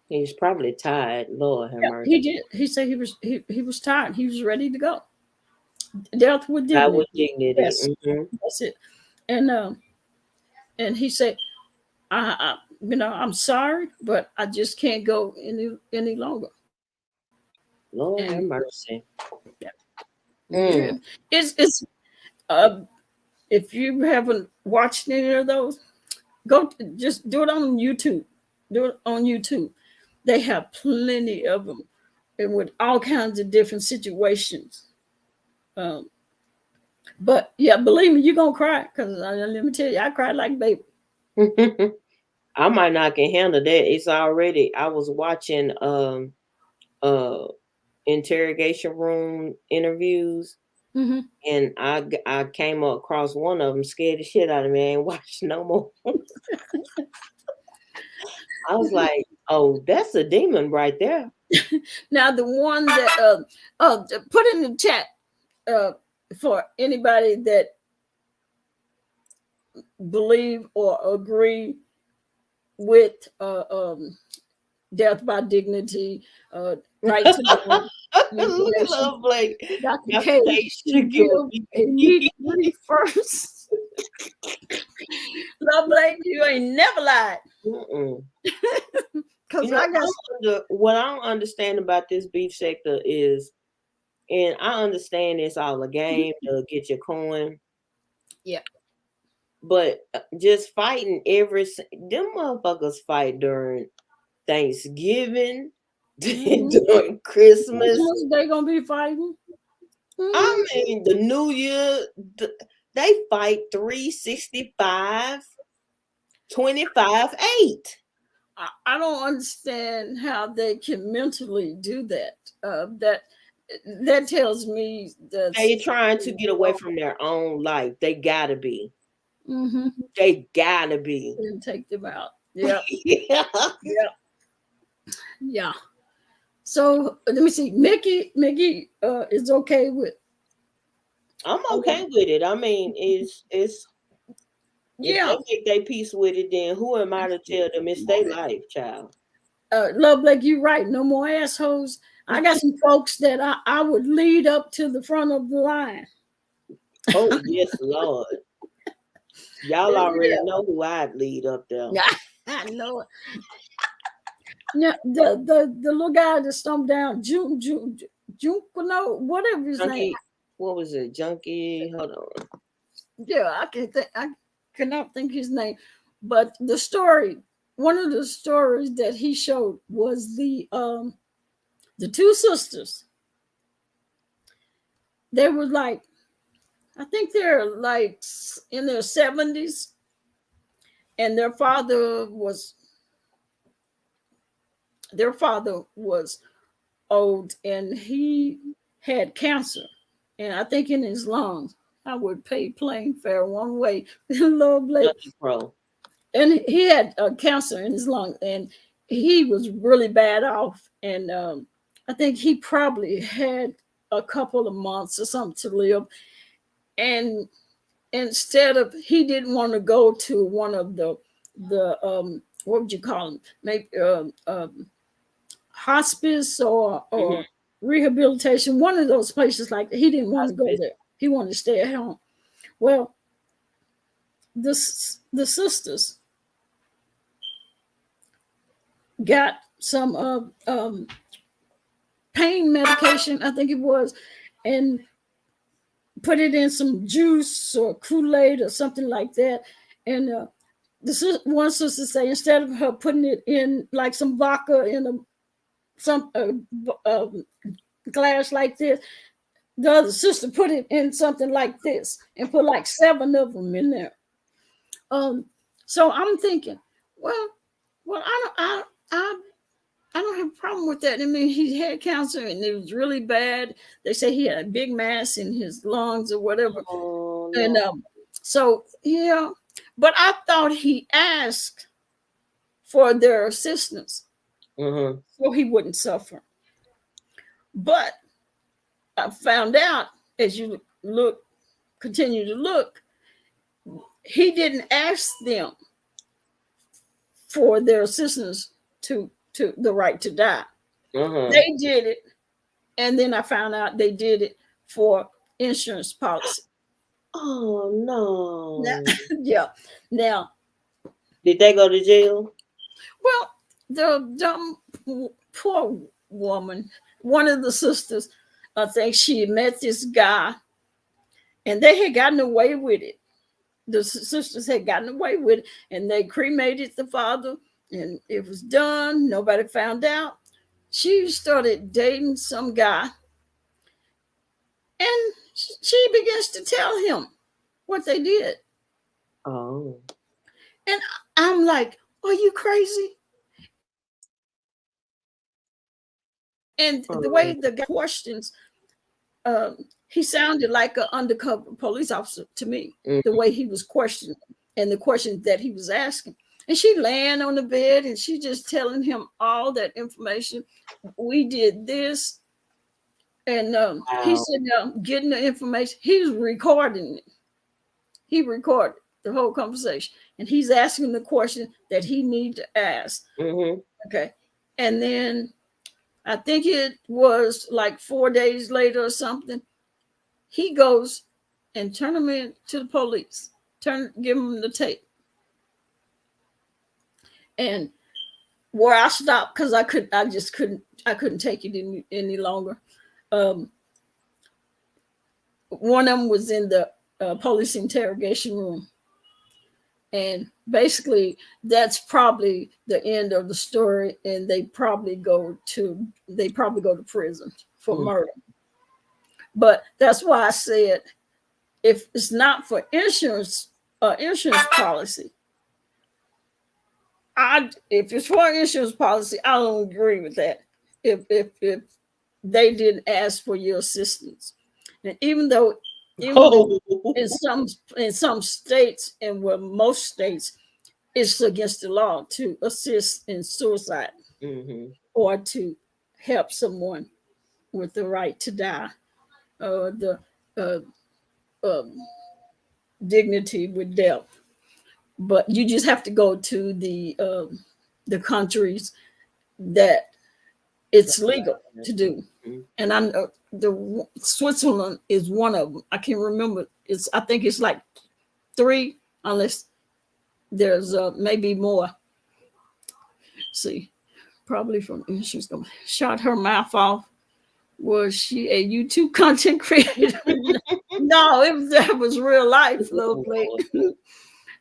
He's probably tired. Lord have Yeah, mercy. he did. He said he was tired. He was ready to go. Death with God with dignity. dignity. Yes, Mm-hmm. that's it. And he said, I'm sorry, but I just can't go any longer." And Lord have mercy. yeah, Mm. it's uh, if you haven't watched any of those, just do it on YouTube. Do it on YouTube. They have plenty of them, and with all kinds of different situations. Um, but yeah, believe me, you're gonna cry because let me tell you, I cried like a baby. I might not can handle that. It's already. I was watching uh interrogation room interviews, Mm-hmm. and I came across one of them, scared the shit out of me. I ain't watched no more. I was like, oh, that's a demon right there. Now the one that put in the chat uh, for anybody that believe or agree with death by dignity, right to know Look at information. Love Blake. Dr. Dr. K K should should give give immediately first. Love Blake, you ain't never lied. Mm-mm. Because I got What I don't understand about this beef sector is, and I understand it's all a game to get your coin, yeah. but just fighting them motherfuckers fight during Thanksgiving, Mm-hmm. during Christmas. Christmas they gonna be fighting. I Mm-hmm. mean, the New Year, they fight 365, 25/8. I don't understand how they can mentally do that. That tells me that They trying to get away from their own life. They gotta be. mm-hmm. They gotta be. And take them out. Yeah, Yeah. yeah, yeah. So let me see. Mickey is okay with. I'm okay with it. I mean, it's if Yeah, they make their peace with it, then who am I to tell them it's their life, child? Love like you right. No more assholes. I got some folks that I would lead up to the front of the line. Oh yes, Lord. Y'all already Yeah, know who I'd lead up there. I know it. Yeah, the little guy that stumped down whatever his name. Junkie, what was it? Junkie, hold on. Yeah, I cannot think his name. But the story, one of the stories that he showed was the two sisters. They were like, I think they're like in their 70s, and their father was old, and he had cancer, and I think in his lungs. I would pay plane fare one way. Lord bless. Junkie Pro. And he had cancer in his lung, and he was really bad off. And I think he probably had a couple of months or something to live. And instead of, he didn't want to go to one of the what would you call them? Maybe hospice or rehabilitation. One of those places like that. He didn't want to go Hospice. there. He wanted to stay at home. Well, the sisters got some pain medication, I think it was, and put it in some juice or Kool-Aid or something like that. And one sister say instead of her putting it in like some vodka in some glass like this, the other sister put it in something like this and put like 7 of them in there. So I'm thinking, well, I don't have a problem with that. I mean, he had cancer and it was really bad. They say he had a big mass in his lungs or whatever. Oh And no. so, yeah, but I thought he asked for their assistance. so he wouldn't suffer. But I found out as you continue to look, he didn't ask them for their assistance to the right to die. They did it, and then I found out they did it for insurance policy. Oh Now, no! yeah. Now, Did they go to jail? well, the dumb poor woman, one of the sisters, I think she met this guy, and they had gotten away with it. The sisters had gotten away with it, and they cremated the father, and it was done. Nobody found out. She started dating some guy, and she begins to tell him what they did. Oh. And I'm like, are you crazy? And the way the guy questions, he sounded like an undercover police officer to me, the way he was questioning and the questions that he was asking. And she laying on the bed and she just telling him all that information. We did this. And he said, now getting the information, he was recording it. He recorded the whole conversation. And he's asking the question that he need to ask. Okay. And then I think it was like 4 days later or something. He goes and turn him in to the police. Give him the tape. And where I stopped because I couldn't take it any longer. One of them was in the police interrogation room, and basically that's probably the end of the story. And they probably go to prison for murder. But that's why I said, if it's not for insurance policy, if it's for insurance policy, I don't agree with that. If they didn't ask for your assistance, and even though in some states, and well, most states, it's against the law to assist in suicide or to help someone with the right to die, or the dignity with death. But you just have to go to the countries that it's legal to do. And I know the Switzerland is one of them. I can't remember. I think it's like 3, unless there's maybe more. See, probably from she's gonna shot her mouth off. Was she a YouTube content creator? No, that was real life, little play.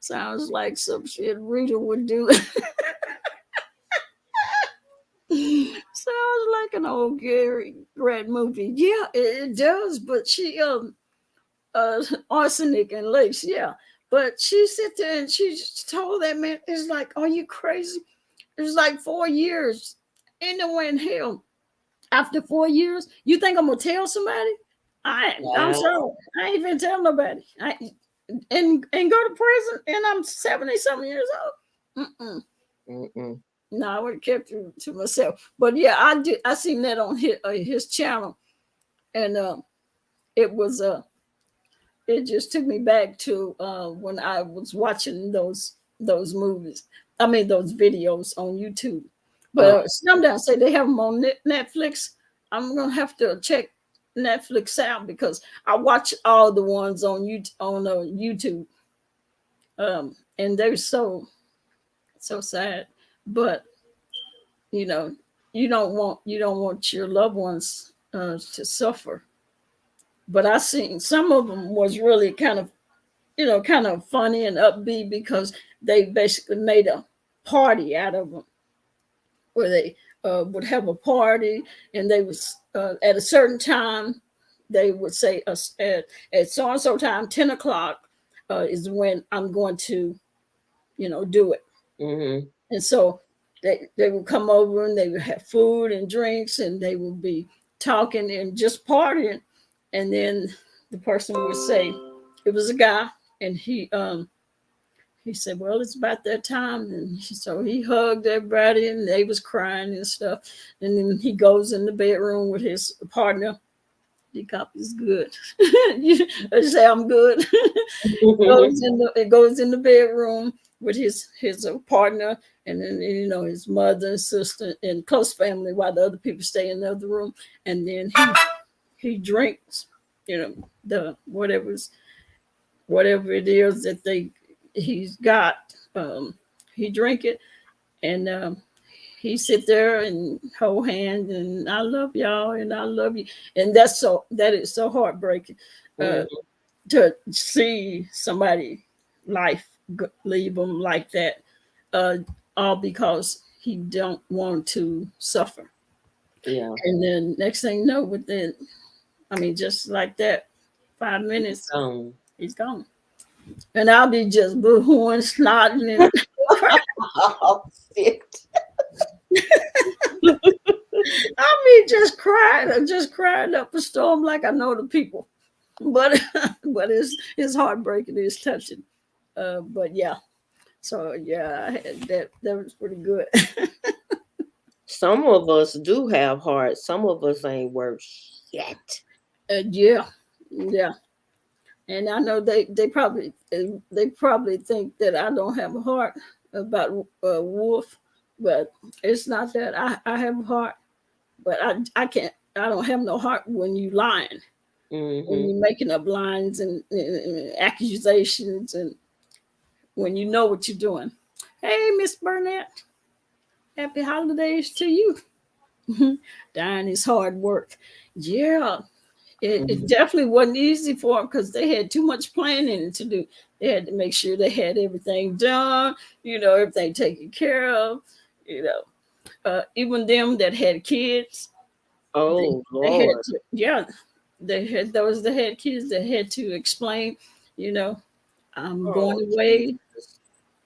Sounds like some shit Rita would do. Sounds like an old Gary Grant movie. Yeah, it does. But she arsenic and lace, yeah. But she sat there and she just told that man, it's like, are you crazy? It's like 4 years. Ain't no way in hell. After 4 years, you think I'm gonna tell somebody? I'm sorry. I ain't even tell nobody. And go to prison, and I'm 70-something years old. No, I would have kept it to myself. But yeah, I seen that on his channel, and it was it just took me back to when I was watching those movies. I mean those videos on YouTube. But sometimes say they have them on Netflix. I'm gonna have to check Netflix out because I watch all the ones on YouTube. And they're so sad. But you know, you don't want your loved ones to suffer. But I seen some of them was really kind of funny and upbeat because they basically made a party out of them, where they would have a party, and they was at a certain time. They would say at so and so time, 10 o'clock is when I'm going to, do it. And so they would come over and they would have food and drinks, and they would be talking and just partying. And then the person would say, it was a guy, and he said, "Well, it's about that time." And so he hugged everybody, and they was crying and stuff. And then he goes in the bedroom with his partner. The cop is good. I say I'm good. It goes in the bedroom with his partner, and then his mother and sister and close family, while the other people stay in the other room. And then he drinks, the whatever it is that he's got. He drink it, and he sit there and hold hands, and I love y'all, and I love you. And that is so heartbreaking, to see somebody life leave them like that, uh, all because he don't want to suffer. Yeah. And then next thing you know, within, I mean, just like that, 5 minutes, he's gone. And I'll be just boohooing, snotting, and Oh, shit. I mean, just crying up a storm like I know the people. But but it's heartbreaking, it's touching. But yeah, so yeah, that was pretty good. Some of us do have hearts. Some of us ain't worth shit. Yeah, yeah, and I know they probably think that I don't have a heart about Wolf, but it's not that. I have a heart, but I can't. I don't have no heart when you lying, when you're making up lines and accusations, and when you know what you're doing. Hey, Miss Burnett, happy holidays to you. Dying is hard work. Yeah, it definitely wasn't easy for them because they had too much planning to do. They had to make sure they had everything done, everything taken care of, even them that had kids, they had Lord. to, yeah, they had those that had kids that had to explain, you know, I'm Oh, going away. Jesus.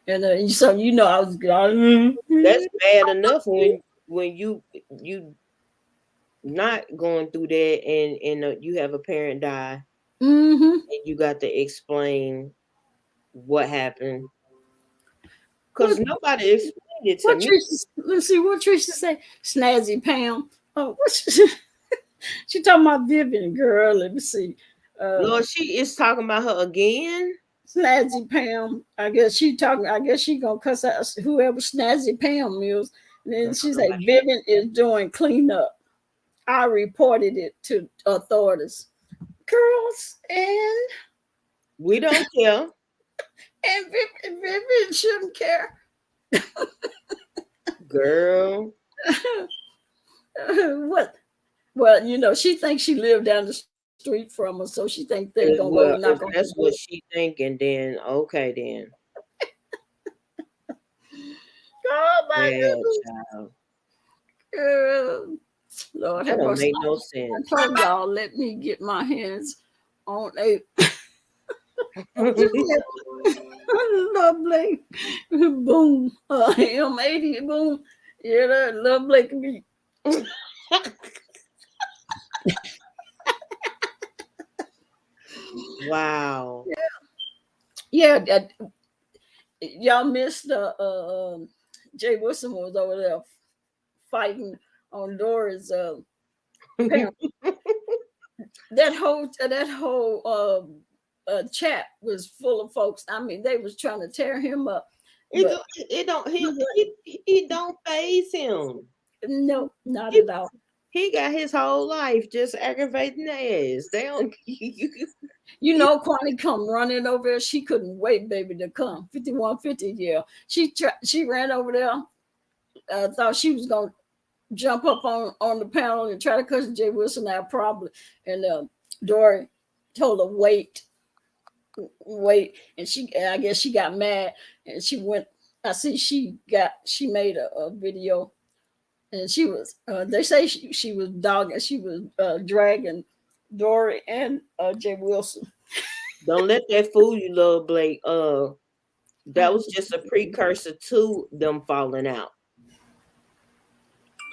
And so, I was going, That's bad enough when you not going through that, and you have a parent die, mm-hmm. and you got to explain what happened, because What nobody explained it to what me. Trisha? Let's see what Trisha say. Snazzy Pam. Oh, what she talking about Vivian girl? Let me see. Lord, she is talking about her again. Snazzy Pam. I guess she talking. I guess she gonna cuss out whoever Snazzy Pam is. And then she say Vivian is doing cleanup. I reported it to authorities. Girls We don't care. and Vivian shouldn't care. Girl. What? Well, she thinks she lived down the street from us, so she thinks they're gonna go and knock Well, on her if door. that's what she thinking, then okay, then. Oh my Bad goodness. child. Lord That have don't mercy. make no I sense. told y'all, let me get my hands on a lovely boom. M80 boom. Yeah, that lovely can be. Wow. Yeah, y'all missed Jay Wilson was over there fighting on Doris. Parent. That whole chat was full of folks. I mean, they was trying to tear him up, It, but do- it don't he don't phase him. no, not He, at all. he got his whole life just aggravating their ass. They don't. Kwani come running over there. She couldn't wait, baby, to come. 5150, yeah. She ran over there. Thought she was gonna jump up on the panel and try to cuss Jay Wilson out, probably. And Dory told her wait, and I guess she got mad, and she went. I see she made a video, and she was. They say she was dogging. She was dragging Dory and Jay Wilson. Don't let that fool you, little Blake. That was just a precursor to them falling out.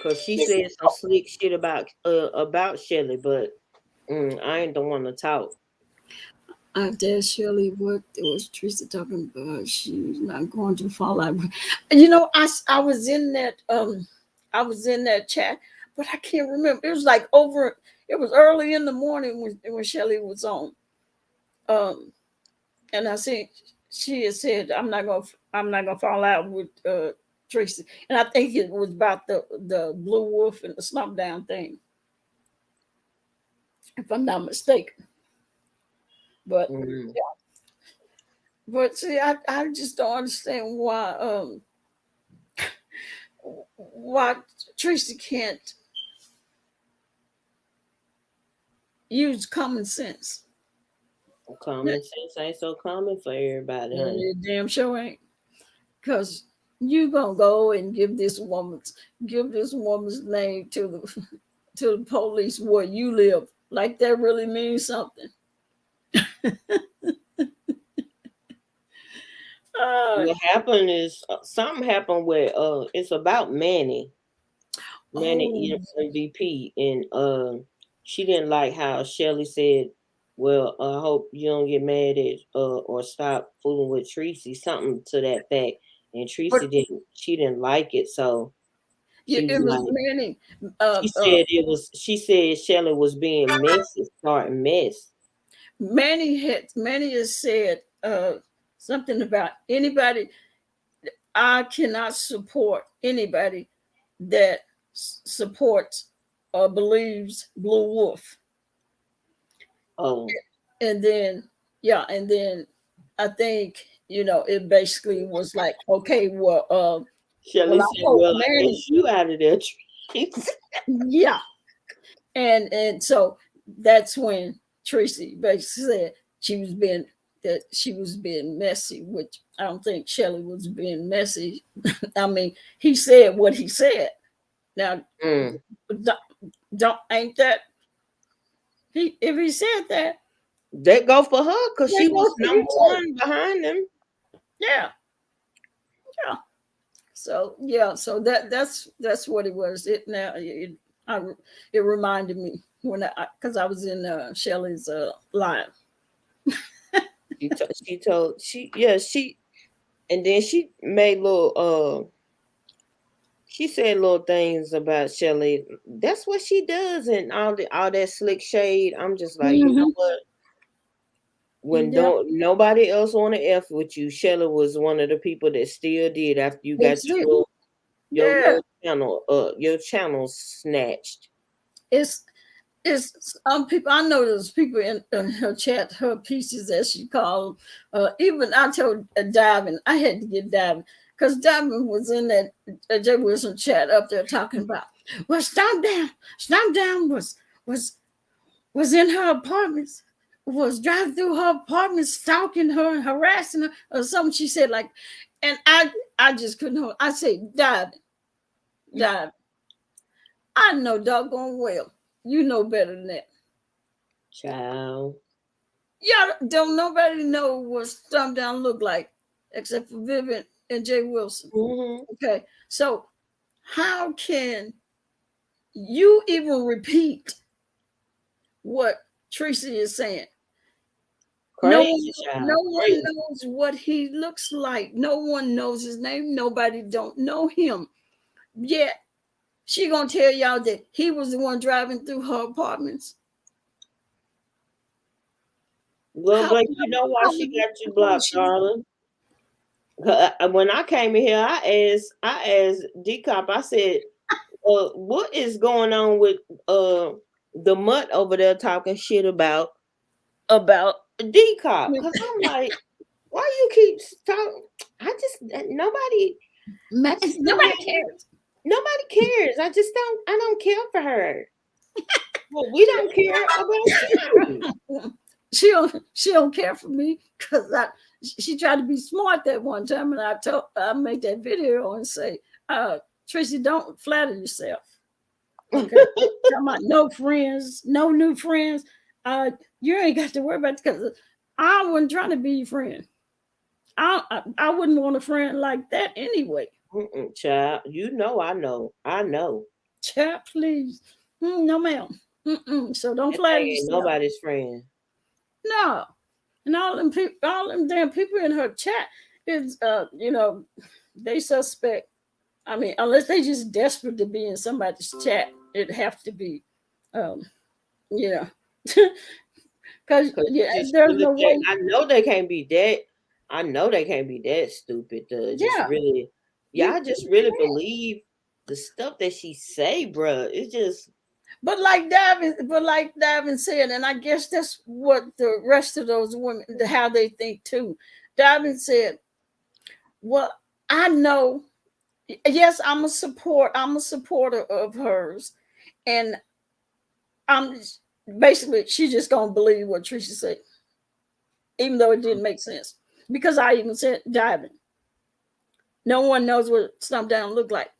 Cause she said some slick shit about Shelly, but I ain't the one to talk. I tell Shirley what it was Teresa talking about. She's not going to fall out. You know, I was in that chat, but I can't remember. It was like over. It was early in the morning when Shirley was on. Um, and I said she had said I'm not gonna fall out with Teresa, and I think it was about the blue wolf and the slump down thing, if I'm not mistaken. But Mm. but see, I just don't understand why Teresa can't use common sense. Common sense ain't so common for everybody, honey. It damn sure ain't. Cause you gonna go and give this woman's name to the to the police where you live. Like that really means something. Uh, What happened is something happened where it's about Manny oh, MVP, and she didn't like how Shelly said, "Well, I hope you don't get mad at or stop fooling with Tracy," something to that fact. And Tracy but didn't. She didn't like it, so yeah, she was it was like, Manny. she said it was. She said Shelly was being messy, starting mess. Manny has said something about anybody. I cannot support anybody that supports or believes Blue Wolf. Oh, And then, yeah, and then I think, it basically was like, okay, well, Shelly I said, hope "Well, I Manny, guess you out of there, Tracy." yeah. And so that's when Tracy basically said she was being messy, which I don't think Shelley was being messy. I mean, he said what he said. Now, Mm. don't, ain't that he? If he said that, That go for her because that she was goes for you number too. one behind them. Yeah, yeah. So what it was. It reminded me when because I was in Shelley's live. She told she and then she made little she said little things about Shelly. That's what she does, and all that slick shade. I'm just like, you know Hmm. what? When Yeah, don't nobody else want to f with you, Shelly was one of the people that still did after you got that's it. your Yeah, your channel snatched. it's it's people. I know there's people in her chat, her pieces as she called. Even I told Diamond, I had to get Diamond because Diamond was in that Jay Wilson chat up there talking about. Well, Stomp Down was was in her apartments, was driving through her apartment, stalking her and harassing her, or something. She said like, and I just couldn't hold. I said, Diamond. I know doggone well. You know better than that. Child. Yeah, don't nobody know what Stomp Down looked like except for Vivian and Jay Wilson. Mm-hmm. Okay, so how can you even repeat what Tracy is saying? No one, Crazy no child. one Crazy. knows what he looks like. No one knows his name. Nobody don't know him. Yet she gonna tell y'all that he was the one driving through her apartments. Well, How, but you know why she got you how would blocked, she? darling? When I came in here, I asked Decop. I said, what is going on with the mutt over there talking shit about Decop?" Because I'm like, why you keep talking? Nobody. I just don't Nobody have cares. nobody cares. I don't care for her. Well, we don't care about you. She don't care for me because she tried to be smart that one time, and I make that video and say, Tracy, don't flatter yourself. Okay, talking about no friends, no new friends. You ain't got to worry about it because I wasn't trying to be your friend. I wouldn't want a friend like that anyway. Child, you know, I know. Chat, please. No, ma'am. So don't That flatter thing ain't yourself. nobody's friend. No. And all them damn people in her chat is, they suspect. I mean, unless they just desperate to be in somebody's chat, it have to be, um, yeah, because Just there's really no way. I know they can't be that. I know they can't be that stupid to just Yeah, really. Yeah, I just really believe the stuff that she say, bruh. It's just but like Davin said, and I guess that's what the rest of those women, how they think too. Davin said, "Well, I know. Yes, I'm a supporter of hers, and I'm basically she's just gonna believe what Trisha said, even though it didn't make sense. Because I even said Davin. No one knows what Stump Down looked like.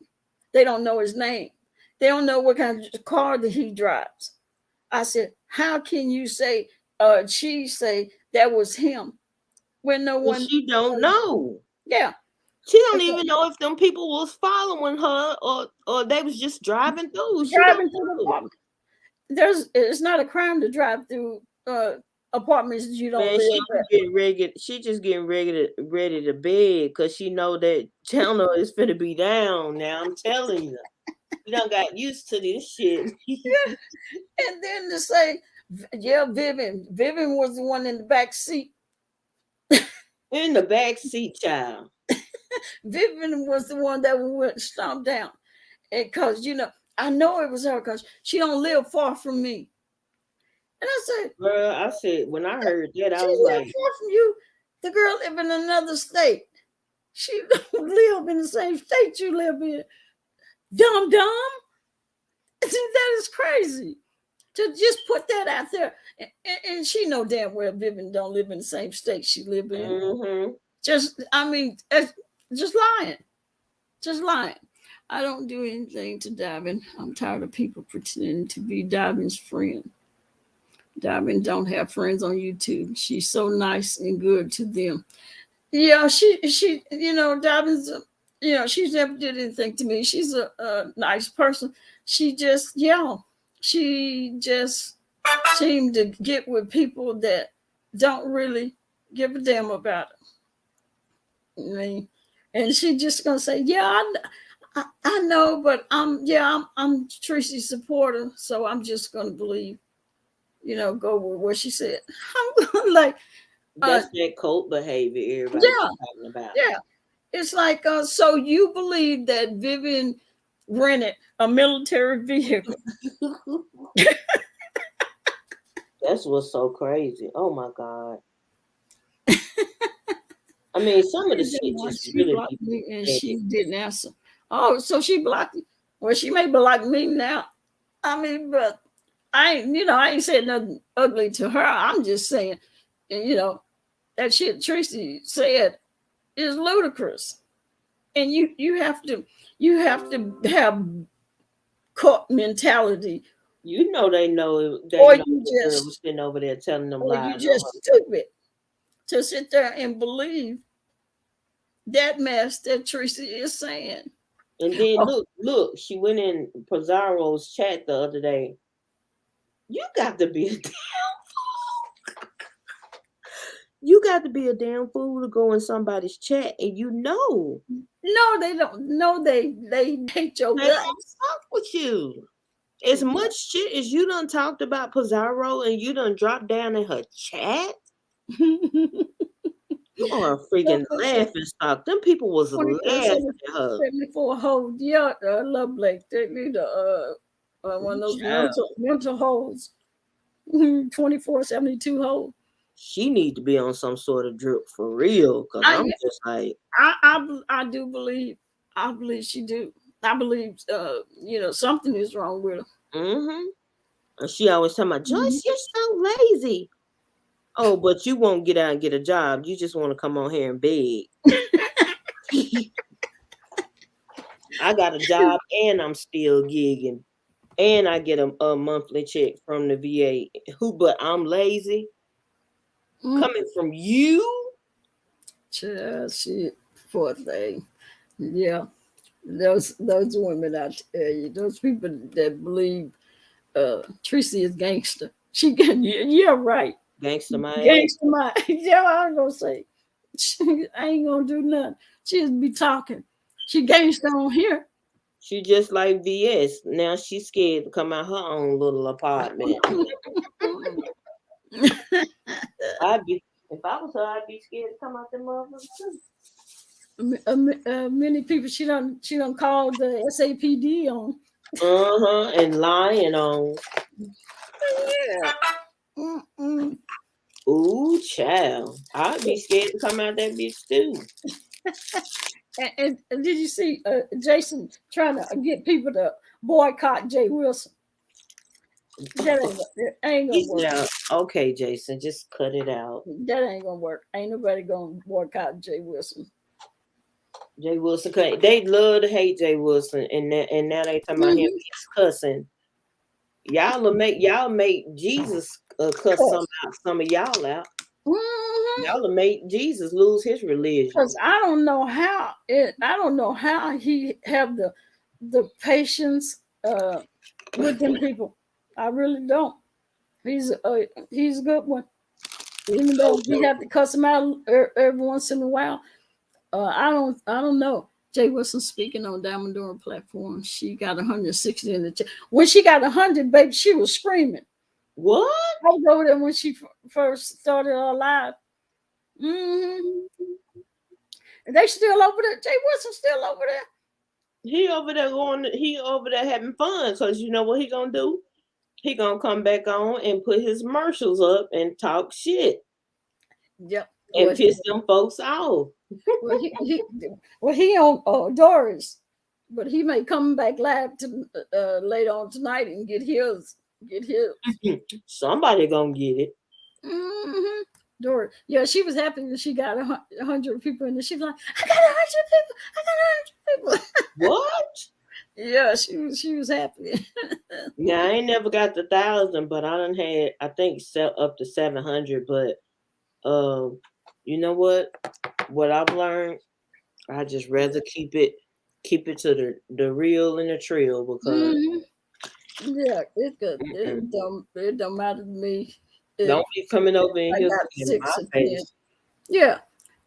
They don't know his name. They don't know what kind of car that he drives. I said, how can you say, she say that was him when no well, one, she don't know. yeah. She don't even know if them people was following her or they was just driving through. She don't Driving through the know. apartment. It's not a crime to drive through apartments that you don't Man, live she at. just getting ready. She just getting ready to bed because she know that channel is finna be down. Now I'm telling you, you done got used to this shit. And then to say, yeah, Vivian was the one in the back seat. In the back seat, child. Vivian was the one that went stomped down. Because, I know it was her because she don't live far from me. And I said, Girl, I said when I heard that, I she was live like, far from you. The girl live in another state. She don't live in the same state you live in. Dumb. That is crazy. To just put that out there. And she know damn well Vivian don't live in the same state she live in. mm-hmm. Just lying. Just lying. I don't do anything to Davin. I'm tired of people pretending to be Davin's friend. Davin don't have friends on YouTube. She's so nice and good to them. Yeah, she Davin's she's never did anything to me. She's a nice person. She just seemed to get with people that don't really give a damn about me. And she just gonna say, yeah, I know, but I'm Tracy's supporter, so I'm just gonna believe, go with what she said. I'm like, That's that cult behavior everybody yeah, talking about. yeah. It's like, so you believe that Vivian rented a military vehicle? That's what's so crazy. Oh my God. I mean, some of the shit just She really be blocked me and pathetic. she didn't answer. Oh, so she blocked me. Well, she may block me now. I mean, but I ain't said nothing ugly to her. I'm just saying, that shit Tracy said is ludicrous. And you have to have cult mentality, You know they know or you the girl was just sitting over there telling them or you lies on just stupid to sit there and believe that mess that Tracy is saying. her. And then Oh, look, she went in Pizarro's chat the other day. You got to be a you got to be a damn fool to go in somebody's chat and no, they don't. No, they hate your they don't guts. fuck with you. As much shit as you done talked about Pizarro and you done dropped down in her chat, you are a freaking laughing stock. Them people was 20, laughing at her. 74 holes. Yeah, love Blake. They need one of those Child, mental holes. 24, 72 holes. she need to be on some sort of drip for real. Cause I, I'm just like, I do believe. I believe she do. I believe. Something is wrong with her. mm-hmm. And she always talking about Mhm. Joyce, you're so lazy. Oh, but you won't get out and get a job. You just want to come on here and beg. I got a job and I'm still gigging. And I get a monthly check from the VA. But I'm lazy. Coming from you? Shit, poor thing. Yeah, those women, I tell you, those people that believe Tracy is gangster. She can, yeah, right. Gangster Mike. Gangster Mike. Yeah, I was gonna say. I ain't gonna do nothing. She just be talking. She gangster on here. She just like VS. Now she's scared to come out her own little apartment. I'd be if I was her, I'd be scared to come out the motherfucker too. Many people she don't call the SAPD on. And lying on. Yeah. Mm-mm. Ooh, child. I'd be scared to come out that bitch too. And did you see Jason trying to get people to boycott Jay Wilson? That ain't gonna work. Now, okay, Jason, just cut it out. That ain't gonna work. Ain't nobody gonna boycott Jay Wilson. Jay Wilson, they love to hate Jay Wilson, and now they talking about him. He's cussing. Y'all make Jesus cuss some of y'all out. Mm-hmm. Y'all will make Jesus lose his religion. Because I don't know how he have the patience with them people. I really don't. He's a good one. Even though we have to cuss him out every once in a while. I don't know. Jay Wilson speaking on Diamond Door platform. She got 160 in the chat. When she got 100, baby, she was screaming. What? I was over there when she first started her live. Mm-hmm. And they still over there. Jay Wilson still over there. He over there having fun, because you know what he gonna do? He gonna come back on and put his commercials up and talk shit. Yep. And piss them folks off. Well, he on Doris, but he may come back live to later on tonight and get his. Somebody gonna get it. Mm-hmm. Doris, yeah, she was happy that she got 100 people in there. She was like, I got 100 people. What? Yeah, she was happy. Yeah, I ain't never got the 1,000, but I done had, I think, up to 700. But you know what? What I've learned, I just rather keep it to the real and the trill, because yeah, it's good. It don't matter to me. Don't be coming over in here in my face. Yeah,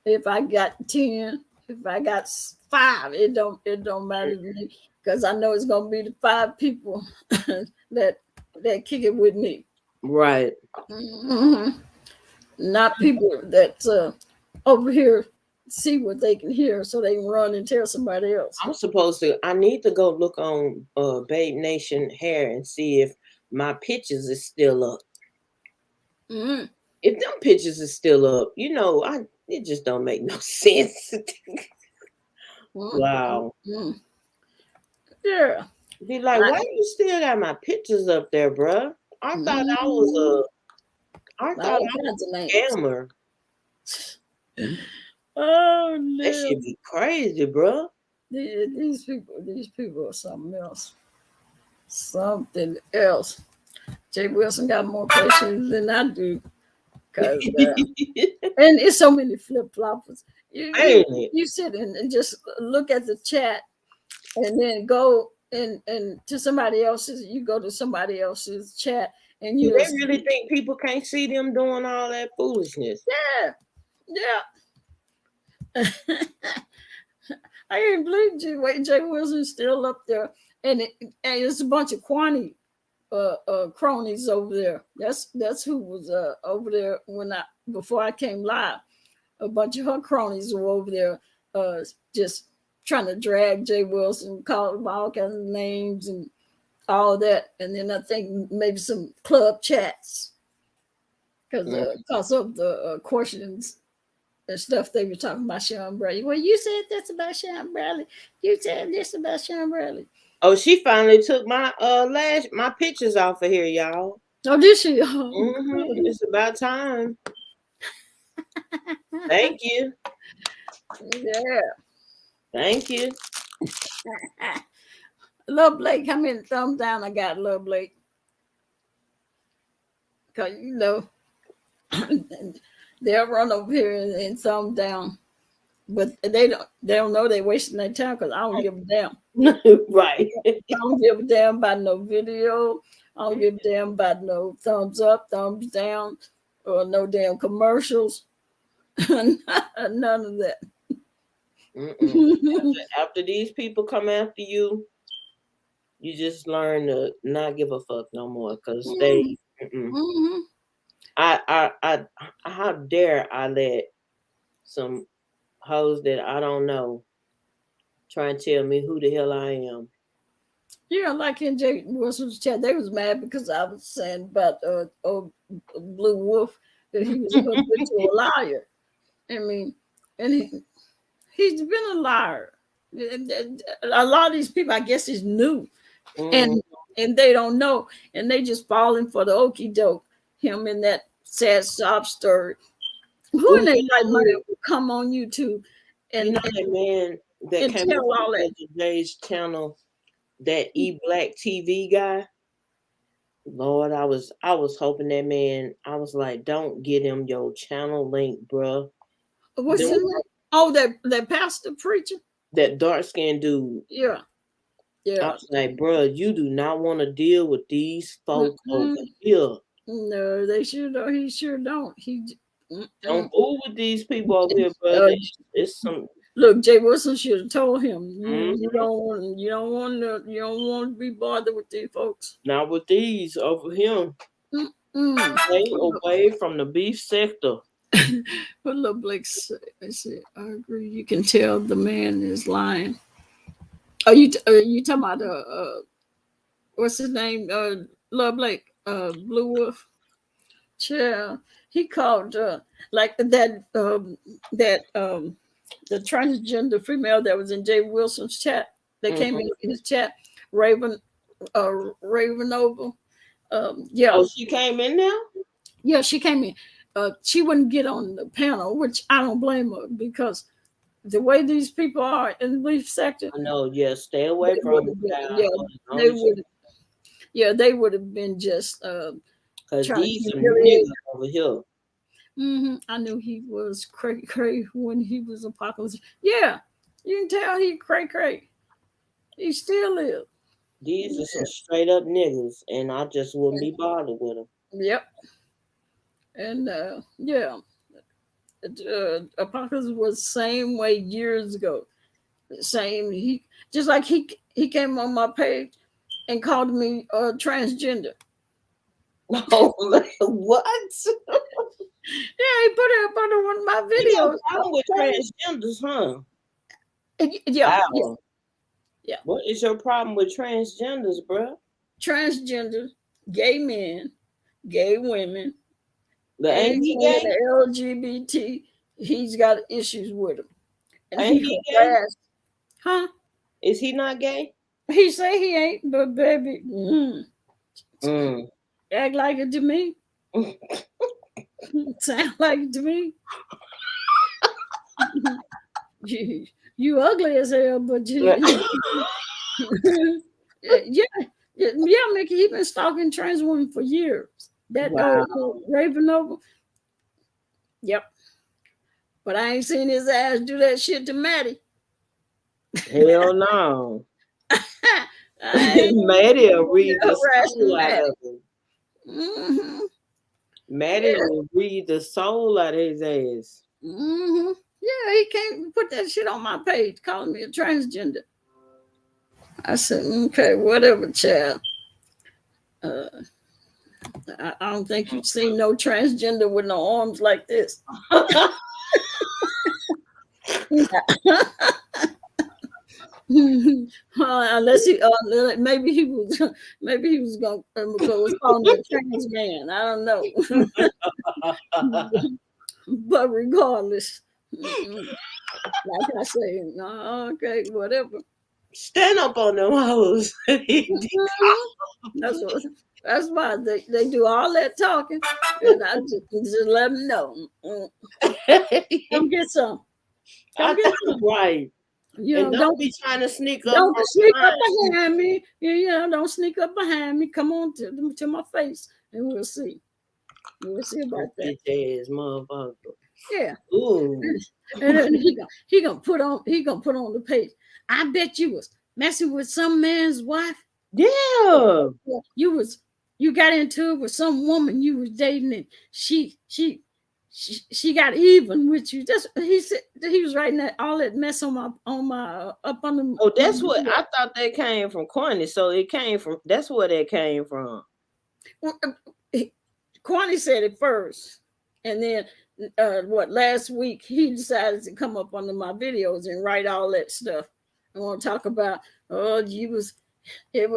if I got 10, if I got 5, it don't matter to me, because I know it's gonna be the 5 people that kick it with me. Right. Mm-hmm. Not people that over here see what they can hear so they can run and tell somebody else. I need to go look on Babe Nation Hair and see if my pictures is still up. Mm-hmm. If them pictures is still up, it just don't make no sense. Wow. Mm-hmm. Yeah. Be like, why you still got my pictures up there, bruh? I thought I was a scammer. Oh no. That should be crazy, bruh. These people are something else. Something else. Jay Wilson got more patience than I do. Cause and it's so many flip-floppers. You sit and just look at the chat, and then go and to somebody else's. You go to somebody else's chat, and they really think people can't see them doing all that foolishness. Yeah. I can't believe Jay Wilson's still up there, and it's a bunch of Kwani cronies over there. That's who was over there before I came live. A bunch of her cronies were over there, just trying to drag Jay Wilson, call him all kinds of names and all that. And then I think maybe some club chats because of the questions and stuff they were talking about Sean Bradley. Well, you said that's about Sean Bradley. You said this about Sean Bradley. Oh, she finally took my my pictures off of here, y'all. Oh, did she? It's about time. Thank you. Yeah. Thank you. Love Blake, how many thumbs down I got, Love Blake? Because they'll run over here and thumb down. But they don't know they're wasting their time, because I don't give a damn. Right. I don't give a damn about no video. I don't give a damn about no thumbs up, thumbs down. or no damn commercials. None of that. After these people come after you, you just learn to not give a fuck no more because they. Mm-hmm. I how dare I let some hoes that I don't know try and tell me who the hell I am. Yeah, like in Jay Wilson's chat, they was mad because I was saying about Blue Wolf that he was a liar. I mean, and he's been a liar. A lot of these people, I guess, is new, Mm. and they don't know, and they just falling for the okie doke. Him in that sad sob story. Who in their right mind would come on YouTube and that man that and came tell on all that? today's channel, that Black TV guy. Lord, I was hoping that man. I was like, don't get him your channel link, bro. What's his name? Oh, that pastor preacher. That dark skinned dude. Yeah, yeah. I was like, bro, you do not want to deal with these folks over here. No, they sure don't. He sure don't. Don't fool with these people over here, bro. It's some. Look, Jay Wilson should have told him you don't want to be bothered with these folks. Not with these over here. Stay away from the beef sector. What little Blake said, I agree. You can tell the man is lying. Are you talking about what's his name? Love Blake, Blue Wolf. Yeah, he called like the transgender female that was in Jay Wilson's chat. They came in his chat, Raven Ravenover. Yeah. Oh, she came in now? Yeah, she came in. She wouldn't get on the panel, which I don't blame her because the way these people are in the belief sector. I know, yeah, stay away from them. They would have been just because these are niggas over here. I knew he was cray when he was apocalypse. Yeah, you can tell he cray. He still is. These are some straight up niggas, and I just wouldn't be bothered with them. Yep. And apocalypse was same way years ago. Same. He just like he came on my page and called me transgender. Oh, what? Yeah, he put it up on one of my videos. Problem with transgenders, huh? Yeah. What is your problem with transgenders, bro? Transgender, gay men, gay women, ain't he gay? The LGBT, he's got issues with them. And ain't he gay? Huh? Is he not gay? He say he ain't, but baby, act like it to me. Sound like it to me. You ugly as hell, but Mickey, he been stalking trans women for years. That Ravenover. Yep. But I ain't seen his ass do that shit to Maddie. Hell no. Maddie will read the soul out of him. Maddie will read the soul out of his ass. Yeah, he can't put that shit on my page calling me a transgender. I said, okay, whatever, child. I don't think you've seen no transgender with no arms like this. Unless maybe he was going to go on a trans man. I don't know. But regardless, like I say, okay, whatever. Stand up on them hoes. That's why they do all that talking, and I just let them know. Come get some. Come get some. Right. You know, don't be trying to sneak up. Don't sneak up behind me. Don't sneak up behind me. Come on to my face, and we'll see. We'll see about that. Bitch ass motherfucker. Yeah. Ooh. And then he gonna put on the page. I bet you was messing with some man's wife. Yeah. You was you got into it with some woman you was dating, and she got even with you. That's he said. He was writing that all that mess on my up on the. Oh, that's what I thought that came from Corny. So it came from that's where that came from. Kwani said it first, and then last week he decided to come up under my videos and write all that stuff. I want to talk about it was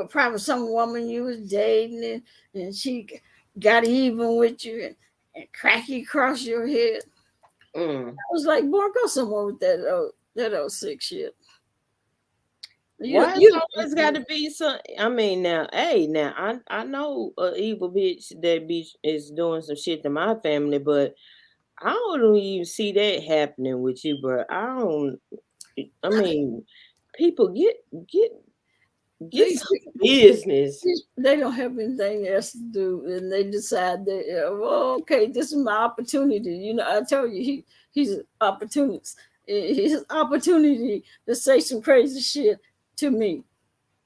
probably some woman you was dating, and she got even with you and crack you across your head. I was like, boy, go somewhere with that old sick shit. Why it's always got to be some? I mean, now, hey, now I know a evil bitch that bitch is doing some shit to my family, but I don't even see that happening with you, bro. I mean, people get these some business. They don't have anything else to do, and they decide that, well, okay, this is my opportunity. You know, I tell you, he's an opportunist. His opportunity to say some crazy shit to me,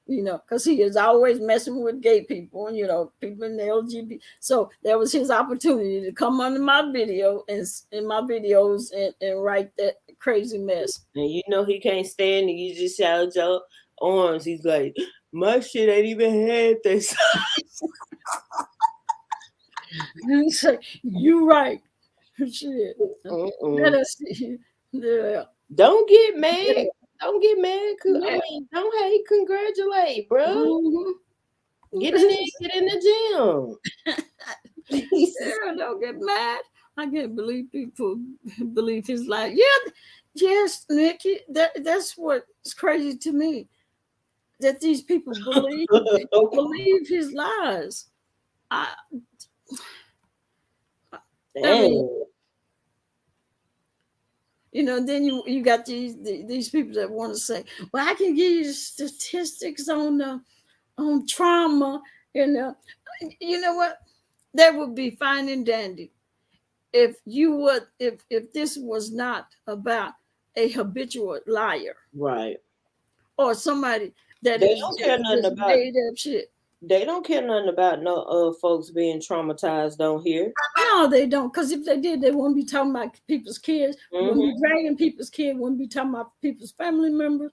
you know, because he is always messing with gay people, you know, people in the LGBT. So that was his opportunity to come under my video and in my videos and write that crazy mess. And you know he can't stand it. You just shout your arms. He's like, my shit ain't even had this. He's like, you right. Shit. Yeah. Don't get mad. Yeah. Don't get mad. Yeah. I mean, don't hate. Congratulate, bro. Mm-hmm. Get in there. Get in the gym. Yeah, don't get mad. I can't believe people believe his life. Yeah, yes, Nikki. That's what's crazy to me. That these people believe his lies. I mean, you know, then you got these people that want to say, well, I can give you statistics on trauma, and you know what? That would be fine and dandy if this was not about a habitual liar, right, or somebody that they don't care nothing about made up shit. They don't care nothing about no folks being traumatized on here. No, they don't. Because if they did, they wouldn't be talking about people's kids. Mm-hmm. Wouldn't be dragging people's kids. Wouldn't be talking about people's family members.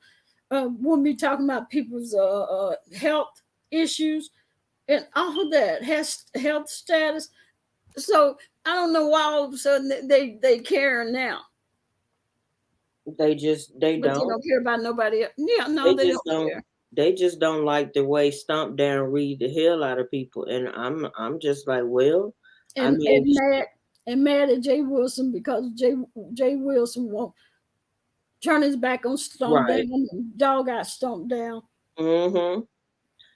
Wouldn't be talking about people's health issues and all of that health status. So I don't know why all of a sudden they care now. They don't. They don't care about nobody else. Yeah, no, they don't care. They just don't like the way Stomp Down read the hell out of people, and I'm just like, well, and mad at Jay Wilson because Jay Wilson won't turn his back on Stomp Down. And dog got stomped down. Mm-hmm.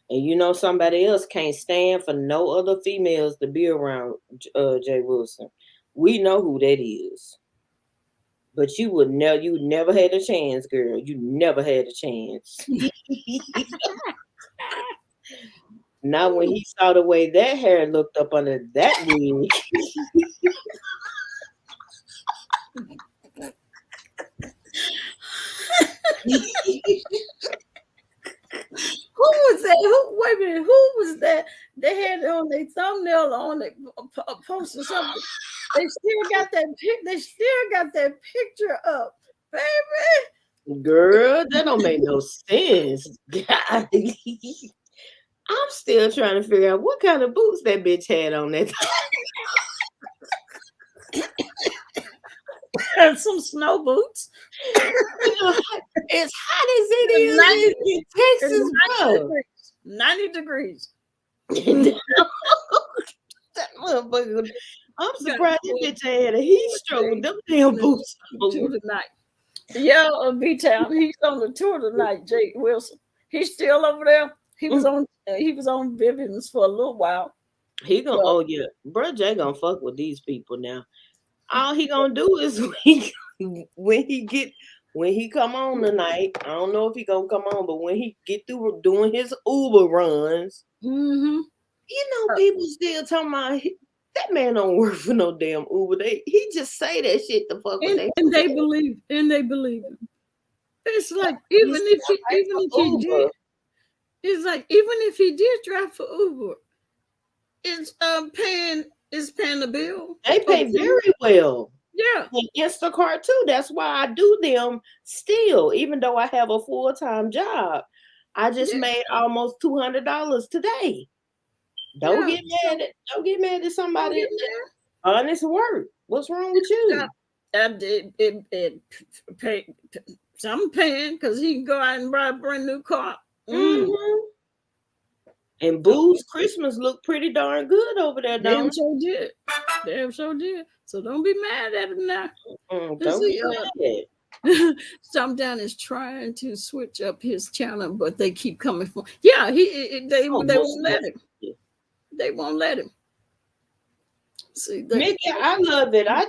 And you know somebody else can't stand for no other females to be around Jay Wilson. We know who that is. But you never had a chance, girl. You never had a chance. Now when he saw the way that hair looked up under that wig. Who was that? Wait a minute. Who was that? They had it on their thumbnail on their post or something. They still got that picture up, baby. Girl, that don't make no sense. God. I'm still trying to figure out what kind of boots that bitch had on that. Some snow boots. As hot as it is in Texas, 90 degrees. That motherfucker. I'm surprised that bitch had a heat stroke with them damn boots. Tonight. Yeah, B-Town. He's on the tour tonight, Jake Wilson. He's still over there. He was on Vivian's for a little while. He gonna bro Jay gonna fuck with these people now. All he gonna do is when he come on tonight, I don't know if he gonna come on, but when he get through doing his Uber runs, you know, people still talking about that man don't work for no damn Uber. He just say that shit to fuck with them. And they believe him. It's like even if he did, it's like even if he did drive for Uber, paying the bill. They pay very well. Yeah. And Instacart too. That's why I do them still, even though I have a full-time job. I just Yeah. made almost $200 today. Don't Yeah. get mad at Don't somebody get that mad. honest work. What's wrong with Yeah. you? It pay. So I'm paying because he can go out and buy a brand new car. Mm-hmm. And Boo's Christmas look pretty darn good over there, Damn don't sure did. Damn sure did. So don't be mad at him now. it? You Don't see, get mad. Down is trying to switch up his channel, but they keep coming for. Yeah, they Oh, most won't let him. definitely. They won't let him. See, Mickey, I love it. I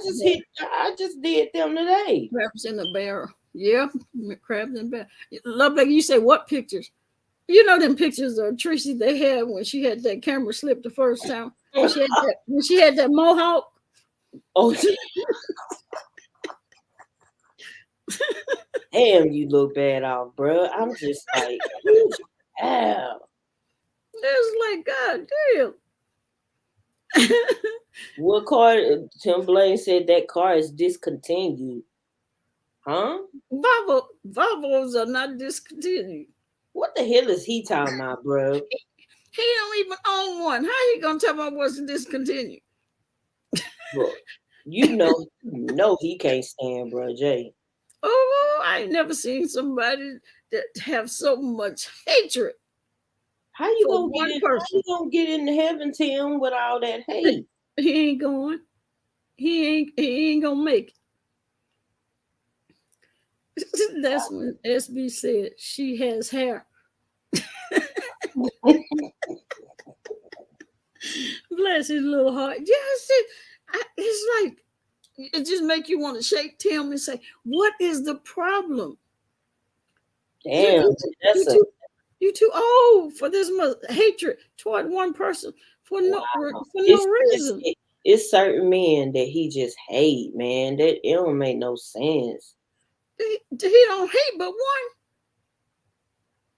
just did them today. crabs in the barrel. Yeah, crabs in the barrel. Love like you say, what pictures? You know them pictures of Tracy they had when she had that camera slip the first time. When she had that mohawk. Oh, damn, you look bad off, bro. I'm just like, ow. It's like, God damn. What car? Tim Blaine said that car is discontinued. Huh? Volvos are not discontinued. What the hell is he talking about, bro? He don't even own one. How he gonna tell me what's discontinued? Look, you know he can't stand, bro, Jay. Oh, I ain't never seen somebody that have so much hatred How you for gonna one get in? How person. you gonna get into heaven, Tim, with all that hate? He ain't going. He ain't gonna make it. That's when SB said she has hair. Bless his little heart. Yes, it's like it just make you want to shake Tim and say, "What is the problem? You, Damn, you, you that's a too you too old for this much hatred toward one person for wow. no reason." It's certain men that he just hate, man. That it don't make no sense. He don't hate but one.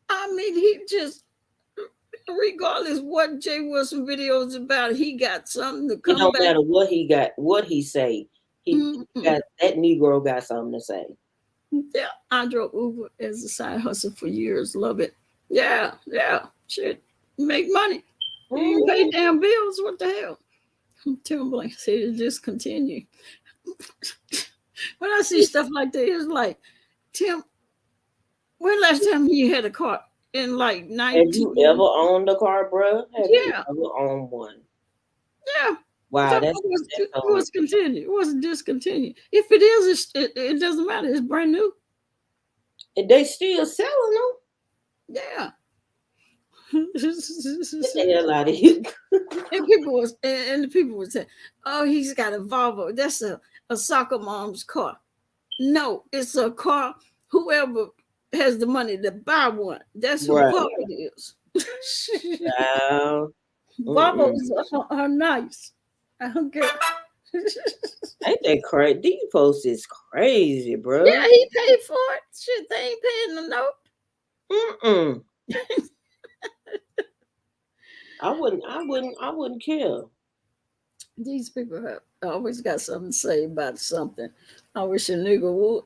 I mean, he just regardless what Jay Wilson videos about, he got something to It come don't back. matter what he got, what he say. He Mm-mm. got that Negro got something to say. Yeah, I drove Uber as a side hustle for years. Love it. Yeah, yeah. Shit, make money. You can pay damn bills. What the hell? Tim Blank said it just continue. When I see stuff like that, it's like, Tim, when last time you had a car? In like Have you 19? ever owned a car, bro? Have you Yeah, ever owned one? yeah. Wow, So that's it was continued. It wasn't discontinued. If it is, it doesn't matter. It's brand new. they still selling them. Yeah. Get the hell out of here. And the people would say, "Oh, he's got a Volvo. That's a soccer mom's car." No, it's a car. Whoever has the money to buy one, that's who Right. car it is. Wow. Volvos are nice. I don't care. Ain't that crazy? These posts is crazy, bro. Yeah, he paid for it. Shit, they ain't paying the note. Mm-mm. I wouldn't care. These people have always got something to say about something. I wish a nigga would.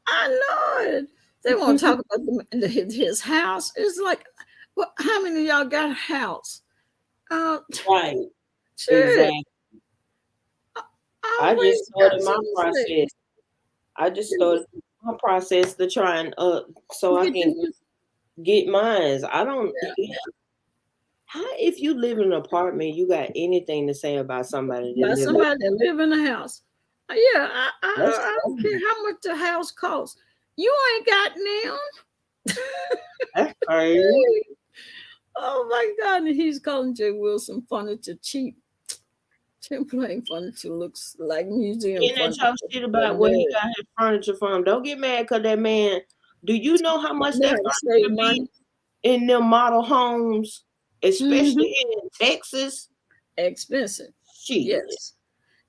I know it. They want to talk about his house. It's like, well, how many of y'all got a house? Uh, Right. shit. Exactly. I just Always got started my something to say. process. I just started my process to try and so I Get can you get mines. I don't how if you live in an apartment, you got anything to say about somebody that by live in somebody that live in a house. Yeah, that's I don't care crazy. how much the house costs. You ain't got nails. That's crazy. Oh my God! And he's calling Jay Wilson furniture cheap. Plain furniture looks like museum Getting that furniture. talk shit about where he got his furniture from. Don't get mad because that man, do you know how much that Never save furniture be money. in them model homes, Mm-hmm. especially in Texas? Expensive. Shit. Yes.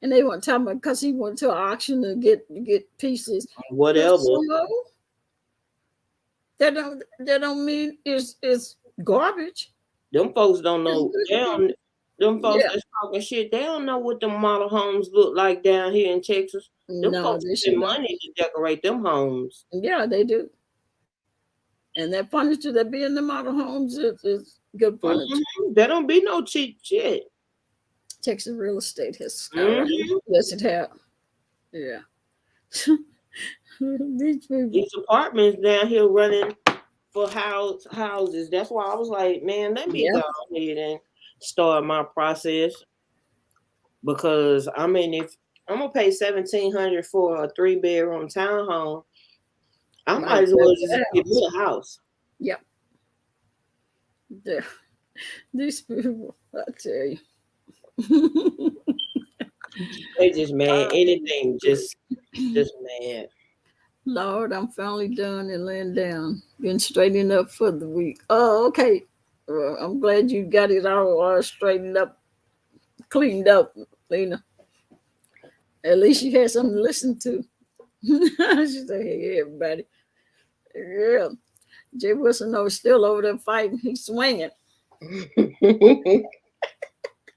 And they want to talk about because he went to an auction to get pieces. Whatever. So that don't mean it's Garbage. Them folks don't It's know. good They people. don't. Them folks Yeah. that's talking shit. They don't know what them model homes look like down here in Texas. Them No, folks they spend should not. money to decorate them homes. Yeah, they do. And that furniture that be in the model homes is good furniture. There don't be no cheap shit. Texas real estate has skyrocketed. hmm Yes, it have. Yeah. These people. These apartments down here running for houses. That's why I was like, man, let me Yeah. go ahead and start my process because I mean, if I'm gonna pay $1,700 for a 3-bedroom townhome, I Might might as as well well get just a get house. me a house. Yep. Yeah. These people, I tell you. They just mad. Anything, just mad. Lord, I'm finally done and laying down. Been straightening up for the week. Oh, okay. Well, I'm glad you got it all straightened up, cleaned up, Lena. At least you had something to listen to. She said, hey, everybody. Yeah. Jay Wilson was still over there fighting. He's swinging.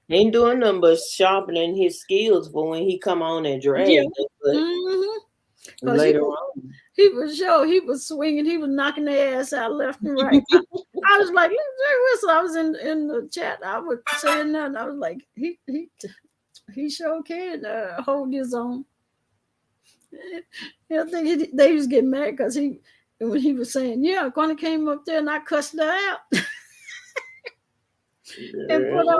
Ain't doing nothing but sharpening his skills for when he come on and Yeah. drag. But Mm-hmm. Because later on, he was sure he was swinging. He was knocking their ass out left and right. I was like, look, Jay Wilson. I was in the chat. I was saying nothing. I was like, he sure can hold his own. I think they was getting mad because when he was saying, yeah, Gonna came up there and I cussed her out and put her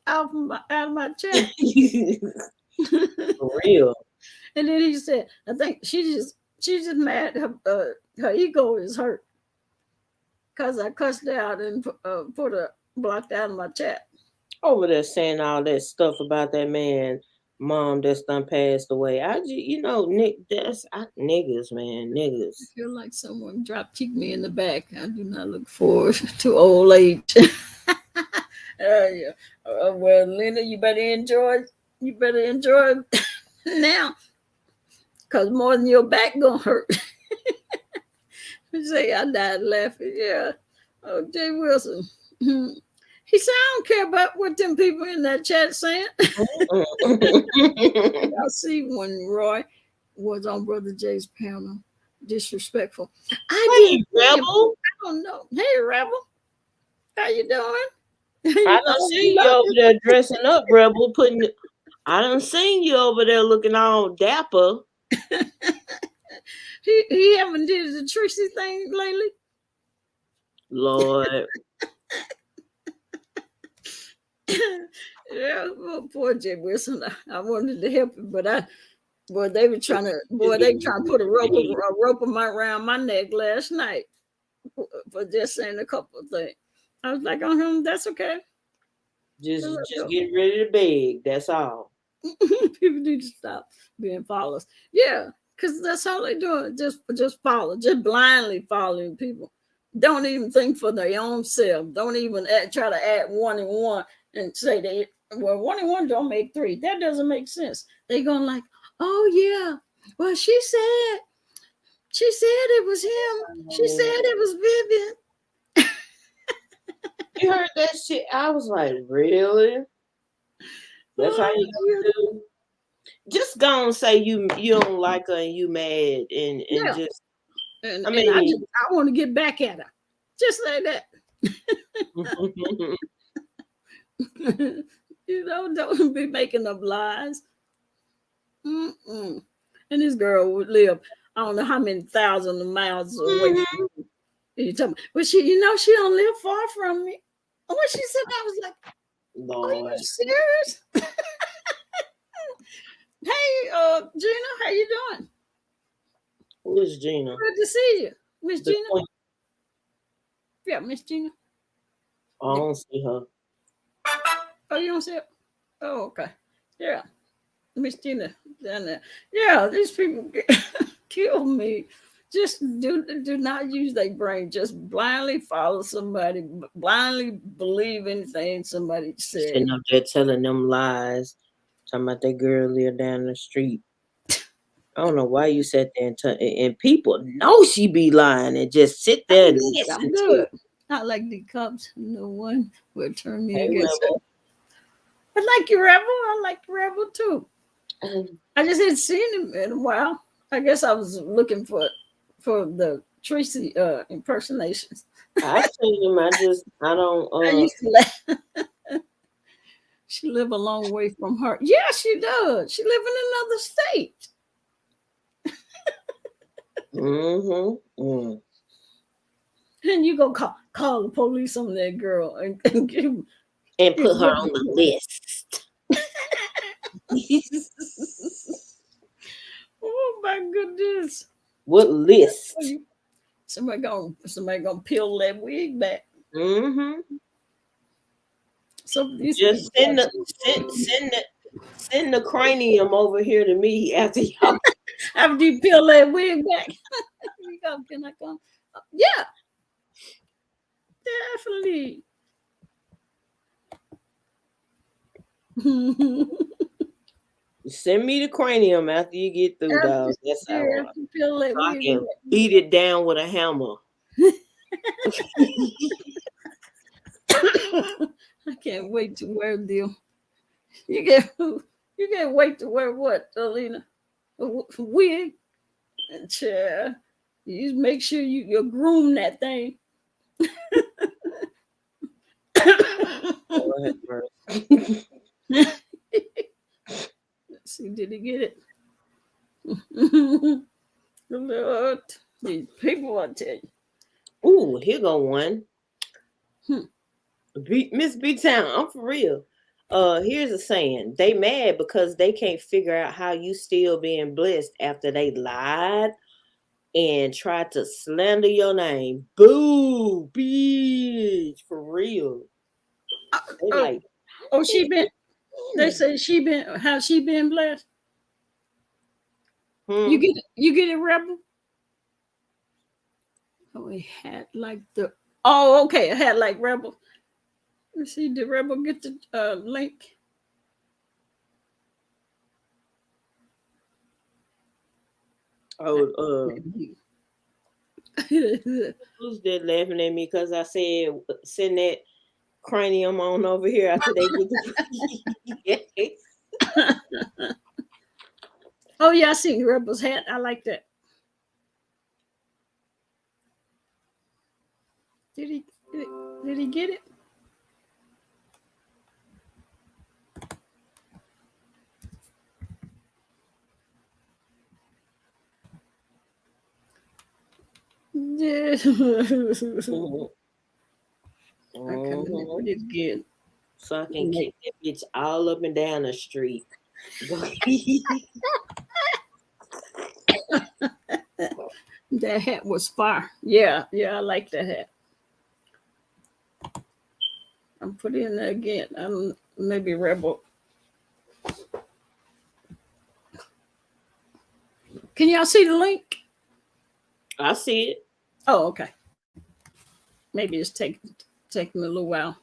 out of my chat. for real. And then he said, I think she's just mad. Her ego is hurt because I cussed her out and put her blocked out of my chat. Over there saying all that stuff about that man mom that's done passed away. I just, Nick, niggas, man, I niggas. feel like someone drop kicked me in the back. I do not look forward to old age. Yeah. Well, Linda, you better enjoy. You better enjoy now, cause more than your back gonna hurt. Say I died laughing. Yeah. Oh, Jay Wilson. He said, I don't care about what them people in that chat saying. I see when Roy was on Brother Jay's panel. Disrespectful. I Hey, didn't see him. Rebel. I don't know. Hey, Rebel. How you doing? I You done know we seen you love over there dressing up, Rebel, I done seen you over there looking all dapper. you. He haven't did the Trixie thing lately. Lord. Yeah, well, poor Jay Wilson. I wanted to help him, but they were trying to put a rope around my neck last night for just saying a couple of things. I was like, that's okay. Just get ready to beg. That's all. People need to stop being followers. Yeah, because that's all they do. Just follow, just blindly following people. Don't even think for their own self. Don't even try to add 1 and 1 and say they 1 and 1 don't make 3. That doesn't make sense. They going like, oh yeah, well she said it was him. She said it was Vivian. You heard that shit? I was like, really? That's how you Oh, gonna do? Just go and say you don't like her and you mad and yeah. just And I I mean want to get back at her. Just like that. Don't be making up lies. Mm-mm. And this girl would live, I don't know how many thousand of miles away. Mhm. You talking, but she don't live far from me. And when she said that, I was like, are you Lord. serious? Hey, Gina, how you doing? Who is Gina? Good to see you, Miss The Gina. queen. Yeah, Miss Gina. I don't see her. Oh, you don't see it? Oh, okay. Yeah, Miss Gina down there. Yeah, these people kill me. Just do not use their brain. Just blindly follow somebody. Blindly believe anything somebody said. Sitting up there telling them lies. Talking about that girl live down the street. I don't know why you sat there and people know she be lying and just sit there and I'm listen to good. it. I like the cops. No one will turn me Hey, against her. Rebel. I like you, Rebel. I like Rebel too. Um, I just hadn't seen him in a while. I guess I was looking for the Tracy impersonations. I've seen him. I don't. I used to laugh. She live a long way from her. Yeah, she does. She live in another state. Mm-hmm. And you go call the police on that girl and And give put her them. on the list. Oh my goodness. What list? Somebody gonna peel that wig back. Mm-hmm. So these Just people send the cranium over here to me after y'all. after you peel that wig back. Can I come? Yeah, definitely. Send me the cranium after you get through, dog. That's how After you peel that I wig can beat it down with a hammer. back. I can't wait to wear the you get you can't wait to wear what, Alina? A wig and chair. You just make sure you groom that thing. Lord have mercy. Let's see, did he get it? Lord, these people, I tell you. Ooh, here go one. Hmm. Miss B Town, I'm for real. Here's a saying. They mad because they can't figure out how you still being blessed after they lied and tried to slander your name. Boo, bitch, for real. They Oh, like, oh, she been. They say she been. How she been blessed? hmm. You get it, Rebel. Oh, it had like the. Oh, okay, it had like Rebel. Let's see, did Rebel get the link? Oh, who's there laughing at me because I said send that cranium on over here after they get the Oh yeah, I see Rebel's hat. I like that. Did he? Did he get it? Yeah. I can't remember Mhm. this again. So I can kick that bitch all up and down the street. That hat was fire. Yeah, yeah, I like that hat. I'm putting in there again. I'm maybe Rebel. Can y'all see the link? I see it. Oh, okay. Maybe it's taking a little while.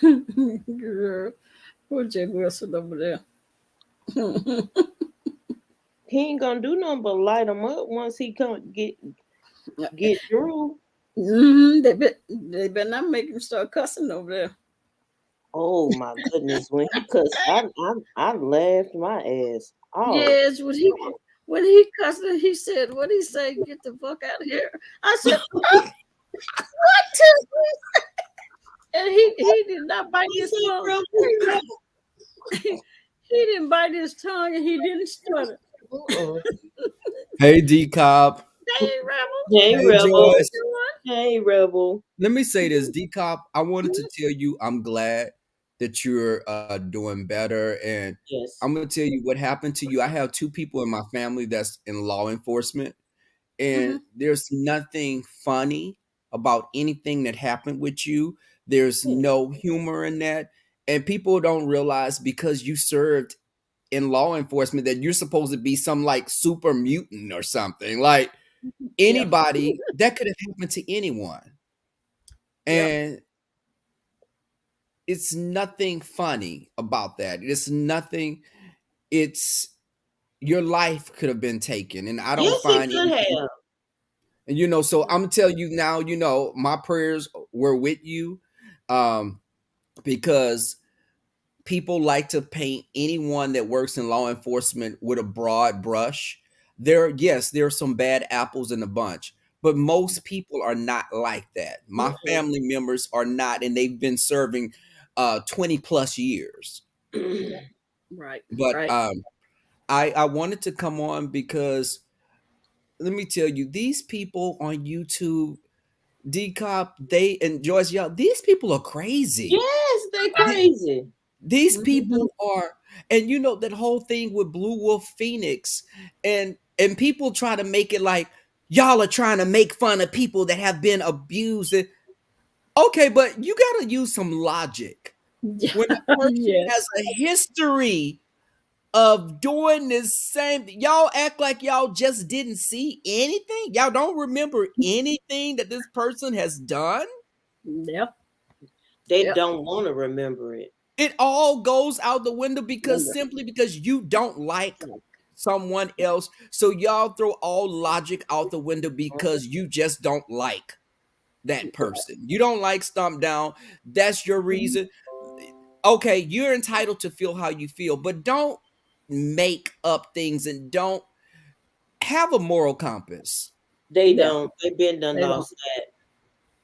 Girl, poor Jay Wilson over there. He ain't gonna do nothing but light him up once he come get through. They better not make him start cussing over there. Oh my goodness! When he cussed, I laughed my ass off. Yes, when he cussed, he said, "What he say? Get the fuck out of here!" I said, "What?" And he did not bite He his said, tongue. "Bro, He didn't bite his tongue, and he didn't stutter. uh-uh. Hey, D Cop. Hey, Rebel, Hey Hey, what rebel, you Joyce. doing? hey rebel." Let me say this, D Cop. I wanted to Hmm? tell you I'm glad that you're doing better. And I'm Yes. going to tell you what happened to you. I have two people in my family that's in law enforcement, and Hmm. there's nothing funny about anything that happened with you. There's Hmm. no humor in that. And people don't realize because you served in law enforcement that you're supposed to be some like super mutant or something. Like, Yeah, anybody that could have happened to anyone, yeah. and it's nothing funny about that. It's nothing. It's your life could have been taken, and I don't Yes, he find could anything. have. And so I'm gonna tell you now, my prayers were with you, because people like to paint anyone that works in law enforcement with a broad brush. Yes, there are some bad apples in the bunch, but most people are not like that. My family members are not, and they've been serving 20 plus years. Yeah. Right. But Right. I wanted to come on because let me tell you, these people on YouTube, D Cop, they and Joyce, y'all, these people are crazy. Yes, they Th- crazy. These Mhm. people are, and that whole thing with Blue Wolf Phoenix, and people try to make it like y'all are trying to make fun of people that have been abused. Okay, but you got to use some logic. Yeah. When a person has Yes. a history of doing this same, y'all act like y'all just didn't see anything. Y'all don't remember anything that this person has done. Yep. They Yep. don't want to remember it. It all goes out the window Wonder. simply because you don't like someone else. So y'all throw all logic out the window because you just don't like that person. You don't like Stomp Down. That's your Mhm. reason. Okay, you're entitled to feel how you feel, but don't make up things and don't have a moral compass. They Yeah. don't. They've been done They don't. lost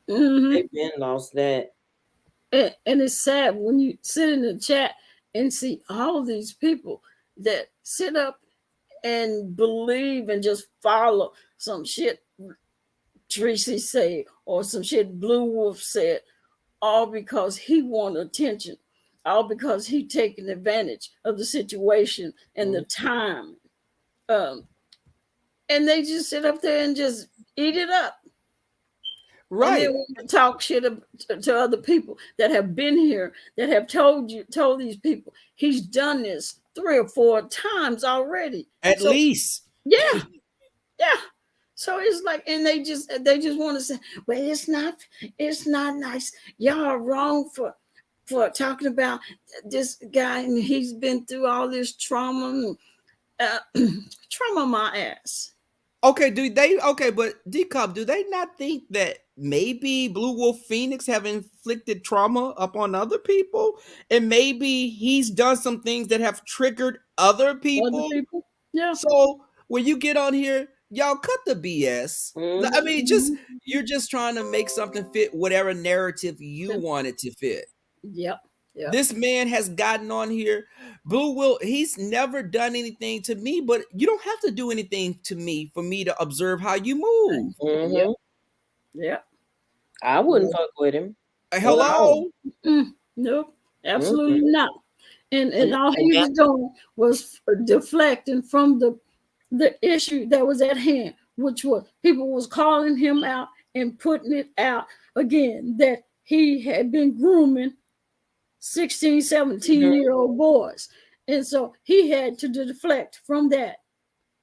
that. Hmm. They've been lost that. And it's sad when you sit in the chat and see all these people that sit up and believe and just follow some shit Tracy said or some shit Blue Wolf said, all because he wanted attention, all because he taking advantage of the situation and the time. Um, and they just sit up there and just eat it up. And then Right. when you talk shit to other people that have been here, that have told these people, he's done this 3 or 4 times already. At So least. yeah, yeah. So it's like, and they just want to say, well, it's not nice. Y'all are wrong for talking about this guy, and he's been through all this trauma, uh, trauma my ass. Okay, but D Cop, do they not think that maybe Blue Wolf Phoenix have inflicted trauma upon other people? And maybe he's done some things that have triggered other Other people? people, yeah. So when you get on here, y'all cut the BS. I Mm-hmm. mean, Mhm. you're just trying to make something fit whatever narrative you want it to fit. Yep, yep. This man has gotten on here. He's never done anything to me, but you don't have to do anything to me for me to observe how you move. Yep, Mm-hmm. yep. I wouldn't fuck with him at all. Hello? Nope, Mm-hmm. absolutely not. And all And he was doing was deflecting from the issue that was at hand, which was people was calling him out and putting it out again that he had been grooming 16, 17 Mhm. year old boys. And so he had to deflect from that.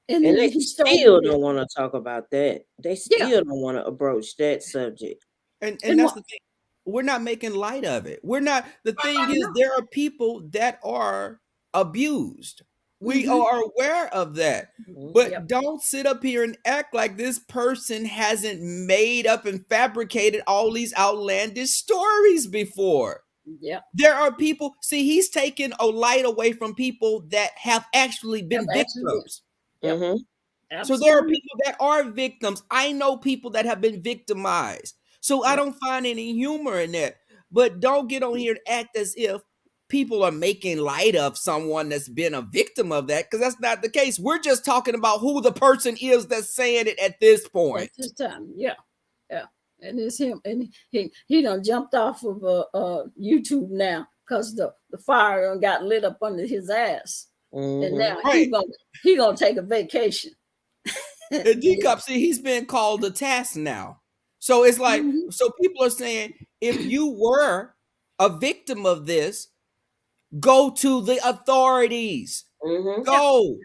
And And then they he still started this. don't want to talk about that. They Yeah. still don't want to approach that subject. And And that's what the thing. We're not making light of it. We're not. The thing is, no. there are people that are abused. We Mm-hmm. are aware of that. Mhm. Yep. But don't sit up here and act like this person hasn't made up and fabricated all these outlandish stories before. Yep. There are people, see, he's taken a light away from people that have actually Yep. been Actually. victims. Yep. Mhm. So there are Absolutely. people that are victims. I know people that have been victimized. So I Yep. don't find any humor in that. But don't get on here and act as if people are making light of someone that's been a victim of that, because that's not the case. We're just talking about who the person is that's saying it at this At point. this time. Yeah. Yeah. And it's him. And he done jumped off of YouTube now because the fire done got lit up under his ass. And Mhm. now Right. he gonna take a vacation. And D Yeah. Cup, see, he's been called a task now. So it's like, Mhm. so people are saying, if you were a victim of this, go to the authorities. Mhm. Yeah. Go.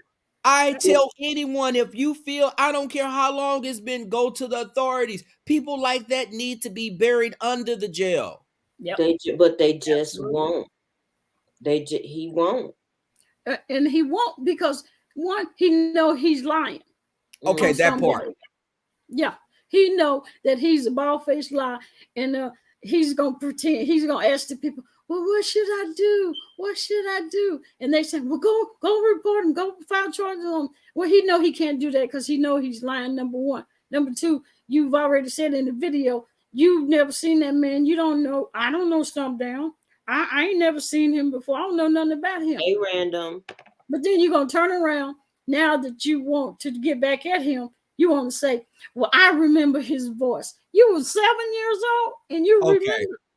I Yeah. tell anyone, if you feel, I don't care how long it's been, go to the authorities. People like that need to be buried under the jail. Yep. But they just Absolutely. won't. He won't. And he won't because one, he know he's lying Okay, on Mhm. that somebody. part. Yeah. He know that he's a bald-faced lie, and he's gonna pretend. He's gonna ask the people, "Well, what should I do? What should I do?" And they say, "Well, go report him. Go file charges on him." Well, he know he can't do that because he know he's lying. Number one. Number two, you've already said in the video you've never seen that man. You don't know. I don't know Stump Down. I ain't never seen him before. I don't know nothing about him. A random. But then you're going to turn around now that you want to get back at him. You want to say, well, I remember his voice. You were 7 years old and you remember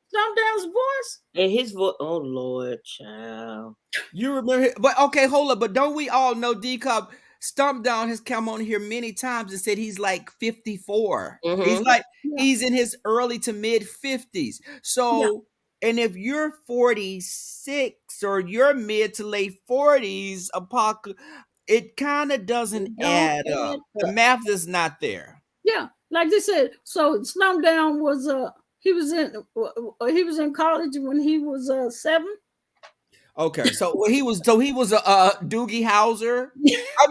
Stump Down's voice? And his voice, oh Lord, child. You remember, but okay, hold up. But don't we all know D-Cup Stump Down has come on here many times and said he's like 54. He's like, he's in his early to mid 50s. So, and if you're 46 or you're mid to late 40s, it kind of doesn't add up. The math is not there. Yeah, like they said. So Stump Down was he was in college when he was 7. Okay, so he was a Doogie Howser. I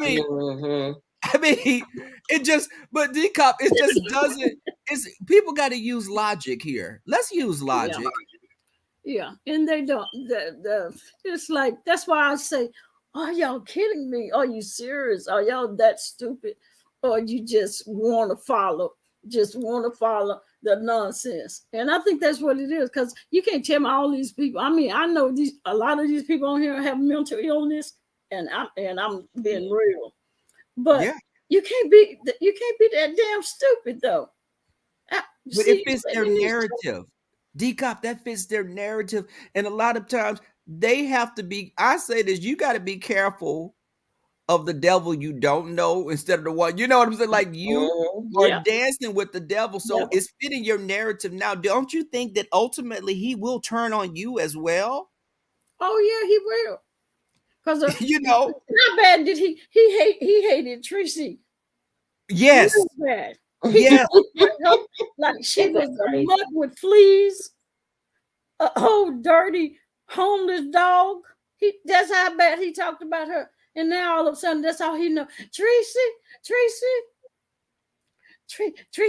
mean, it just, but D-Cup, it just doesn't. It's people got to use logic here. Let's use logic. Yeah, and they don't. It's like that's why I say, are y'all kidding me? Are you serious? Are y'all that stupid? Or you just want to follow the nonsense? And I think that's what it is, because you can't tell me all these people. I mean, I know a lot of these people on here have mental illness, and I'm being real, but you can't be that damn stupid though. But it fits their narrative. D-Cop, that fits their narrative, and a lot of times they have to be. I say this: you got to be careful of the devil you don't know instead of the one, you know what I'm saying? Like you are dancing with the devil. So it's fitting your narrative. Now, don't you think that ultimately he will turn on you as well? Oh yeah, he will. Because you know, how bad did he hated Tracy? Yes. Real bad. Yes. Like she was a mud with fleas, a old dirty homeless dog. That's how bad he talked about her. And now all of a sudden, that's all he know. Tracy,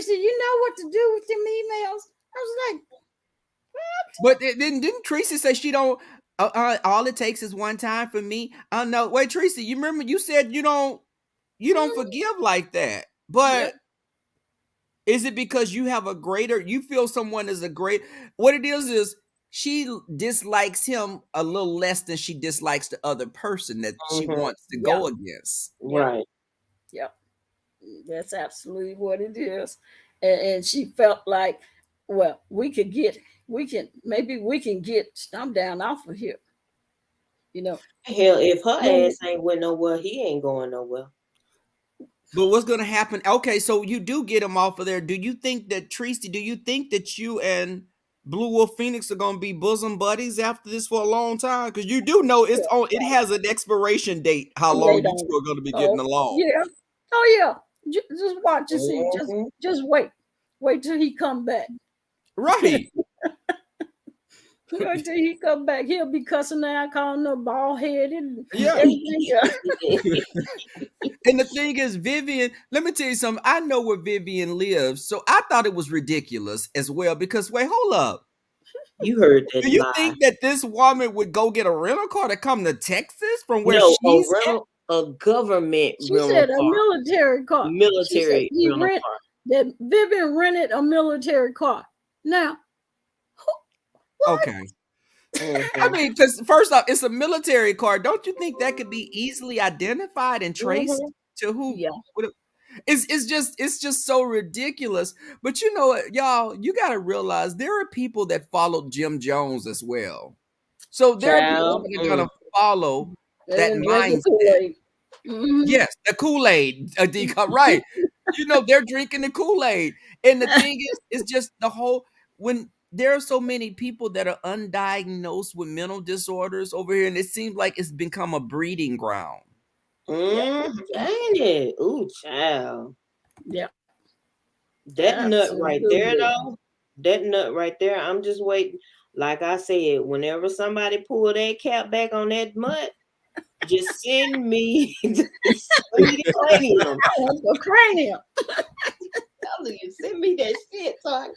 you know what to do with them emails? I was like, what? But didn't Tracy say she don't? All it takes is one time for me. No, wait, Tracy, you remember you said you don't forgive like that. But is it because you have you feel someone is a great? What it is she dislikes him a little less than she dislikes the other person that she wants to go against. Right. Yep. That's absolutely what it is. And she felt like, well, we can get Stump Down off of here. You know. Hell, if her ass ain't went nowhere, he ain't going nowhere. But what's going to happen? Okay, so you do get him off of there. Do you think that, Tracy, you and Blue Wolf Phoenix are going to be bosom buddies after this for a long time? Because you do know it has an expiration date, how long you two are going to be getting along. Yeah. Oh, yeah. Just watch and see. Just wait. Wait till he come back. Right. Wait till he come back. He'll be cussing out, calling her bald-headed. Yeah. And the thing is, Vivian, let me tell you something. I know where Vivian lives, so I thought it was ridiculous as well. Because wait, hold up. You heard that? Do you think that this woman would go get a rental car to come to Texas from where she's a government? She said a military car. Military rental car. That Vivian rented a military car. Now, what? Okay. I mean, because first off, it's a military car. Don't you think that could be easily identified and traced to who? Yeah. It's just so ridiculous. But you know what, y'all, you got to realize there are people that followed Jim Jones as well. So there are people that are going to follow that mindset. Yes, the Kool-Aid, right. You know, they're drinking the Kool-Aid. And the thing is, it's just when there are so many people that are undiagnosed with mental disorders over here, and it seems like it's become a breeding ground. Ain't it? Ooh, child. Yeah. That nut right there, though. That nut right there. I'm just waiting. Like I said, whenever somebody pull that cap back on that mutt, just send me the cranium. The cranium. telling you, send me that shit. So I'm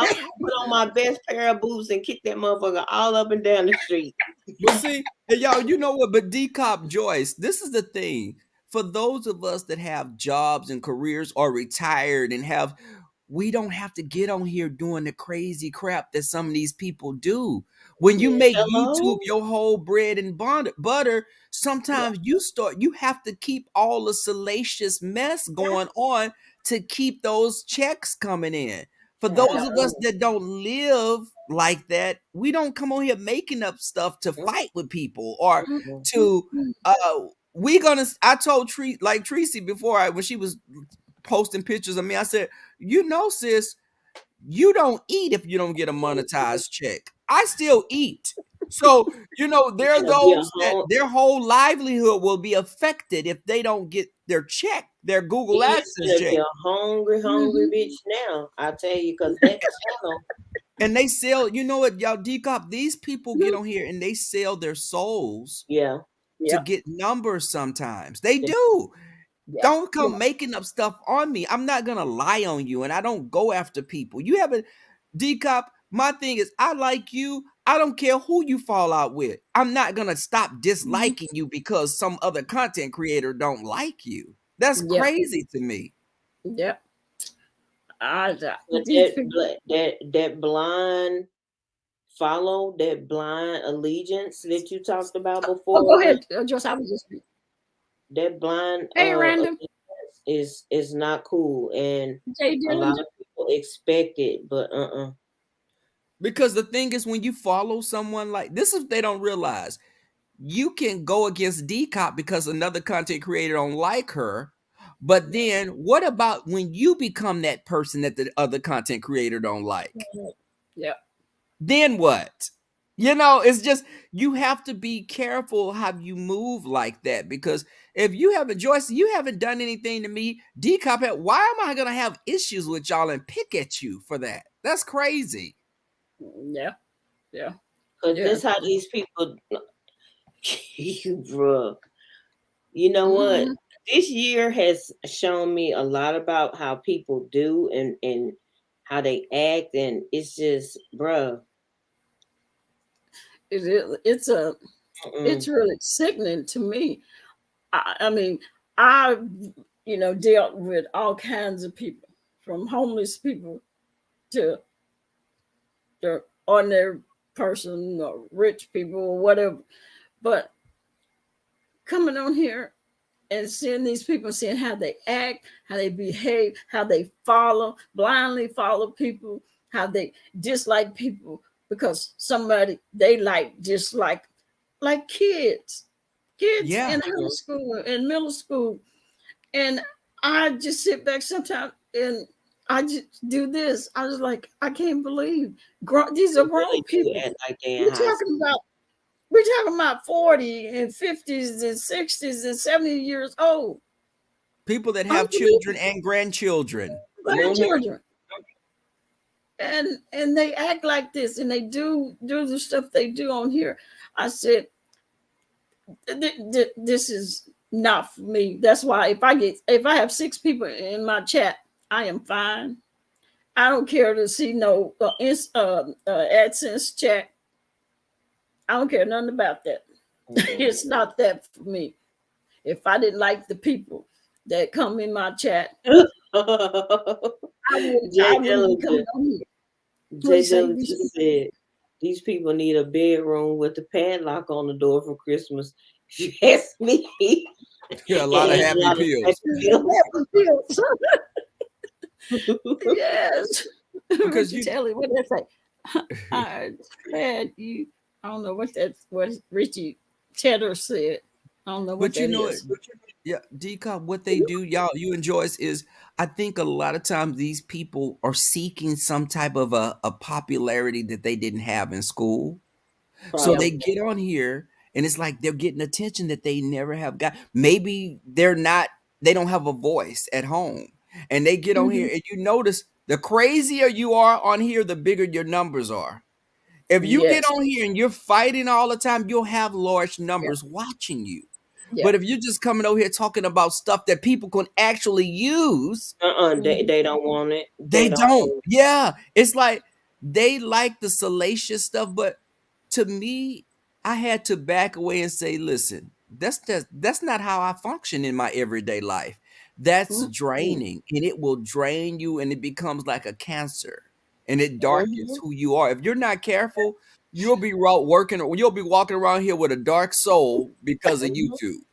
gonna put on my best pair of boots and kick that motherfucker all up and down the street. But see, and y'all, you know what? But D Cop Joyce, this is the thing. For those of us that have jobs and careers or retired and have, we don't have to get on here doing the crazy crap that some of these people do. When you make YouTube Hello? your whole bread and butter, sometimes you have to keep all the salacious mess going on to keep those checks coming in. For those of us that don't live like that, we don't come on here making up stuff to fight with people or to we gonna I told Tracy before when she was posting pictures of me, I said, sis, you don't eat if you don't get a monetized check. I still eat. So, there are those that their whole livelihood will be affected if they don't get their check, their Google AdSense check. You're hungry bitch now. I tell you, because that channel. And they sell, you know what, y'all, Decop, these people get on here and they sell their souls to get numbers sometimes. They do. Don't come making up stuff on me. I'm not going to lie on you, and I don't go after people. You haven't, Decop, my thing is, I like you. I don't care who you fall out with. I'm not going to stop disliking you because some other content creator don't like you. That's crazy to me. Yep. That blind follow, that blind allegiance that you talked about before. Go ahead, Joyce. I was just that blind random is not cool, and a lot of people expect it, but Because the thing is, when you follow someone like this, is they don't realize you can go against D-Cop because another content creator don't like her. But then what about when you become that person that the other content creator don't like? Yeah. Then what? It's just, you have to be careful how you move like that, because if you haven't, Joyce, you haven't done anything to me, D-Cop, why am I going to have issues with y'all and pick at you for that? That's crazy. Yeah. Because that's how these people, bro. You know what? This year has shown me a lot about how people do and how they act, and it's just, bro. It's really sickening to me. I mean, I've dealt with all kinds of people, from homeless people to the ordinary person or rich people or whatever. But coming on here and seeing these people, seeing how they act, how they behave, how they blindly follow people, how they dislike people because somebody they dislike, like kids in high school and middle school. And I just sit back sometimes and I just do this. I was like, I can't believe these are grown people. We're talking about 40 and 50s and 60s and 70 years old. People that have children and grandchildren. And they act like this, and they do the stuff they do on here. I said, this is not for me. That's why if I have 6 people in my chat, I am fine. I don't care to see no AdSense check. I don't care nothing about that. It's not that for me. If I didn't like the people that come in my chat, I wouldn't come on here. Just said these people need a bedroom with the padlock on the door for Christmas. If you ask me. Yeah, a lot of happy pills. Yes. Because you tell it what they say. I glad you. I don't know what Richie Tedder said. I don't know what that is. Yeah, D-Cop, what they do, y'all, you and Joyce, is I think a lot of times these people are seeking some type of a popularity that they didn't have in school. So they get on here and it's like they're getting attention that they never have got. Maybe they don't have a voice at home. And they get on here and you notice the crazier you are on here, the bigger your numbers are. If you get on here and you're fighting all the time, you'll have large numbers watching you. Yeah. But if you're just coming over here talking about stuff that people can actually use, They don't want it. they don't. Yeah. It's like they like the salacious stuff, but to me, I had to back away and say, listen, that's not how I function in my everyday life. That's Mhm. draining, and it will drain you, and it becomes like a cancer, and it darkens Mhm. who you are. If you're not careful, you'll be you'll be walking around here with a dark soul because of Mhm. YouTube.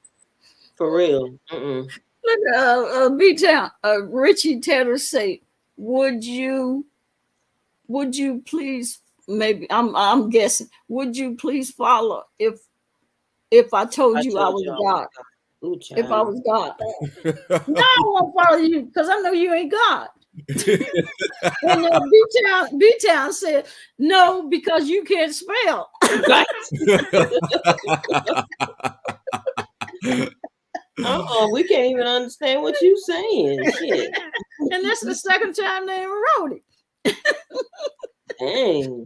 For real. Mm-mm. Look, B-Town, Richie Taylor say, would you please, maybe I'm guessing, would you please follow if I told I you I told was you I was God? God. Ooh, If I child. was God. No, I won't follow you because I know you ain't God. And B-Town said, no, because you can't spell. Right. We can't even understand what you saying. Shit. And that's the second time they ever wrote it. Dang.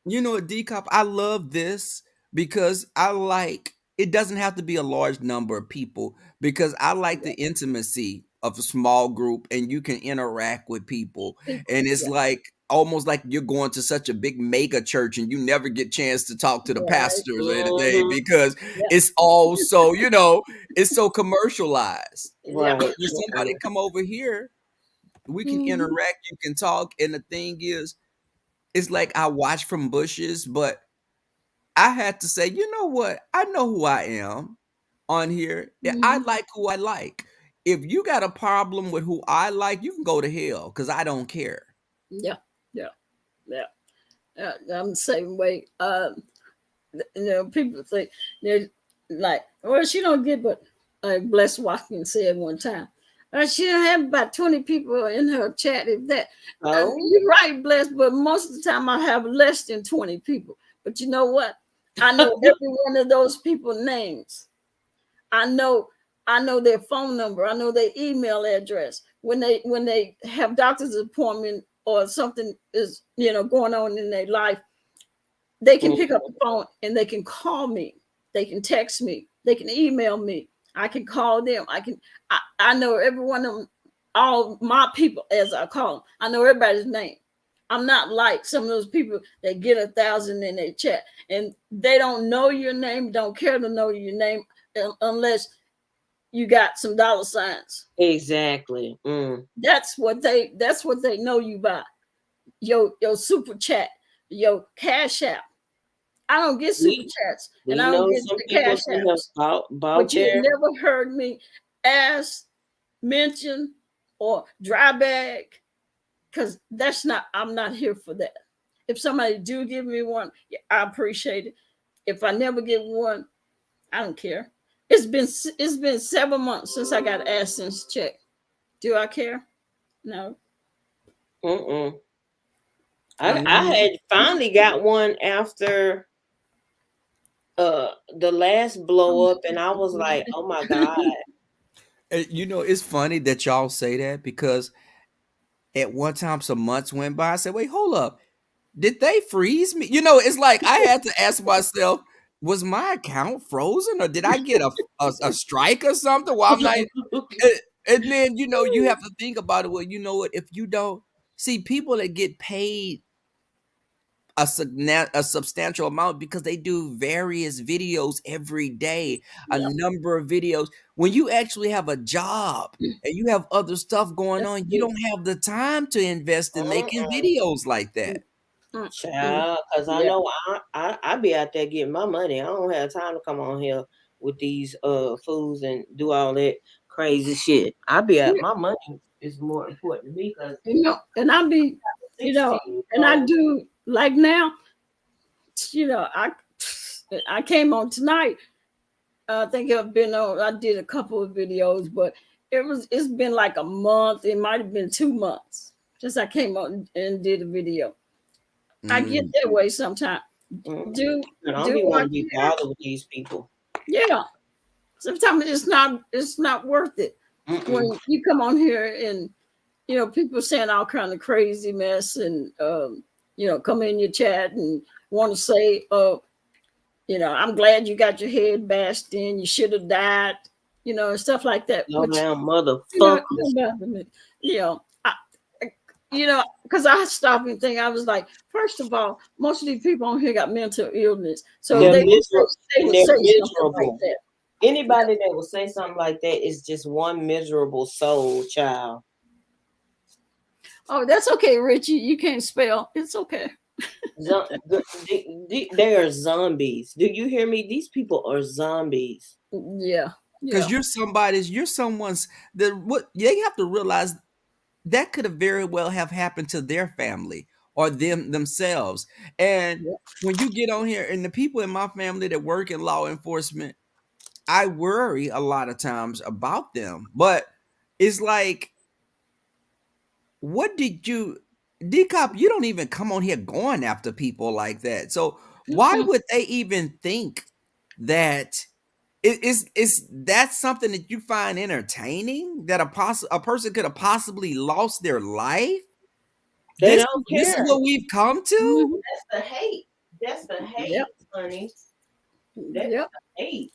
You know what, Decop, I love this because I like it doesn't have to be a large number of people because I like the intimacy of a small group and you can interact with people. And it's Yeah. like almost like you're going to such a big mega church and you never get chance to talk to the Right. pastors or anything Mhm. because Yeah. it's all so, it's so commercialized. Yeah. Right. When somebody come over here, we can Mhm. interact, you can talk, and the thing is, it's like I watch from bushes, but I had to say, you know what? I know who I am on here. I Mhm. like who I like. If you got a problem with who I like, you can go to hell because I don't care. Yeah. Yeah. Yeah. I'm the same way. People think they're like, well, she don't get, but Bless Watkins said one time, she don't have about 20 people in her chat. If that, Oh. you're right, Bless, but most of the time I have less than 20 people. But you know what? I know every one of those people names. I know their phone number. I know their email address. When they have doctor's appointment or something is going on in their life, they can pick up the phone and they can call me. They can text me. They can email me. I can call them. I know every one of them, all my people, as I call them. I know everybody's name. I'm not like some of those people that get 1,000 in their chat and they don't know your name, don't care to know your name unless you got some dollar signs. Exactly. Mm. That's what they know you by. Your super chat, your cash app. I don't get super We chats and we I don't know get some the people cash who have apps, bought but you have their. never heard me ask, mention, or dry bag because I'm not here for that. If somebody do give me one, yeah, I appreciate it. If I never get one, I don't care. It's been 7 months since I got an AdSense check. Do I care? No. Mm-mm. I Mhm. had finally got one after the last blow up, and I was like, oh my God. It's funny that y'all say that because at one time, some months went by. I said, wait, hold up. Did they freeze me? It's like I had to ask myself, was my account frozen or did I get a strike or something? Well, I'm like, and then you have to think about it. Well, you know what? If you don't see people that get paid a substantial amount because they do various videos every day, a Yeah. number of videos. When you actually have a job and you have other stuff going That's on, you good. don't have the time to invest in making Mm-mm. videos like that. Child, because I Yeah. know I be out there getting my money. I don't have time to come on here with these fools and do all that crazy shit. I be at my money is more important to me because And I be, 16. and I So do like now, I came on tonight. I think I did a couple of videos, but it's been like a month. It might have been 2 months since I came on and did a video. I get Mm. that way sometimes. Do I don't do be I want to be care? bothered with these people. Yeah. Sometimes it's not worth it Mm-mm. when you come on here and people saying all kind of crazy mess and come in your chat and want to say, I'm glad you got your head bashed in. You should have died, and stuff like that. Low Which, down motherfuckers. don't bother me. You know, I, because I stopped and think, I was like, first of all, most of these people on here got mental illness, so They're they miserable. they And would they're say something like miserable. that. Anybody that will say something like that is just one miserable soul, child. Oh, that's okay, Richie. You can't spell. It's okay. They are zombies. Do you hear me? These people are zombies. Yeah, Because yeah, you're someone's the what you have to realize that could have very well have happened to their family or themselves. And yeah. when you get on here and the people in my family that work in law enforcement, I worry a lot of times about them. But it's like, what did you decop? You don't even come on here going after people like that. So why Mm-mm. would they even think that is that something that you find entertaining, that a person could have possibly lost their life? They This don't this is care. what we've come to? Mhm. That's the hate. That's the hate, Yep, honey. That's yep. the hate.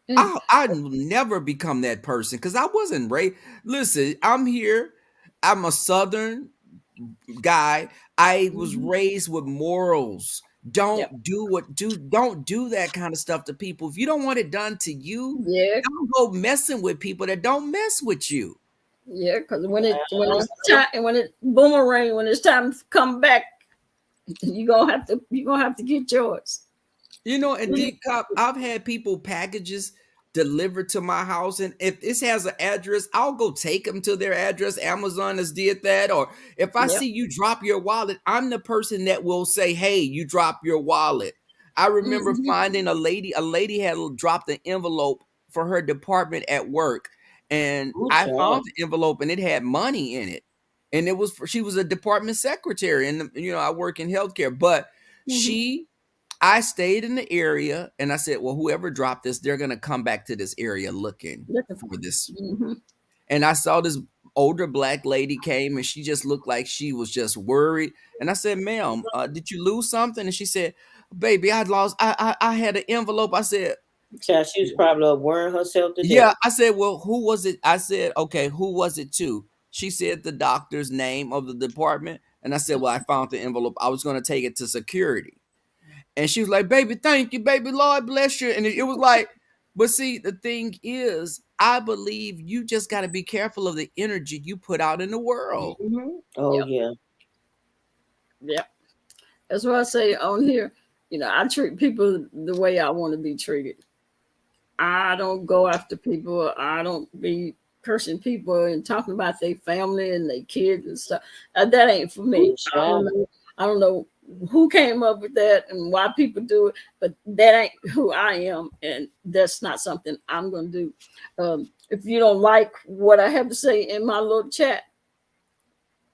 And I'll never become that person because I wasn't raised. Listen, I'm here. I'm a Southern guy. I was mhm. raised with morals. Yep. Don't do that kind of stuff to people. If you don't want it done to you, Yeah, don't go messing with people that don't mess with you. yeah. Because when Uh, it's time, and when it boomerang, when it's time to come back, you gonna have to get yours. And deep cop, I've had people packages delivered to my house, and if this has an address, I'll go take them to their address. Amazon has did that, or if I Yep. see you drop your wallet, I'm the person that will say, "Hey, you drop your wallet." I remember Hmm. finding a lady. A lady had dropped an envelope for her department at work, and Ooh, I child. found the envelope, and it had money in it, and it was she was a department secretary, and I work in healthcare, but Hmm. she I stayed in the area and I said, well, whoever dropped this, they're going to come back to this area looking Looking for. for this. Hmm. And I saw this older black lady came and she just looked like she was just worried. And I said, ma'am, did you lose something? And she said, baby, I had an envelope. I said, Child, she was probably up worrying herself to death. yeah. I said, well, who was it? I said, okay, who was it to? She said the doctor's name of the department. And I said, well, I found the envelope. I was going to take it to security. And she was like, baby, thank you, baby. Lord bless you. And it was like, but see, the thing is, I believe you just got to be careful of the energy you put out in the world. Oh, Yep. yeah. Yep. That's what I say on here. I treat people the way I want to be treated. I don't go after people. I don't be cursing people and talking about their family and their kids and stuff. That ain't for Ooh, me. I don't child. know. I don't know who came up with that and why people do it, but that ain't who I am, and that's not something I'm gonna do. If you don't like what I have to say in my little chat,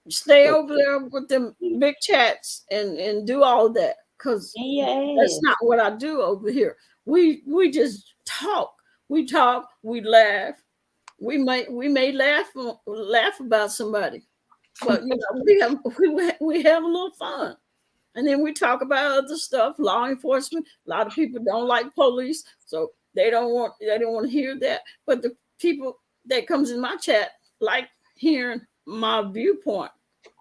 stay over there with them big chats and do all that, because In your that's ass. not what I do over here. We just talk. We talk. We laugh. We may laugh about somebody, but we have a little fun, and then we talk about other stuff. Law enforcement. A lot of people don't like police, so they don't want to hear that. But the people that comes in my chat like hearing my viewpoint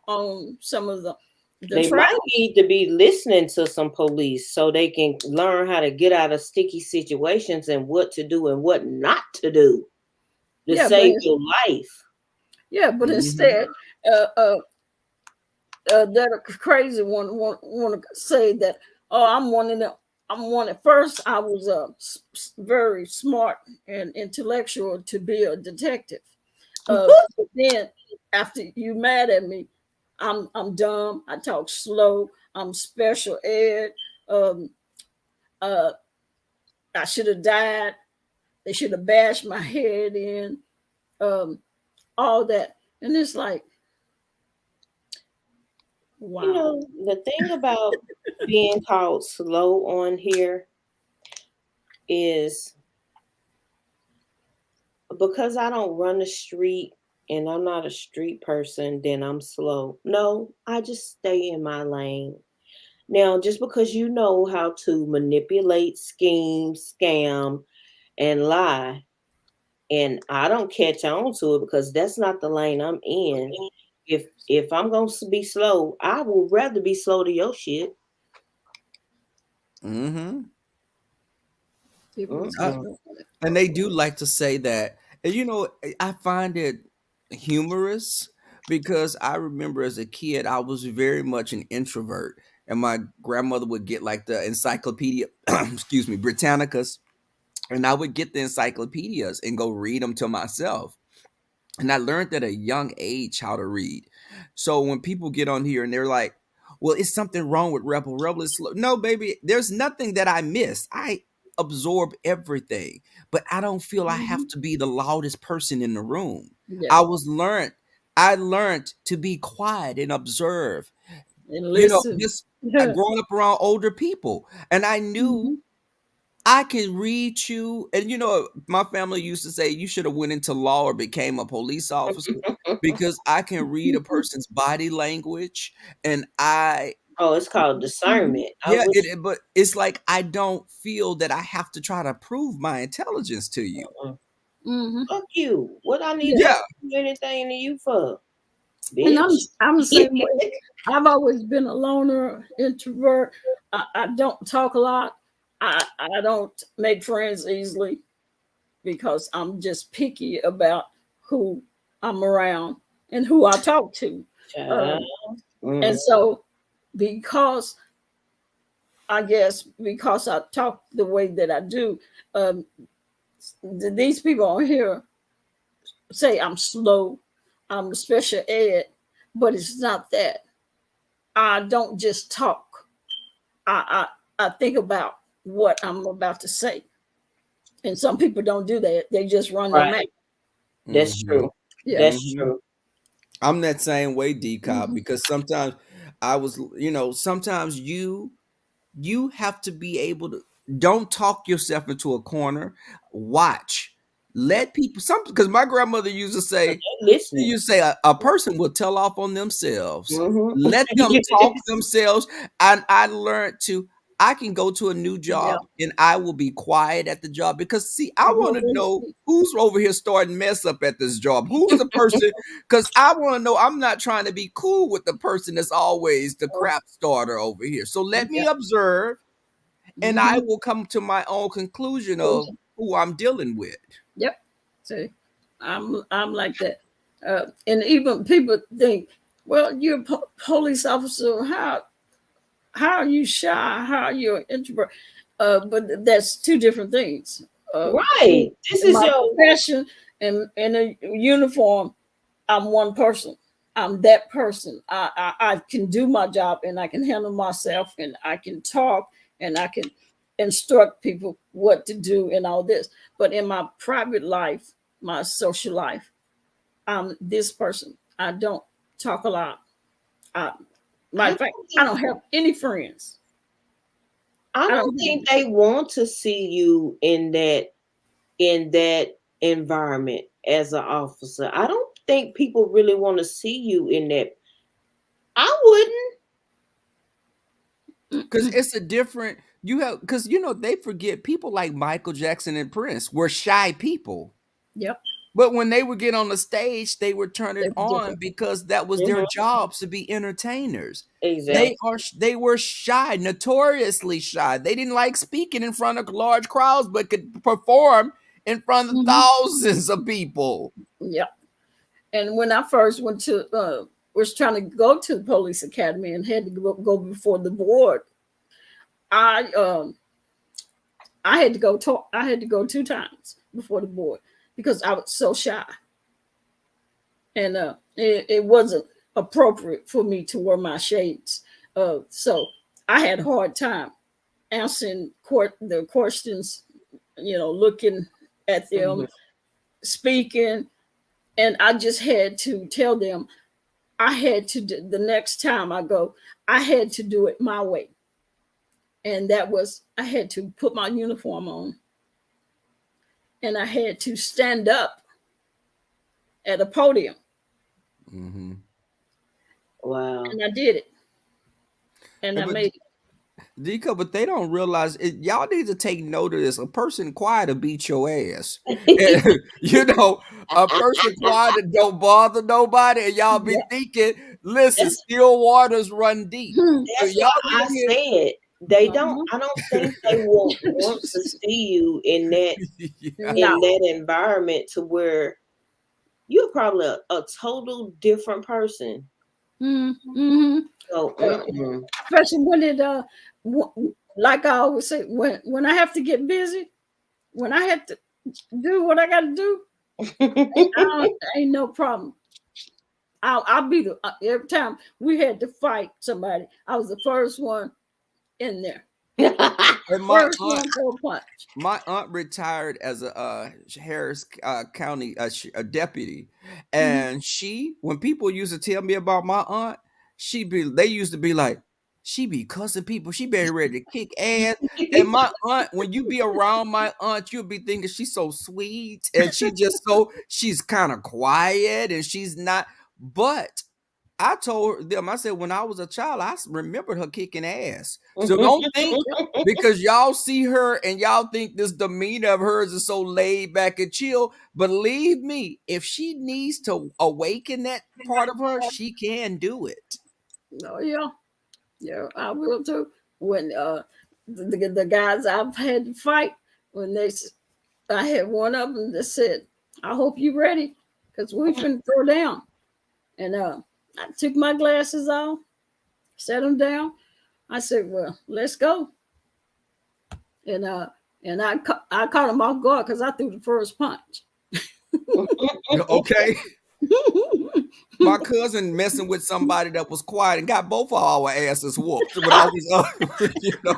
on some of the They might trial. need to be listening to some police so they can learn how to get out of sticky situations and what to do and what not to do to Yeah, but save your life. Mhm. instead, uh, uh, that crazy one want to say that, oh, I'm one of them. I'm one. At first, I was very smart and intellectual to be a detective. But then after you mad at me, I'm dumb. I talk slow. I'm special ed. Um, uh, I should have died. They should have bashed my head in. Um, all that, and it's like, You wow. know, the thing about being called slow on here is because I don't run the street and I'm not a street person, then I'm slow. No, I just stay in my lane. Now, just because you know how to manipulate, scheme, scam, and lie, and I don't catch on to it because that's not the lane I'm in. If I'm gonna be slow, I would rather be slow to your shit. Mm-hmm. People just Mm-mm. don't want it. And they do like to say that. And I find it humorous because I remember as a kid, I was very much an introvert. And my grandmother would get like the encyclopedia, excuse me, Britannicas. And I would get the encyclopedias and go read them to myself. And I learned at a young age how to read. So when people get on here and they're like, well, it's something wrong with Rebel. Rebel is slow. No, baby, there's nothing that I miss. I absorb everything, but I don't feel I have Mhm. to be the loudest person in the room. Yeah, I was learned, I learned to be quiet and observe. and listen. Just I growing up around older people. And I knew Mhm. I can read you, and my family used to say you should have went into law or became a police officer because I can read a person's body language, and Oh, it's called Mhm. discernment. I yeah, wish. but it's like I don't feel that I have to try to prove my intelligence to you. Mhm. Fuck you. What I need Yeah, to Yeah, do anything to you for, and bitch? I'm the same way. I've always been a loner, introvert. I don't talk a lot. I don't make friends easily because I'm just picky about who I'm around and who I talk to. Child. Um, and Mm. so, because I guess because I talk the way that I do, um, these people on here say I'm slow, I'm special ed, but it's not that. I don't just talk. I think about what I'm about to say, and some people don't do that. They just run their mouth. Right. That's hmm true. Yeah. That's hmm true. I'm that same way, D Cop, Hmm. because sometimes sometimes you have to be able to don't talk yourself into a corner. Watch. Let people some because my grandmother used to Cause say, they listening. a person will tell off on themselves. Mm-hmm. Let them talk themselves. And I learned to I can go to a new Yeah. job and I will be quiet at the job because see, I You want won't to know listen. who's over here starting mess up at this job. Who's the person? Because I want to know I'm not trying to be cool with the person that's always the crap starter over here. So let Yeah. me observe and I Hmm. will come to my own conclusion of who I'm dealing with. Yep. See, I'm like that, and even people think, well, you're a police officer. How are you shy? How are you an introvert? But that's two different things. In Right. This is my your. profession and in a uniform, I'm one person. I'm that person. I can do my job and I can handle myself and I can talk and I can instruct people what to do and all this. But in my private life, my social life, I'm this person. I don't talk a lot. I, I matter of fact, don't I think. don't have any friends. I I don't don't have think any they friends. want to see you in that environment as an officer. I don't think people really want to see you in that. I wouldn't. Because Mm-mm. it's a different you have because they forget people like Michael Jackson and Prince were shy people. Yep, But when they would get on the stage, they would turn it they're on different. because that was their Mhm. jobs to be entertainers. Exactly. They were shy, notoriously shy. They didn't like speaking in front of large crowds, but could perform in front of Hmm. thousands of people. Yep. And when I first went to, was trying to go to the police academy and had to go before the board, I um I had to go talk. I had to go two times before the board because I was so shy, and it wasn't appropriate for me to wear my shades. So I had a hard time answering the questions, looking at Mhm. them, speaking, and I just had to tell them I had to do, the next time I go, I had to do it my way. And that was I had to put my uniform on and I had to stand up at a podium Hmm and Wow. I did it and I But made it. Dika, but they don't realize it. Y'all need to take note of this. A person quiet to beat your ass. You know, a person quiet that don't bother nobody, and y'all be Yeah. thinking, listen, That's still waters run deep. So that's y'all why be I in here. said they don't. Uh-huh. I don't think they will want to see you Yeah. No. in that environment to where you're probably a total different person. Mm-hmm. So, Especially when it like I always say, when I have to get busy, when I have to do what I got to do, ain't no problem. I'll be the every time we had to fight somebody, I was the first one in there, And first one for a punch. my aunt retired as a Harris County a deputy, Mm-hmm. and when people used to tell me about my aunt, they used to be like, she be cussing people, she be ready to kick ass. And my aunt, when you be around my aunt, you'll be thinking she's so sweet, and she's kind of quiet, and she's not. But I told them, I said, when I was a child, remembered her kicking ass. So don't think because y'all see her and y'all think this demeanor of hers is so laid back and chill. Believe me, if she needs to awaken that part of her, she can do it. Oh yeah, yeah, I will too. When the guys I've had to fight, when I had one of them that said, "I hope you ready, cause we finna throw down." And I took my glasses off, set them down. I said, "Well, let's go." And I caught him off guard because I threw the first punch. Okay. My cousin messing with somebody that was quiet and got both of our asses whooped when I was you know.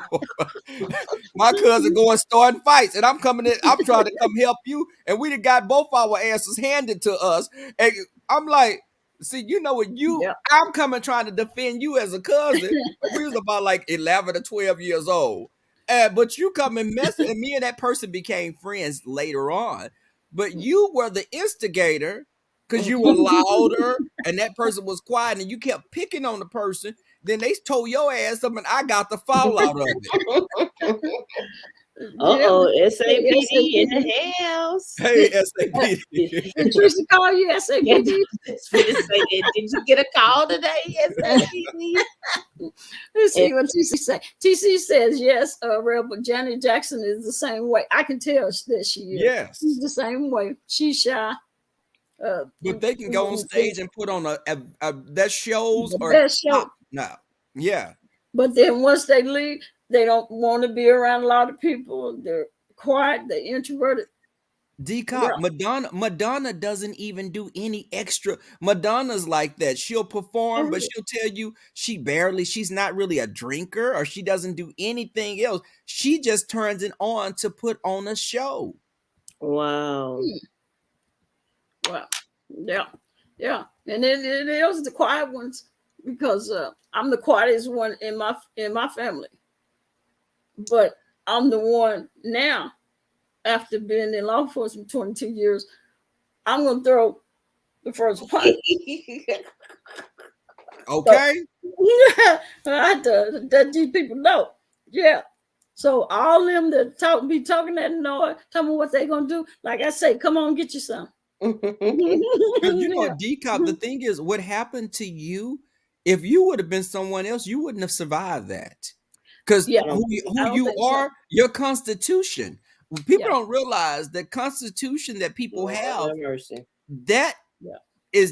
My cousin going starting fights, and I'm coming in, I'm trying to come help you, and we done got both our asses handed to us. And I'm like, see, you know what, Yeah. I'm coming trying to defend you as a cousin. And we was about like 11 or 12 years old. But you come and mess, and me and that person became friends later on. But you were the instigator because you were louder and that person was quiet and you kept picking on the person. Then they told your ass up and I got the fallout of it. Yeah. SAPD in SAPD. the house. Hey, SAPD. Did Teresa call you Yes, SAPD? it's for to say that. Did you get a call today, SAPD? Let's see what TC say. TC says yes, Rev, but Janet Jackson is the same way. I can tell that she is. She's Yes. the same way. She's shy. But they can go on stage and put on that shows The or best top show. now. Yeah. But then once they leave, they don't want to be around a lot of people. They're quiet. They're introverted. D-Cop, Yeah. Madonna doesn't even do any extra. Madonna's like that. She'll perform, but she'll tell you she's not really a drinker or she doesn't do anything else. She just turns it on to put on a show. Wow. Well, yeah, yeah, and it is the quiet ones because I'm the quietest one in my family. But I'm the one now, after being in law enforcement 22 years, I'm gonna throw the first punch. So Okay? yeah, I had to let these people know. Yeah. So all them that be talking that noise, tell me what they gonna do. Like I say, come on, get you some. Because you know, Yeah. D-Cop, the thing is, what happened to you, if you would have been someone else, you wouldn't have survived that. Because Yeah. I who don't you think so. are, your constitution. People Yeah. don't realize the constitution that people Lord have, have mercy. that Yeah.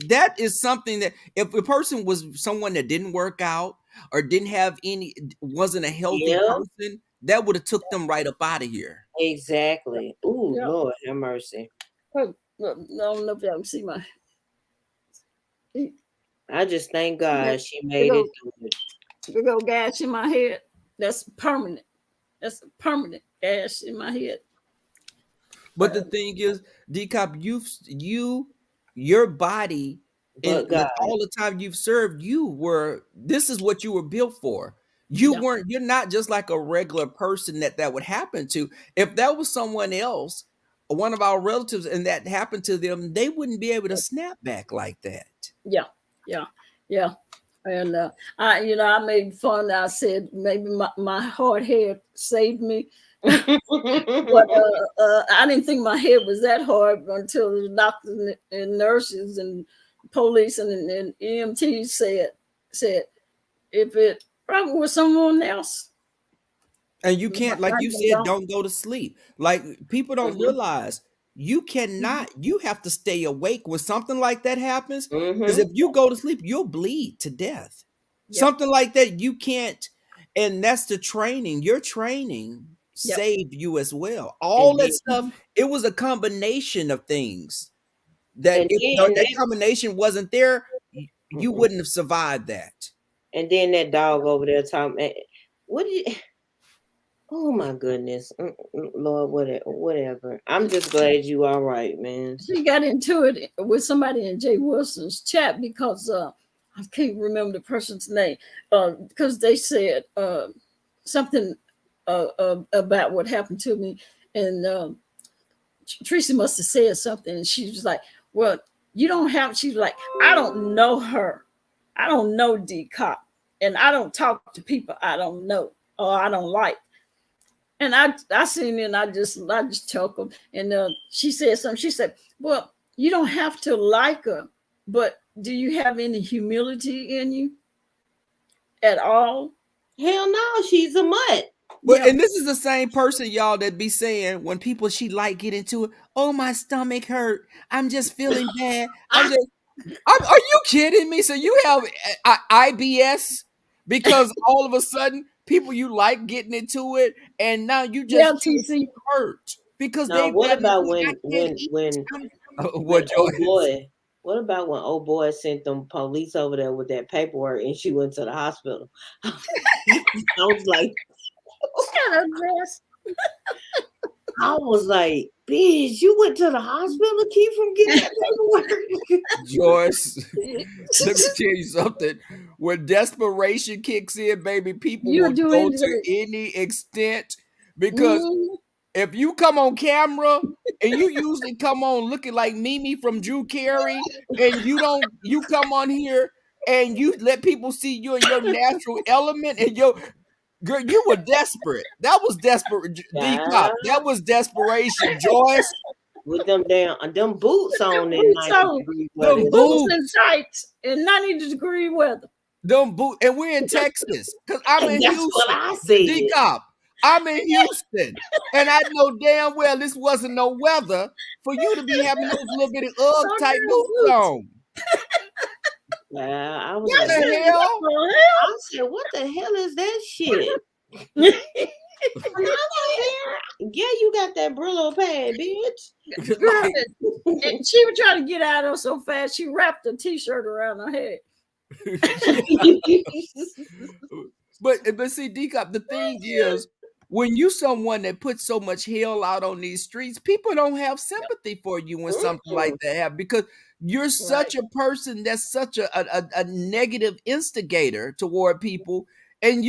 that is something that if a person was someone that didn't work out or didn't have wasn't a healthy Yeah, person, that would have took them right up out of here. exactly. Ooh, Yeah. Lord have mercy. Oh, look, I don't know if y'all can see my big I just thank God she made it old, through it. big old gash in my head. That's permanent. That's a permanent gash in my head. But the thing is, D-Cop, your body, and But God, all the time you've served, this is what you were built for. Yeah. You're not just like a regular person that would happen to. If that was someone else, one of our relatives, and that happened to them, they wouldn't be able to snap back like that. Yeah. Yeah. Yeah. And I made fun. I said maybe my hard hair saved me, but I didn't think my head was that hard until the doctors and nurses and police and EMTs said if it probably was someone else, And you it might can't, like not you have been said, gone. don't go to sleep. Like people don't Mhm. realize you Mhm. cannot, you have to stay awake when something like that happens. Because Mhm. if you go to sleep, you'll bleed to death. Yep. Something like that, you can't. And that's the training. Your training Yep. saved you as well. And All that then stuff, Mhm. it was a combination of things that and if then that that combination wasn't there, you mm-mm. wouldn't have survived that. And then that dog over there talking. What did you? Oh my goodness, Lord, whatever. I'm just glad you all right, man. She got into it with somebody in Jay Wilson's chat because I can't remember the person's name because they said something about what happened to me, and Tracy must have said something, and she was like, "Well, you don't have." She's like, "I don't know her. I don't know D Cop, and I don't talk to people I don't know or I don't like." And I seen it and I just chuckled. And she said something. She said, "Well, you don't have to like her, but do you have any humility in you at all?" Hell no, she's a mutt. But Yeah. and this is the same person, y'all, that be saying when people she like get into it, oh my stomach hurt. I'm just feeling bad. Are you kidding me? So you have IBS because all of a sudden people you like getting into it, and now you Yeah, just feel TC. hurt because Now, they've what gotten about into it. I can't eat. when What old Joyce? boy? What about when old boy sent them police over there with that paperwork and she went to the hospital? I was like, Shut up, Jess. bitch, you went to the hospital to keep from getting that paperwork. Joyce, let me tell you something. When desperation kicks in, baby, people You'll will do go to anything. any extent because Mm, if you come on camera and you usually come on looking like Mimi from Drew Carey, and you come on here and you let people see you in your natural element and your girl, you were desperate. That was desperate, D Yeah, Cop. That was desperation, Joyce. with them boots on in boots 90 on, degree weather. Them boots and boots. tights in 90-degree weather. Them boot, and we're in Texas because I'm And in that's what Houston. I D said. Cop, I'm in Houston, and I know damn well this wasn't no weather for you to be having those little bitty No UGG type damn boots boots. on. Yeah, I was Yeah, like, The I said, what hell? I said, what the hell is that shit? the hell? Another hair? Yeah, you got that Brillo pad, bitch. Girl, Like, and she was trying to get out of so fast, she wrapped a t-shirt around her head. yeah. But see, D Cop, the thing is, when you someone that puts so much hell out on these streets, people don't have sympathy for you when something like Mm-mm. that happens because you're Right. such a person that's such a negative instigator toward people, and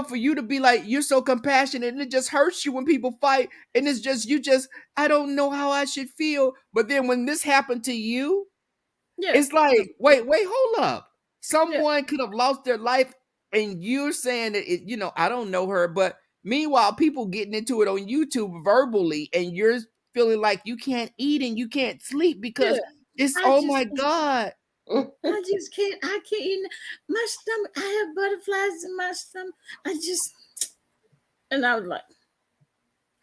for you to be like you're so compassionate, and it just hurts you when people fight, and it's just I don't know how I should feel, but then when this happened to you, Yeah. it's like, wait, hold up. Yeah. Someone could have lost their life, and you're saying that I don't know her, but meanwhile, people getting into it on YouTube verbally, and you're feeling like you can't eat and you can't sleep because Yeah. it's I oh just my God. I just can't. I can't eat. My stomach. I have butterflies in my stomach. I just. And I was like,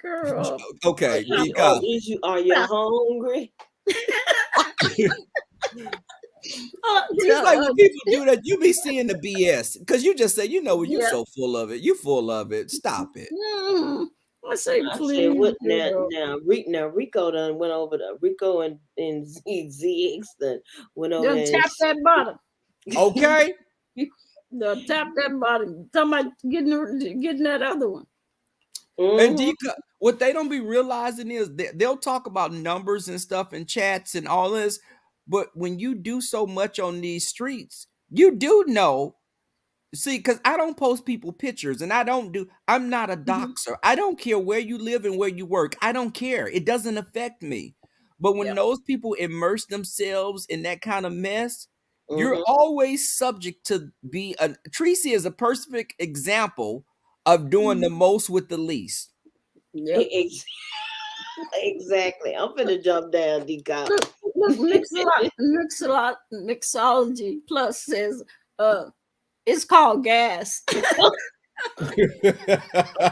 girl, Okay, stop. D Cop. Are you Stop. hungry? It's like when people do that, you be seeing the BS because you just say, you yeah. so full of it. You full of it. Stop it. I say, I said, please, what girl. now Rico done went over to Rico and ZX done went over Then there tap that bottom. Okay. Tap that bottom. Talking about getting that other one. And mm-hmm. what they don't be realizing is they'll talk about numbers and stuff and chats and all this, but when you do so much on these streets, you do know. See, because I don't post people pictures, and I'm not a Mhm. doxer. I don't care where you live and where you work. I don't care. It doesn't affect me. But when Yeah. those people immerse themselves in that kind of mess, You're Mhm. always subject to be a Tracy is a perfect example of doing the most with the least. Yep. Exactly. I'm finna jump down, D cop. Look, mixology plus says it's called gas. I'm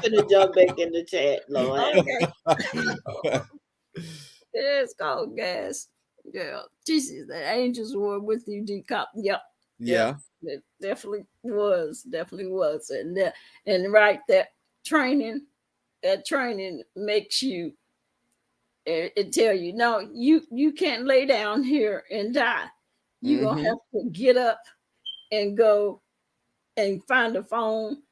finna jump back in the chat, Lord have mercy. Okay. It's called gas. Yeah. Jesus, the angels were with you, D Cop. Yep. Yep. Yeah. It definitely was. Definitely was. And right, that training makes you it tell you, no, you can't lay down here and die. You're gonna Hmm. have to get up and go and find a phone,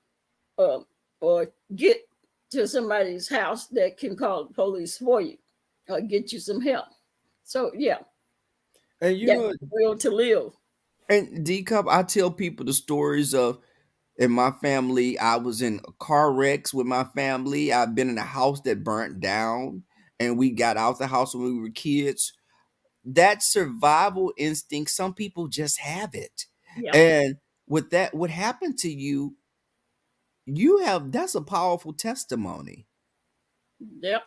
uh, or get to somebody's house that can call the police for you or get you some help. So yeah, And you that's know, the will to live. and D Cup, I tell people the stories of in my family. I was in car wrecks with my family. I've been in a house that burnt down, and we got out the house when we were kids. That survival instinct, some people just have it. Yep. And with that, what happened to you, you have that's a powerful testimony. Yep.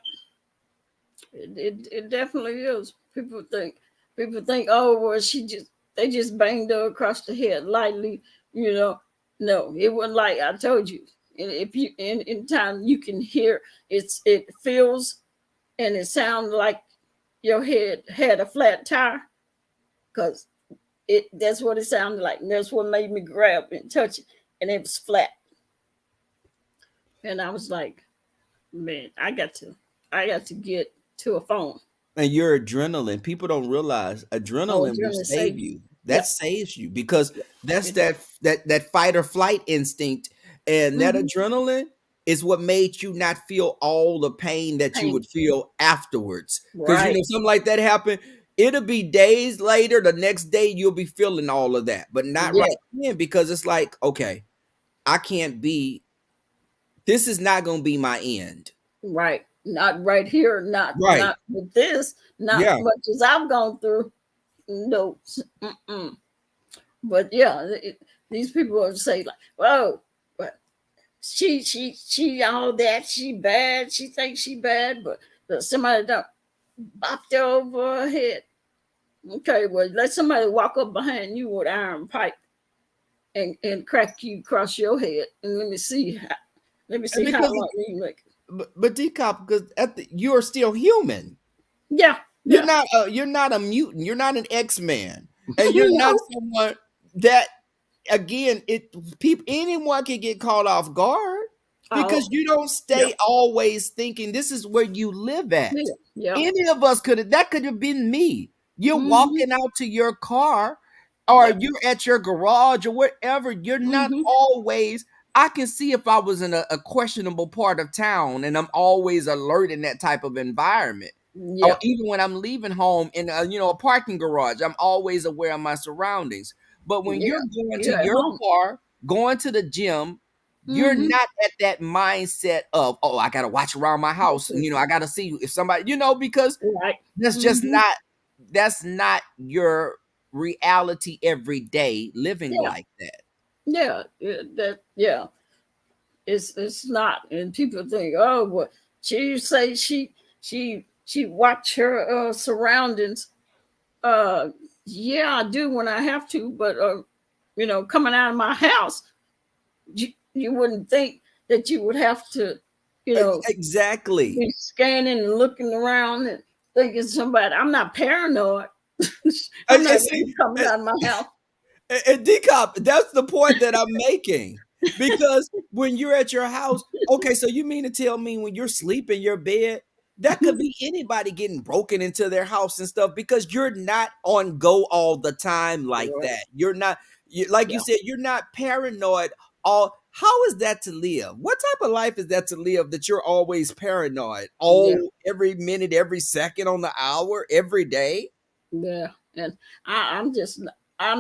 It definitely is. People think, oh well, they just banged her across the head lightly, you know. No, it wasn't like I told you. And if you in time you can hear it feels and it sounds like your head had a flat tire because that's what it sounded like. And that's what made me grab and touch it. And it was flat. And I was like, man, I got to get to a phone. And your adrenaline, people don't realize Oh, adrenaline will during the save save. you. That Yeah. saves you because that's It, that fight or flight instinct, and that mm-hmm. adrenaline is what made you not feel all the pain that you Pain. would feel afterwards. Because Right. something like that happen, it'll be days later. The next day you'll be feeling all of that, but not Yeah. right then because it's like, okay, I can't be. This is not going to be my end. Right. Not right here. Right. Not with this. Not Yeah. much as I've gone through. No. Mm-mm. But yeah, these people will say like, "Whoa, but she all that she bad. She thinks she bad, but somebody done bopped her over her head." Okay, well, let somebody walk up behind you with an iron pipe and crack you across your head, and let me And see how because long you make it. but decop because you are still human. Yeah, You're yeah. not you're not a mutant. You're not an X-Man, and you're not No. someone that again it people anyone can get caught off guard because Oh, you don't yeah, stay always thinking this is where you live at. yeah, yeah. Any of us could have been me. You're Mm-hmm. walking out to your car or Yeah. you're at your garage or wherever. You're not Mm-hmm. always. I can see if I was in a questionable part of town and I'm always alert in that type of environment. Or Yeah. even when I'm leaving home in a parking garage, I'm always aware of my surroundings. But when Yeah. you're going to You're at your home. car, going to the gym, you're Mm-hmm. not at that mindset of, oh, I gotta watch around my house. And, I gotta see if somebody, because Right. that's just Mm-hmm. not your reality every day living Yeah. like that. Yeah. Yeah. It's not, and people think, oh, well, she say she watch her surroundings. Uh, yeah, I do when I have to, but coming out of my house, you wouldn't think that you would have to, you know, Exactly. be scanning and looking around and thinking somebody. I'm not paranoid. I'm not And gonna see, be coming out of my house. and decop, that's the point that I'm making. Because when you're at your house, okay, so you mean to tell me when you're sleeping in your bed, that could be anybody getting broken into their house and stuff because you're not on go all the time like Right. that. You're not, like you Yeah. said, you're not paranoid. All how is that to live? What type of life is that to live that you're always paranoid Yeah. all every minute, every second on the hour, every day? Yeah, and I'm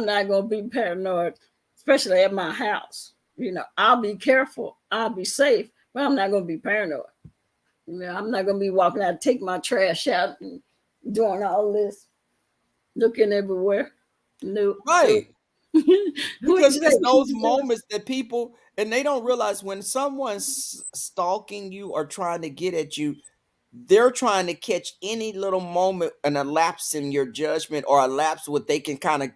not gonna be paranoid, especially at my house. I'll be careful, I'll be safe, but I'm not gonna be paranoid. I'm not gonna be walking out, take my trash out, and doing all this, looking everywhere. No, no. Right. What'd Because you say? it's What'd those you say? moments that people, and they don't realize when someone's stalking you or trying to get at you, they're trying to catch any little moment and a lapse in your judgment or a lapse what they can kind of,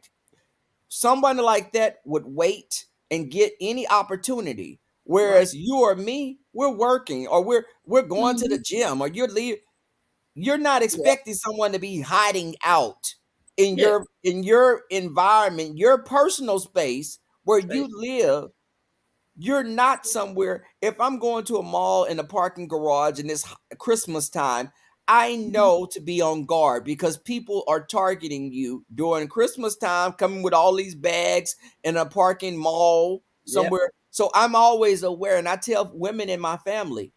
somebody like that would wait and get any opportunity. Right. Whereas you or me, we're working or we're going to Mm-hmm. the gym or you're not Yep. expecting someone to be hiding out in Yeah. your environment, your personal space where you Right. live. You're not somewhere. If I'm going to a mall in a parking garage and it's Christmas time, I Mhm. know to be on guard because people are targeting you during Christmas time, coming with all these bags in a parking mall Yep. somewhere. So I'm always aware, and I tell women in my family,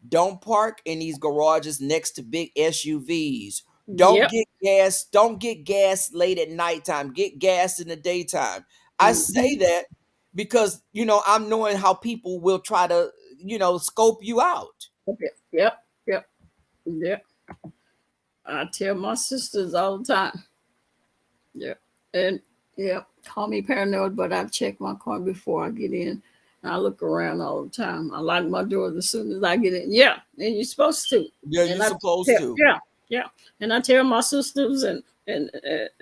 don't park in these garages next to big SUVs. Don't Yep. get gas. Don't get gas late at nighttime. Get gas in the daytime. I say Mm-hmm. that because I'm knowing how people will try to scope you out. Okay. Yep. Yep. Yep. I tell my sisters all the time. Yeah. And yeah, call me paranoid, but I check my car before I get in. I look around all the time. I lock my doors as soon as I get in. Yeah, and you're supposed to. Yeah, you're And I supposed tell, to. yeah, yeah. And I tell my sisters and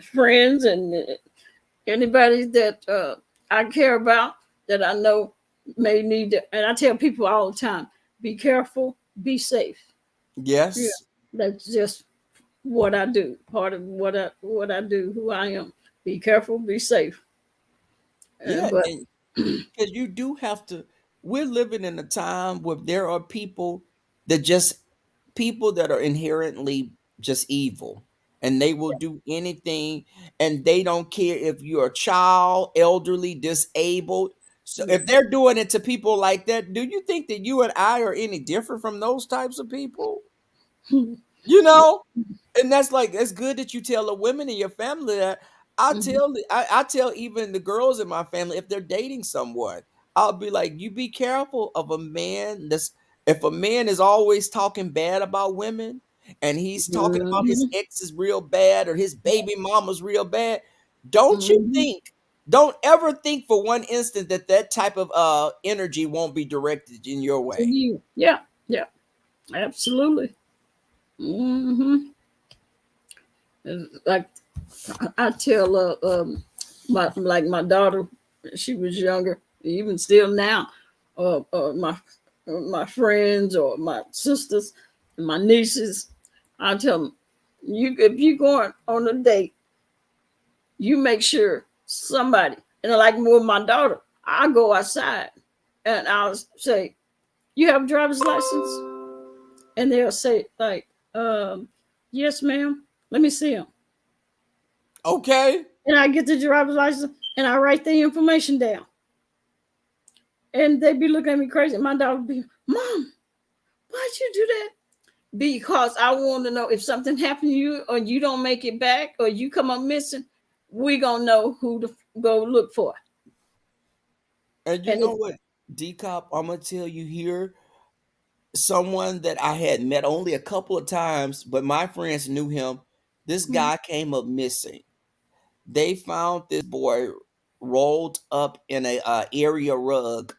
friends and anybody that I care about that I know may need to. And I tell people all the time, be careful, be safe. Yeah, Yes. that's just what I do. Part of what I do, who I am. Be careful, be safe. Yeah, But and because you do have to, we're living in a time where there are people that are inherently just evil, and they will do anything, and they don't care if you're a child, elderly, disabled. So yeah. if they're doing it to people like that, do you think that you and I are any different from those types of people? You know, and that's like it's good that you tell the women in your family that. Mhm. I tell even the girls in my family if they're dating someone, I'll be like, you be careful of a man that's if a man is always talking bad about women and he's talking about his Mhm. ex is real bad or his baby mama's real bad, don't you Mhm. think? Don't ever think for one instant that that type of energy won't be directed in your To way. you. Yeah. Yeah. Absolutely. Hmm. Like I tell my daughter, she was younger, even still now, my friends or my sisters, and my nieces, I tell them, you if you going on a date, you make sure somebody, and like with my daughter, I go outside and I'll say, you have a driver's license? And they'll say like, yes, ma'am. Let me see them. Okay? And I get the driver's license and I write the information down. And they be looking at me crazy. My dog be, Mom, why'd you do that? Because I want to know if something happened to you or you don't make it back or you come up missing, we gonna know who to go look for. And you And know it, what, Decop, I'm gonna tell you here, someone that I had met only a couple of times, but my friends knew him. This mm-hmm, guy came up missing. They found this boy rolled up in a area rug.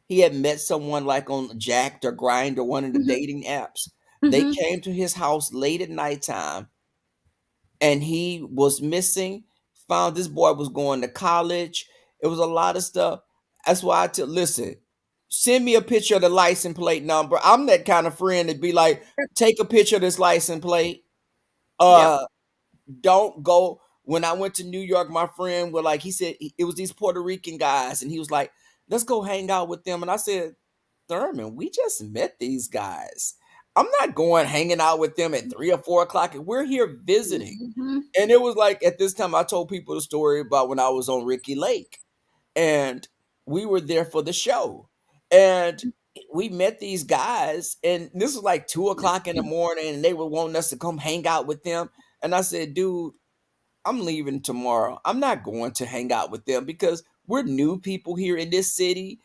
He had met someone like on Jacked or Grind or one of the mm-hmm, dating apps. They mm-hmm, came to his house late at nighttime and he was missing. Found this boy was going to college. It was a lot of stuff. That's why I tell listen, send me a picture of the license plate number. I'm that kind of friend that be like, take a picture of this license plate. yep, Uh don't go. When I went to New York, my friend was like, he said it was these Puerto Rican guys, and he was like, let's go hang out with them. And I said, Thurman, we just met these guys. I'm not going hanging out with them at 3 or 4 o'clock. We're here visiting. mm-hmm, And it was like at this time I told people the story about when I was on Ricky Lake and we were there for the show. And we met these guys, and this was like 2 o'clock in the morning, and they were wanting us to come hang out with them. And I said, dude, I'm leaving tomorrow. I'm not going to hang out with them because we're new people here in this city.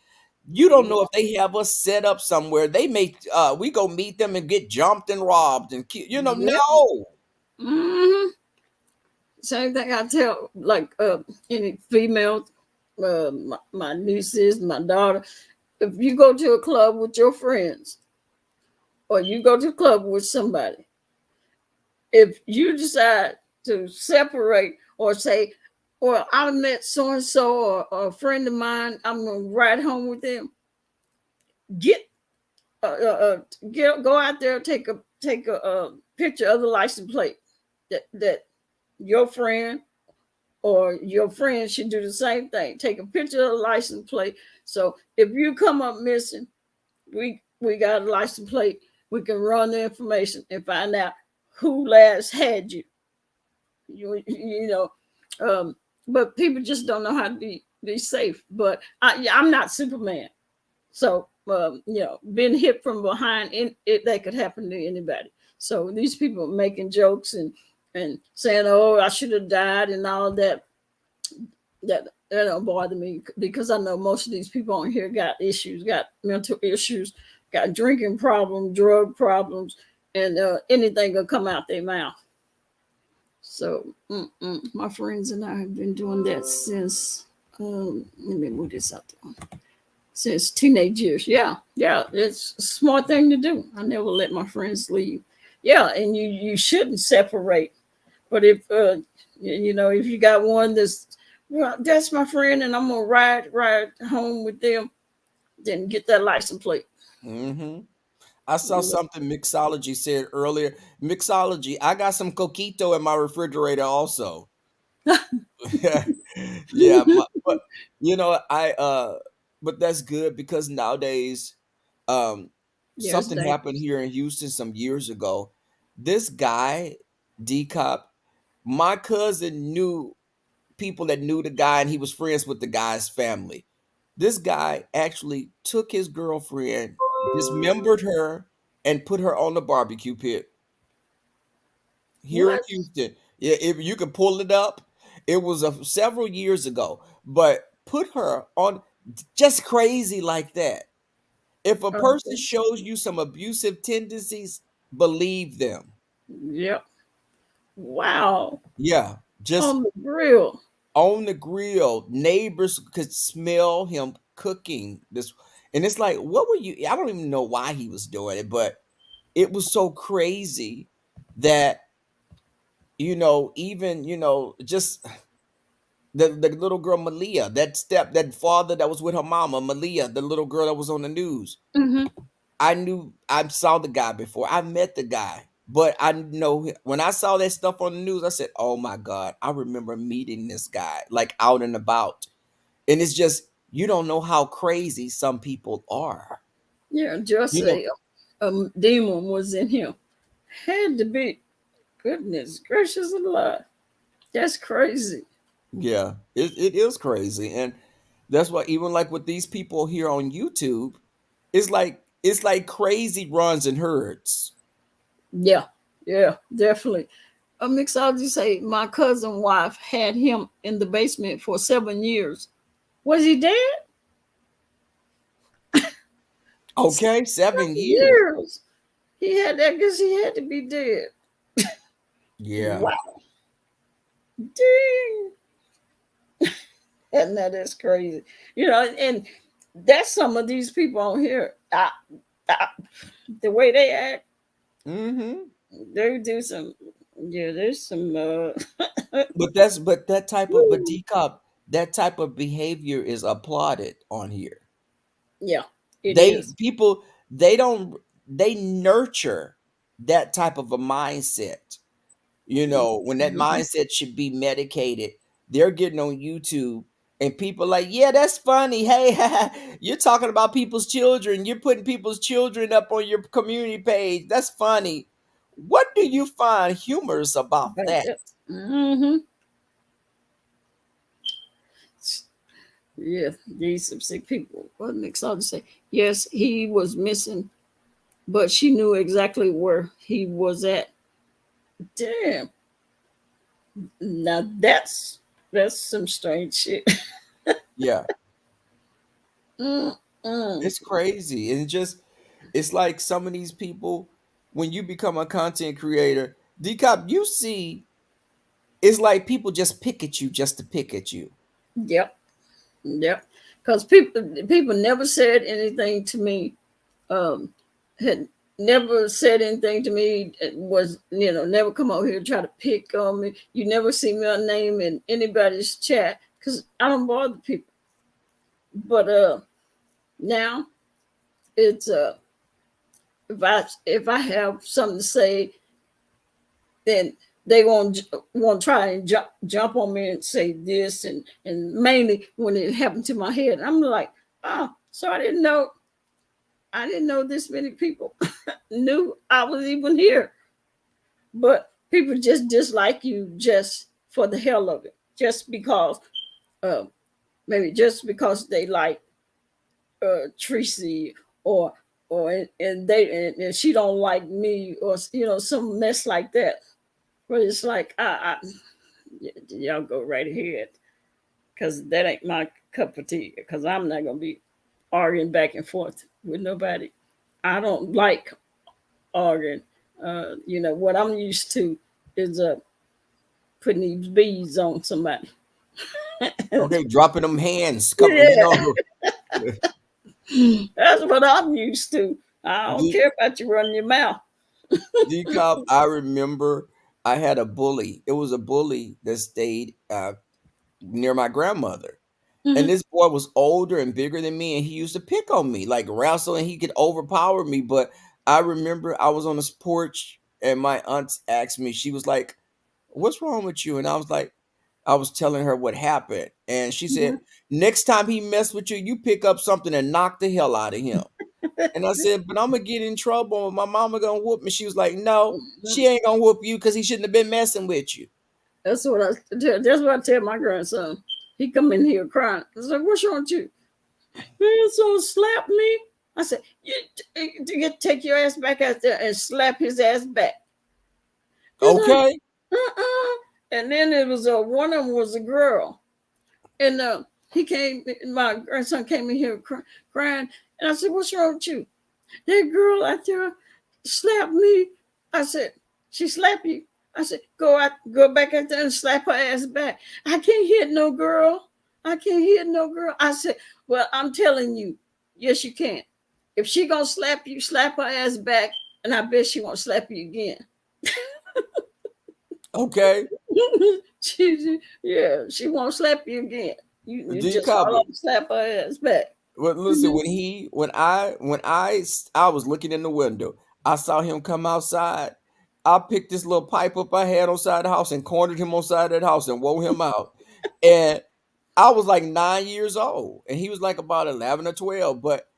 You don't know yep, if they have us set up somewhere. They may we go meet them and get jumped and robbed and yep, no. mm-hmm. Same thing I tell like any female, my nieces, my daughter. If you go to a club with your friends, or you go to a club with somebody, if you decide to separate or say, "Well, I met so and so or a friend of mine, I'm gonna ride home with them," get go out there, take a picture of the license plate that your friend or your friend should do the same thing. Take a picture of the license plate. So if you come up missing, we got a license plate. We can run the information and find out who last had you. You know, but people just don't know how to be safe. But I'm not Superman, so being hit from behind, that could happen to anybody. So these people making jokes and saying, "Oh, I should have died," and all that. That don't bother me because I know most of these people on here got issues, got mental issues, got drinking problems, drug problems, and anything will come out their mouth. So my friends and I have been doing that since let me move this out there. Since teenage years. Yeah, yeah, it's a smart thing to do. I never let my friends leave. Yeah, and you shouldn't separate. But if if you got one that's my friend and I'm gonna ride home with them, then get that license plate. Hmm. I saw something Mixology said earlier. Mixology, I got some coquito in my refrigerator also. Yeah, yeah, but but that's good because nowadays, um, Yeah, it's something happened dangerous. here in Houston some years ago. This guy, D Cop, my cousin knew people that knew the guy, and he was friends with the guy's family. This guy actually took his girlfriend, dismembered her, and put her on the barbecue pit here in What? Houston. Yeah, if you can pull it up, it was several years ago. But put her on, just crazy like that. If a person Okay. shows you some abusive tendencies, believe them. Yep. Wow. Yeah, just On the grill. on the grill, neighbors could smell him cooking this. And it's like, what were you? I don't even know why he was doing it, but it was so crazy that, even, just the little girl Malia, that father that was with her mama, Malia, the little girl that was on the news. Hmm. I saw the guy before. I met the guy, but I know when I saw that stuff on the news, I said, "Oh my God, I remember meeting this guy like out and about." And it's just you don't know how crazy some people are. Yeah, just You know, a demon was in him. Had to be. Goodness gracious alive. That's crazy. yeah, it is crazy. And that's why even like with these people here on YouTube, it's like crazy runs and herds. Yeah, yeah, definitely. A mixologist say my cousin wife had him in the basement for 7 years. Was he dead? Okay, 7 years. 7 years. He had that because he had to be dead. Yeah. Wow. Dang. And that is crazy. And that's some of these people on here. I, the way they act, Mm-hmm. they do some, yeah, there's some, But decop, that type of behavior is applauded on here. yeah, it They is. people they don't they nurture that type of a mindset. When that Mhm. mindset should be medicated, they're getting on YouTube and people like, yeah, that's funny. Hey, you're talking about people's children. You're putting people's children up on your community page. That's funny. What do you find humorous about Like that? that. Hmm. Yeah, these some sick people. What makes all say? Yes, he was missing, but she knew exactly where he was at. Damn. Now that's some strange shit. Yeah, Mm-mm. it's crazy. And it's like some of these people, when you become a content creator, Decop, you see It's like people just pick at you just to pick at you. Yep. Yep. Because people never said anything to me. Had never said anything to me. Was never come out here to try to pick on me. You never see my name in anybody's chat because I don't bother people. But now it's if I have something to say, then they want to try and jump on me and say this, and mainly when it happened to my head, I'm like, oh, so I didn't know this many people knew I was even here. But people just dislike you just for the hell of it, just because, uh, maybe just because they like Tracy, or and she don't like me, or some mess like that. But it's like, y'all go right ahead, because that ain't my cup of tea. Because I'm not gonna be arguing back and forth with nobody. I don't like arguing. What I'm used to is putting these beads on somebody. Okay, dropping them hands, couple, Yeah, that's what I'm used to. I don't D, care about you running your mouth. Decop. I remember I had a bully. It was a bully that stayed near my grandmother. And Mhm. this boy was older and bigger than me, and he used to pick on me, like wrestle, and he could overpower me. But I remember I was on the porch, and my aunt asked me, she was like, "What's wrong with you?" And I was like, I was telling her what happened. And she said, "Next time he mess with you, you pick up something and knock the hell out of him." And I said, "But I'm going to get in trouble. My mama going to whoop me." She was like, "No, she ain't going to whoop you because he shouldn't have been messing with you." That's what I tell my grandson. He come in here crying. I said, "What's wrong with you?" Man, so slap me. I said, "You take your ass back out there and slap his ass back." He's like, Okay. uh-uh. And then it was one of them was a girl. And my grandson came in here crying. And I said, "What's wrong with you?" "That girl out there slapped me." I said, "She slapped you?" I said, go back out there and slap her ass back." "I can't hit no girl. I can't hit no girl." I said, "Well, I'm telling you, yes, you can. If she gonna slap you, slap her ass back, and I bet she won't slap you again." Okay. She won't slap you again. You just Decop. follow slap her ass back. Well, listen, when I was looking in the window, I saw him come outside. I picked this little pipe up I had on side the house and cornered him on side of that house and wore him out. And I was like 9 years old, and he was like about 11 or 12. But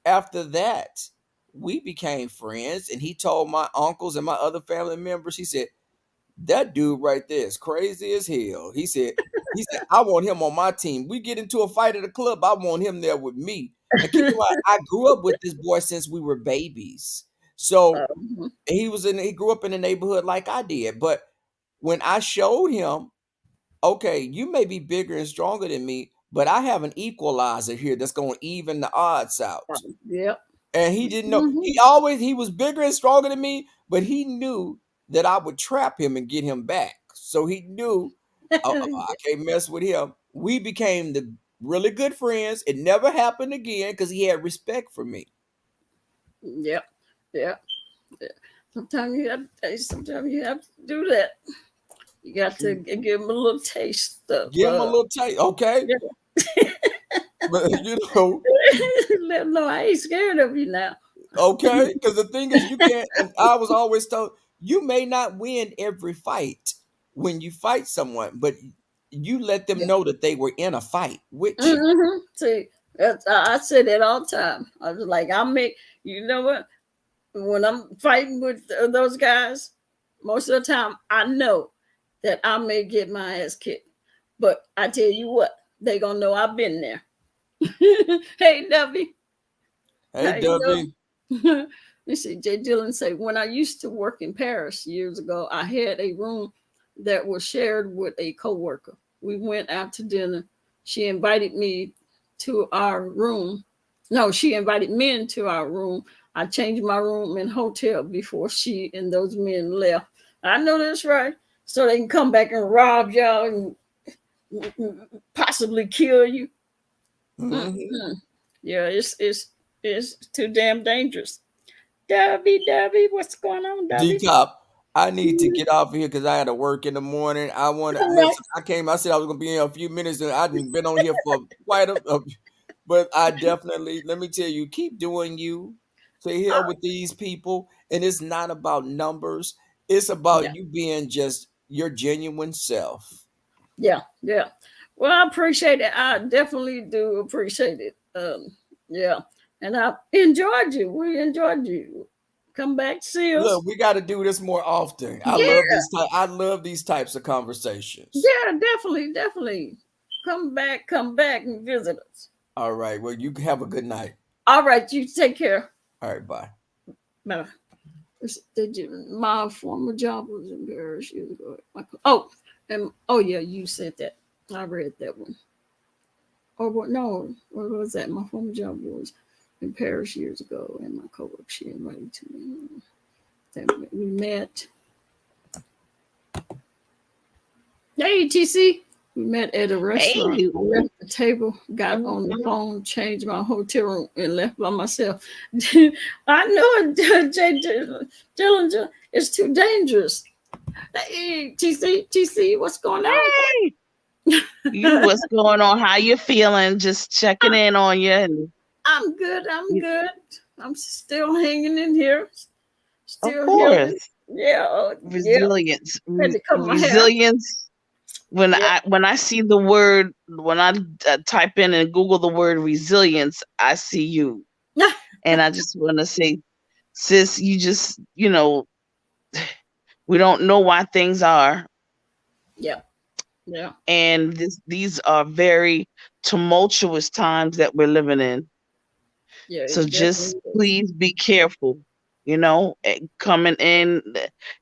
after that, we became friends, and he told my uncles and my other family members, he said, "That dude right there is crazy as hell." He said, "I want him on my team. We get into a fight at a club, I want him there with me." And keep in mind, I grew up with this boy since we were babies. So Mhm. he grew up in the neighborhood like I did. But when I showed him, okay, you may be bigger and stronger than me, but I have an equalizer here that's gonna even the odds out. Yep. And he didn't know. Mhm. He was bigger and stronger than me, but he knew that I would trap him and get him back. So he knew, I can't mess with him. We became the really good friends. It never happened again because he had respect for me. Yep. Yep. Sometimes you have to do that. You got to give them a little taste of Give him a little taste, okay? yeah. But Let them know I ain't scared of you now. okay, because the thing is, you can't. And I was always told, you may not win every fight when you fight someone, but you let them Yeah. know that they were in a fight with you. See, I say that all the time. I was like, you know what? When I'm fighting with those guys, most of the time I know that I may get my ass kicked. But I tell you what, they gonna know I've been there. Hey, Debbie, Hey, how you Debbie. doing? You see, Jay Dillon say, when I used to work in Paris years ago, I had a room that was shared with a coworker. We went out to dinner. She invited me to our room. No, she invited men to our room. I changed my room in hotel before she and those men left. I know that's right. so they can come back and rob y'all and possibly kill you. Mhm. Yeah, it's too damn dangerous. Debbie, what's going on, D Debbie? Top, I need to get off of here because I had to work in the morning. I want to All right. listen. I said I was gonna be in a few minutes, and I've been on here for quite a. But I definitely, let me tell you, keep doing you. Stay here with these people, and it's not about numbers. It's Yeah, about you being just your genuine self. yeah. Well, I appreciate it. I definitely do appreciate it. Yeah, and I enjoyed you. We enjoyed you. Come back, see us. Look, we got to do this more often. I Yeah, love this type. I love these types of conversations. yeah, definitely. Come back and visit us. All right. Well, you have a good night. All right, you take care. All right. Bye. Bye. Did you? My former job was in Paris years ago. Oh, and oh yeah, you said that. I read that one. Oh, what? No, what was that? My former job was in Paris years ago, and my coworker she invited to me. That we met. Hey, TC. We met at a restaurant. Hey. I left the table, got on the Mhm. phone, changed my hotel room, and left by myself. I know it, Jay Dillinger. It's too dangerous. Hey, TC, what's going on? Hey, you, what's going on? How you feeling? Just checking in on you. And I'm good. I'm you- good. I'm still hanging in here. of Still healing. course, Yeah, yeah. resilience, Had to cut my hair. resilience. Yeah. When I see the word, when I type in and Google the word resilience, I see you, and I just want to say, sis, you just, we don't know why things are, Yeah. Yeah. and these are very tumultuous times that we're living in. Yeah. So It just definitely is. please be careful, coming in.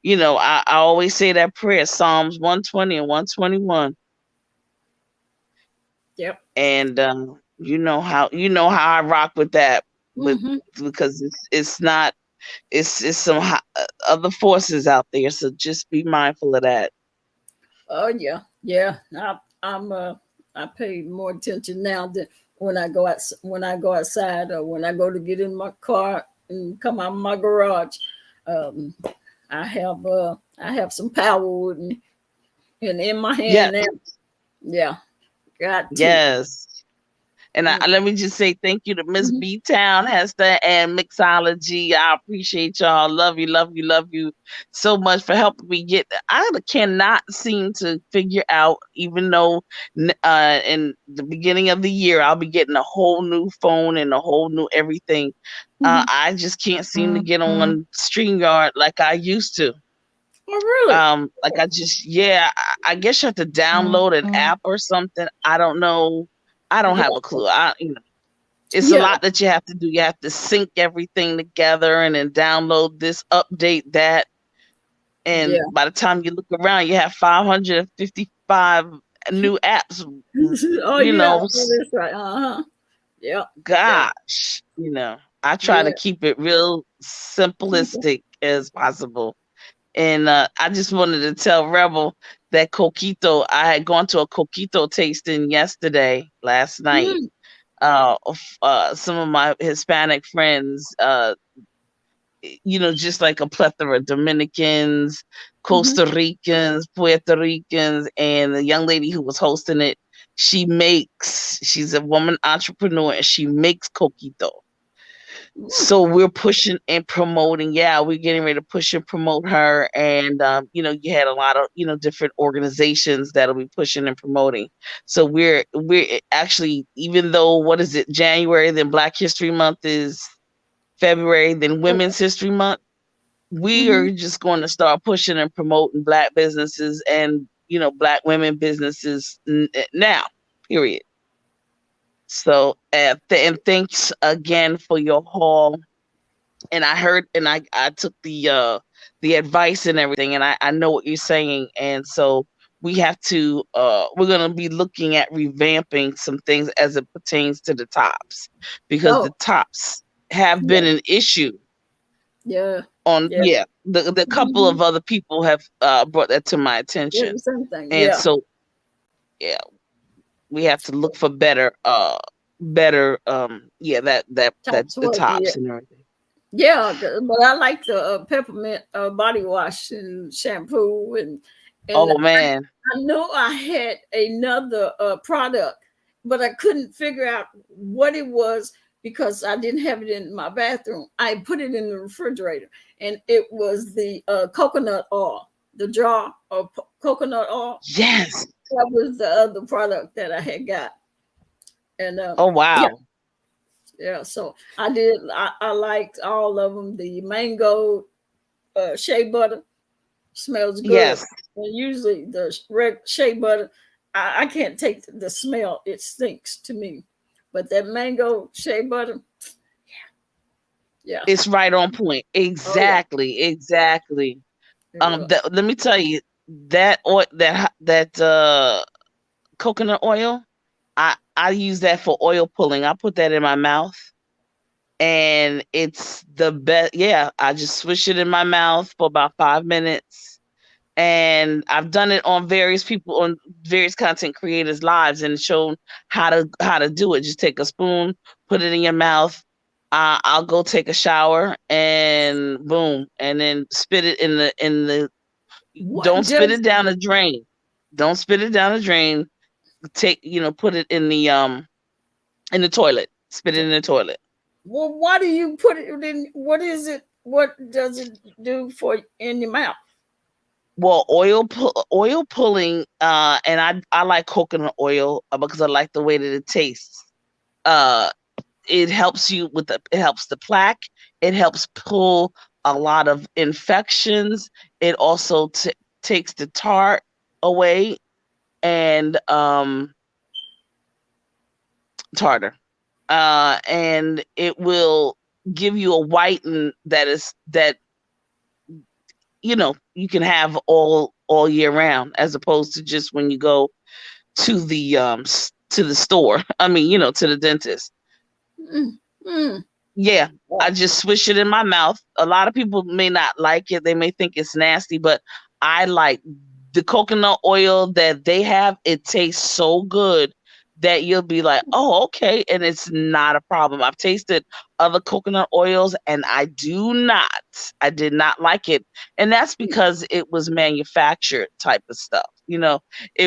I always say that prayer, Psalms 120 and 121. Yep. And you know how I rock with that, with Mm-hmm. because it's not it's some other forces out there. So just be mindful of that. Oh yeah. Yeah. I pay more attention now than when I go outside or when I go to get in my car and come out of my garage. Um, I have some power with me and in my Yeah, hand now. Yeah. Got to. yes. And Mm-hmm. let me just say thank you to Miss B Town, Hester, and Mixology. I appreciate y'all. Love you, love you, love you so much for helping me get. I cannot seem to figure out, even though in the beginning of the year I'll be getting a whole new phone and a whole new everything. Mm-hmm. I just can't seem to get on StreamYard like I used to. Oh really? Like yeah, I guess you have to download an app or something. I don't know. I don't have a Yeah. clue. It's a Yeah. lot that you have to do. You have to sync everything together and then download this, update that. And Yeah. by the time you look around, you have 555 new apps. Oh You yeah. know, Oh, that's right. Uh-huh. Yeah. Yeah. gosh, I try to Yeah. keep it real simplistic as possible. And I just wanted to tell Rebel that Coquito, I had gone to a Coquito tasting last night. Mm, Some of my Hispanic friends, just like a plethora of Dominicans, mhm. Costa Ricans, Puerto Ricans, and the young lady who was hosting it, she's a woman entrepreneur and she makes coquito. Mm, So we're pushing and promoting. Yeah, we're getting ready to push and promote her. And, you had a lot of, different organizations that'll be pushing and promoting. So we're actually, even though, what is it, January, then Black History Month is February, then oh, Women's History Month, we mhm. are just going to start pushing and promoting Black businesses and, Black women businesses now, period. So, and thanks again for your haul. And I heard, and I took the advice and everything, and I know what you're saying. And so we have to, we're going to be looking at revamping some things as it pertains to the tops, because Oh, the tops have yeah. been an issue. Yeah. On Yeah. yeah, the couple Mhm. of other people have brought that to my Yeah, attention, the same thing. and Yeah. so yeah, we have to look for better yeah, that Tops the what? Yeah. tops and everything. Yeah, but I like the peppermint body wash and shampoo, and Oh man. I know I had another product, but I couldn't figure out what it was because I didn't have it in my bathroom. I put it in the refrigerator, and it was the coconut oil, the jar of coconut oil. Yes. That was the other product that I had got, and Oh yeah, wow. yeah. So I did. I liked all of them. The mango shea butter smells good. Yes. And usually the red shea butter, I can't take the smell. It stinks to me. But that mango shea butter, yeah. It's right on point. Oh yeah. Exactly. Yeah. Let me tell you, that oil, that coconut oil, I use that for oil pulling. I put that in my mouth, and it's the best. Yeah, I just swish it in my mouth for about 5 minutes, and I've done it on various people, on various content creators' lives, and shown how to do it. Just take a spoon, put it in your mouth. I'll go take a shower, and boom, and then spit it in the. Don't What spit it does down the drain. Don't spit it down the drain. Put it in the toilet. Spit it in the toilet. well, why do you put it in? What is it? What does it do for in your mouth? Well, oil pulling, and I like coconut oil because I like the way that it tastes. Uh, it helps you it helps the plaque. It helps pull a lot of infections. It also takes the tart away, and tartar. And it will give you a whiten that you can have all year round, as opposed to just when you go to the store. I mean, to the dentist. Mm, mm. Yeah, I Oh, just swish it in my mouth. A lot of people may not like it. They may think it's nasty, but I like the coconut oil that they have. It tastes so good that you'll be like, oh, okay. And it's not a problem. I've tasted other coconut oils, and I did not like it. And that's because it was manufactured type of stuff,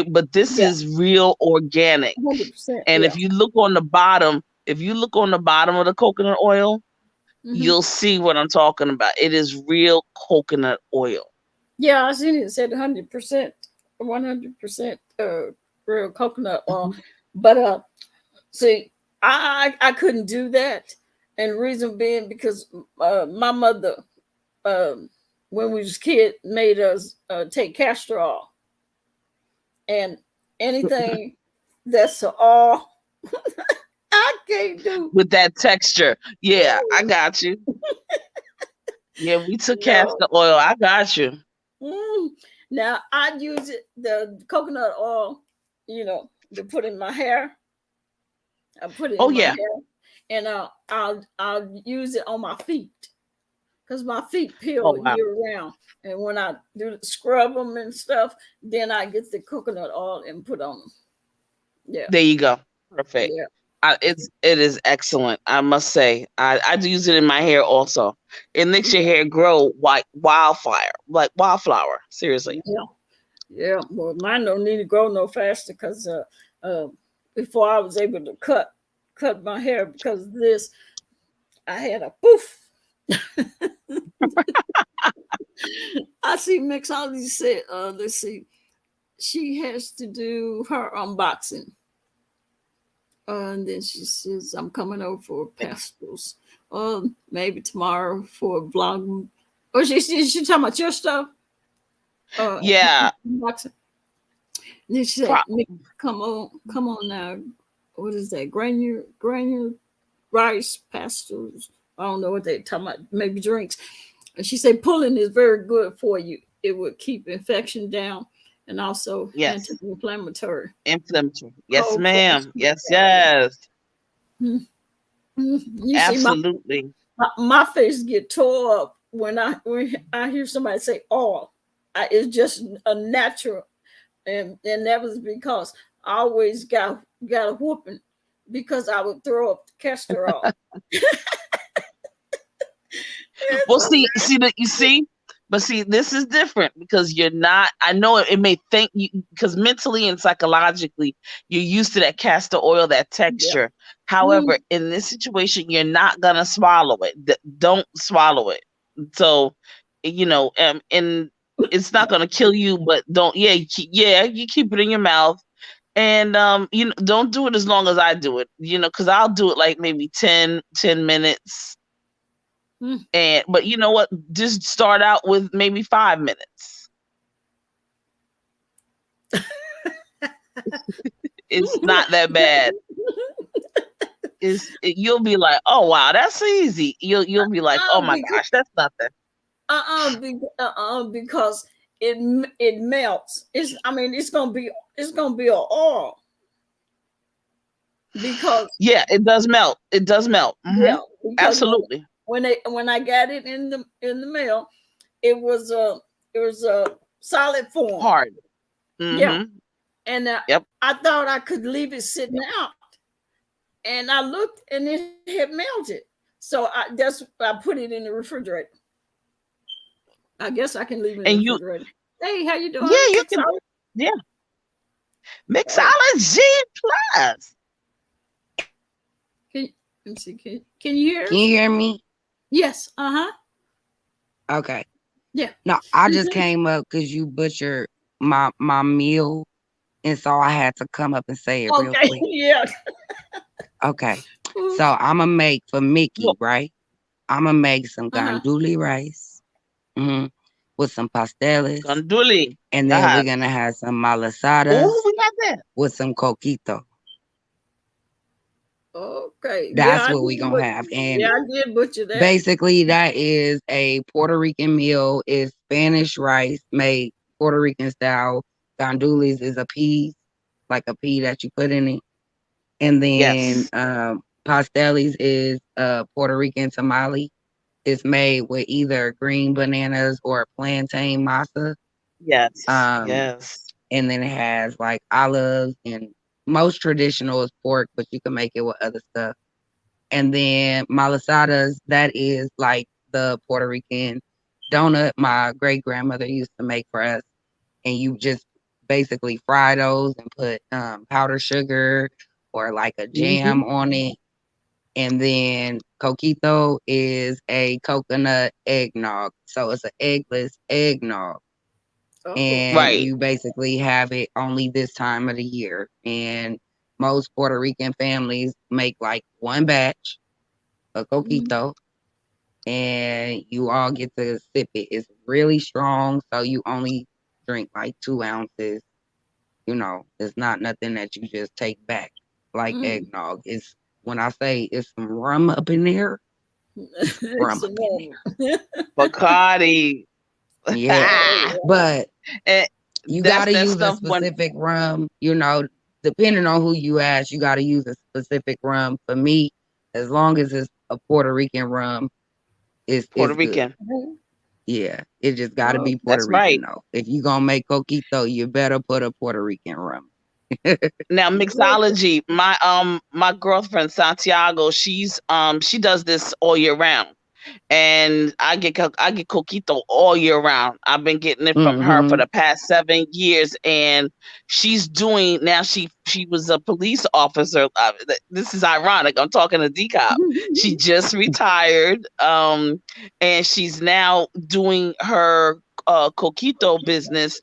but this yeah, is real organic. 100%. And Yeah. if you look on the bottom of the coconut oil, Hmm. you'll see what I'm talking about. It is real coconut oil. Yeah, I seen it said 100%, 100% real coconut oil. Mhm. But see, I couldn't do that, and reason being because my mother, um, when we was kid, made us take castor oil, and anything that's all I can't do. With that texture. Yeah, I got you. Yeah, we took No. castor oil. I got you. Mm. Now I use the coconut oil, to put in my hair. I put it Oh in my yeah. hair, and I'll use it on my feet because my feet Oh peel wow. year round. And when I do scrub them and stuff, then I get the coconut oil and put on them. Yeah, There you go. Perfect. yeah, It is excellent. I must say, I do use it in my hair also. It makes your hair grow like wildfire, like wildflower. Seriously. yeah, yeah. Well, mine don't need to grow no faster because uh, before I was able to cut my hair because of this, I had a poof. I see Mixology said, let's see, she has to do her unboxing. And then she says, I'm coming over for pastels. Maybe tomorrow for a vlog. Oh, she talking about your stuff? Yeah. Unboxing. And then she said, Pro- come on now. What is that? Granular rice pastels. I don't know what they talking about. Maybe drinks. And she said, pulling is very good for you. It would keep infection down and also yes. anti-inflammatory. Inflammatory. Yes, Oh, for ma'am. instance, Yes, yes. you see Absolutely. my face get tore up when I hear somebody say oil, it's just a natural, and that was because I always got a whooping because I would throw up castor oil. Well, see that you see, but see, this is different because you're not. I know it may think you because mentally and psychologically you're used to that castor oil, that texture. However, in this situation, you're not gonna swallow it. Don't swallow it. So, and it's not gonna kill you, but don't. Yeah, you keep it in your mouth. And don't do it as long as I do it, because I'll do it like maybe 10 minutes. But you know what? Just start out with maybe 5 minutes. It's not that bad. You'll be like, oh wow, that's easy. You'll be like, oh my gosh, that's nothing. Because it melts. It's gonna be an oil. Because it does melt. It does melt. Mm-hmm. Yeah, absolutely. When I got it in the mail, it was a solid form. Hard. Mm-hmm. Yeah. And I thought I could leave it sitting out, and I looked and it had melted. So I put it in the refrigerator. I guess I can leave it in the refrigerator. Hey, how you doing? Yeah, you can. Yeah. Mixology Plus. Let me see. Can you hear us? Can you hear me? Yes. Okay. Yeah. No, I just came up because you butchered my meal, and so I had to come up and say it real quick. Yeah. Okay. So I'm gonna make for Mickey, right? I'm gonna make some ganduli rice, with some pasteles. Ganduli. And then we're gonna have some malasadas. Oh, we got that. With some coquito. Okay. That's what we're gonna have. And I did butcher that. Basically, that is a Puerto Rican meal. It's Spanish rice made Puerto Rican style. Gandulis is a pea, like a pea that you put in it. And then pasteles is a Puerto Rican tamale. It's made with either green bananas or plantain masa. Yes. Yes. And then it has like olives, and most traditional is pork, but you can make it with other stuff. And then malasadas, that is like the Puerto Rican donut my great grandmother used to make for us. And you just basically fry those and put powdered sugar or like a jam on it. And then coquito is a coconut eggnog. So it's an eggless eggnog. And you basically have it only this time of the year. And most Puerto Rican families make like one batch of coquito, and you all get to sip it. It's really strong, so you only drink like 2 ounces. It's not nothing that you just take back like eggnog. It's when I say it's some rum up in there, rum up in there. Bacardi. Yeah, but you gotta use a specific rum. Depending on who you ask, you gotta use a specific rum. For me, as long as it's a Puerto Rican rum, it's Puerto Rican. Good. Yeah, it just gotta be Puerto Rican though. If you gonna make coquito, you better put a Puerto Rican rum. Now mixology, my girlfriend Santiago, she does this all year round. And I get coquito all year round. I've been getting it from her for the past 7 years, and she's doing now. She was a police officer. This is ironic. I'm talking to D-Cop. She just retired, and she's now doing her coquito business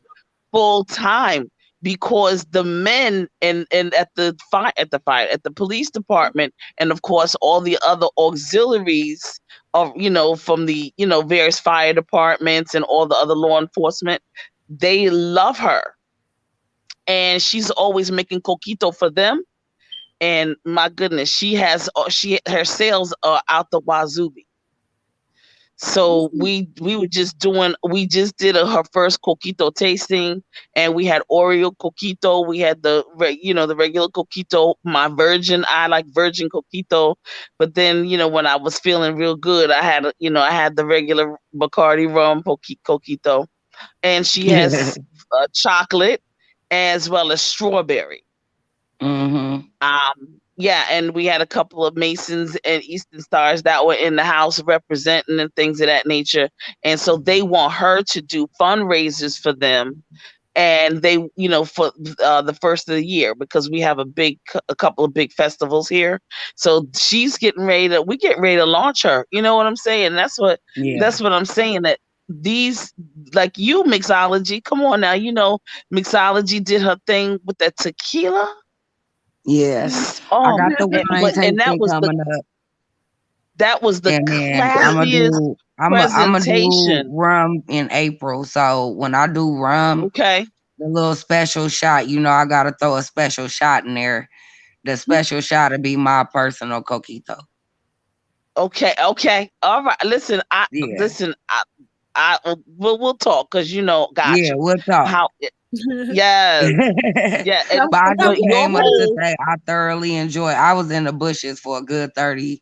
full time. Because the men and at the police department, and of course all the other auxiliaries of from the various fire departments and all the other law enforcement, they love her, and she's always making coquito for them. And my goodness, her sales are out the wazoo. So we just did her first coquito tasting, and we had Oreo coquito. We had the regular coquito. My virgin, I like virgin coquito. But then when I was feeling real good, I had the regular Bacardi rum coquito, and she has chocolate as well as strawberry. Mm-hmm. Yeah, and we had a couple of Masons and Eastern Stars that were in the house representing and things of that nature. And so they want her to do fundraisers for them. And they, for the first of the year, because we have a couple of big festivals here. So she's we get ready to launch her. You know what I'm saying? Yeah. That's what I'm saying. That these, like you, Mixology, come on now, Mixology did her thing with that tequila. Yes. I Oh, got the wine and tasting coming up, that was the and then classiest I'm gonna do presentation. rum in April. So when I do rum, Okay. the little special shot, I gotta throw a special shot in there. The special shot to be my personal coquito. Okay. Okay. All right. Listen, Yeah. we'll talk because got Yeah, you. we'll talk. How? Yes. Yeah. Now, But I But just your came up to whole say I thoroughly enjoy. I was in the bushes for a good 30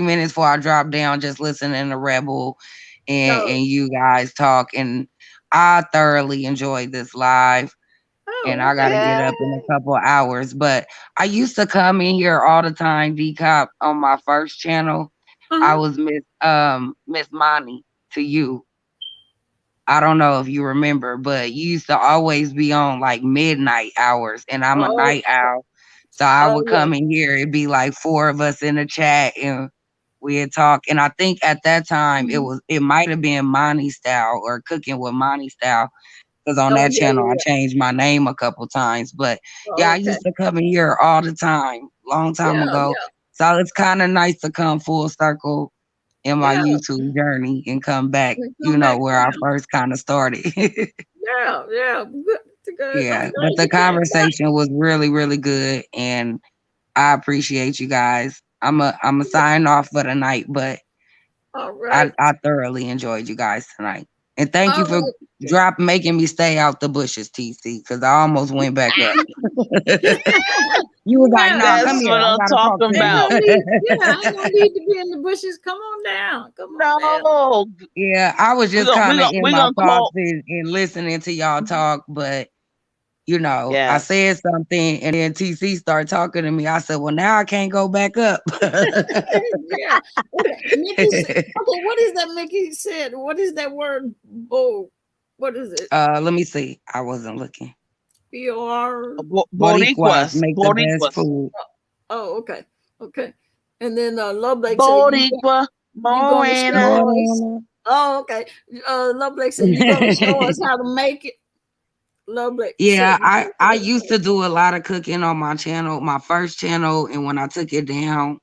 minutes before I dropped down, just listening to Rebel no. and you guys talk. And I thoroughly enjoyed this live. And Oh, I okay. gotta get yeah. up in a couple of hours. But I used to come in here all the time, D Cop, on my first channel. I Uh-huh. was Miss Monty to you. I don't know if you remember, but you used to always be on like midnight hours, and I'm a Oh, night owl. So I oh would yeah. come in here, it'd be like four of us in the chat and we'd talk. And I think at that time Mhm. it might have been Monty style or cooking with Monty style. Because on Oh that yeah, channel I yeah, changed my name a couple times. But yeah. yeah, Oh, I okay. used to come in here all the time, long time Yeah, ago. yeah, So it's kind of nice to come full circle in my yeah. YouTube journey and come back, We come back where I around. first kind of started. Yeah, yeah. Good, good. I'm Yeah, but glad the you came back. conversation was really, really good, and I appreciate you guys. I'm a sign off for the night, but All I right. I thoroughly enjoyed you guys tonight, and thank you All for right. making me stay out the bushes, TC, because I almost went back up. You was like, Yeah. "No, come That's here, what I I'm gotta talk talking to Ain't you." no about. need. Yeah, ain't no need to be in the bushes. Come on down. Come on down. No, Yeah, I was we're just gonna we're kind of gonna in we're my gonna thoughts call. and listening to y'all talk, but I Yes. said something and then TC started talking to me. I said, well, now I can't go back up. Yeah. Okay. Mickey said, okay, what is that Mickey said? What is that word? Oh, what is it? Let me see. I wasn't looking. B-O-R. Boricuas Boricuas, make the best Boricuas, food. Oh, okay. Okay. And then Love Lake said, Boricua, you going to Morena. show us. Morena. Oh, okay. Love Lake said, you going to show us how to make it. Love Lake said, Yeah, I used to do a lot of cooking on my channel, my first channel, and when I took it down,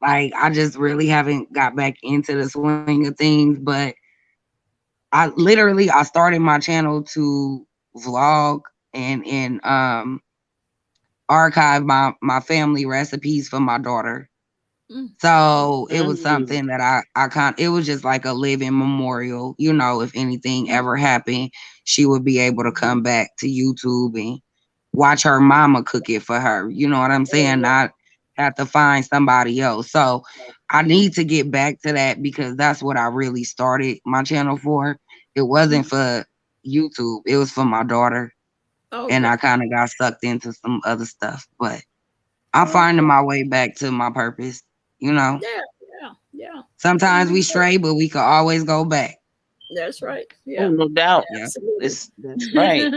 like I just really haven't got back into the swing of things. But I started my channel to vlog and archive my family recipes for my daughter. mm, So it was Mm. something that it was just like a living memorial. If anything mm, ever happened, she would be able to come back to YouTube and watch her mama cook it for her. You know what I'm saying? oh, Not have to find somebody else. So I need to get back to that because that's what I really started my channel for. It wasn't mm. for YouTube. It was for my daughter. And Okay. I kind of got sucked into some other stuff. But I'm finding Okay. my way back to my purpose, you know. Yeah, yeah, yeah. Sometimes we Mhm. stray, but we can always go back. That's right. Oh, Yeah, no doubt. Yeah. absolutely. That's right.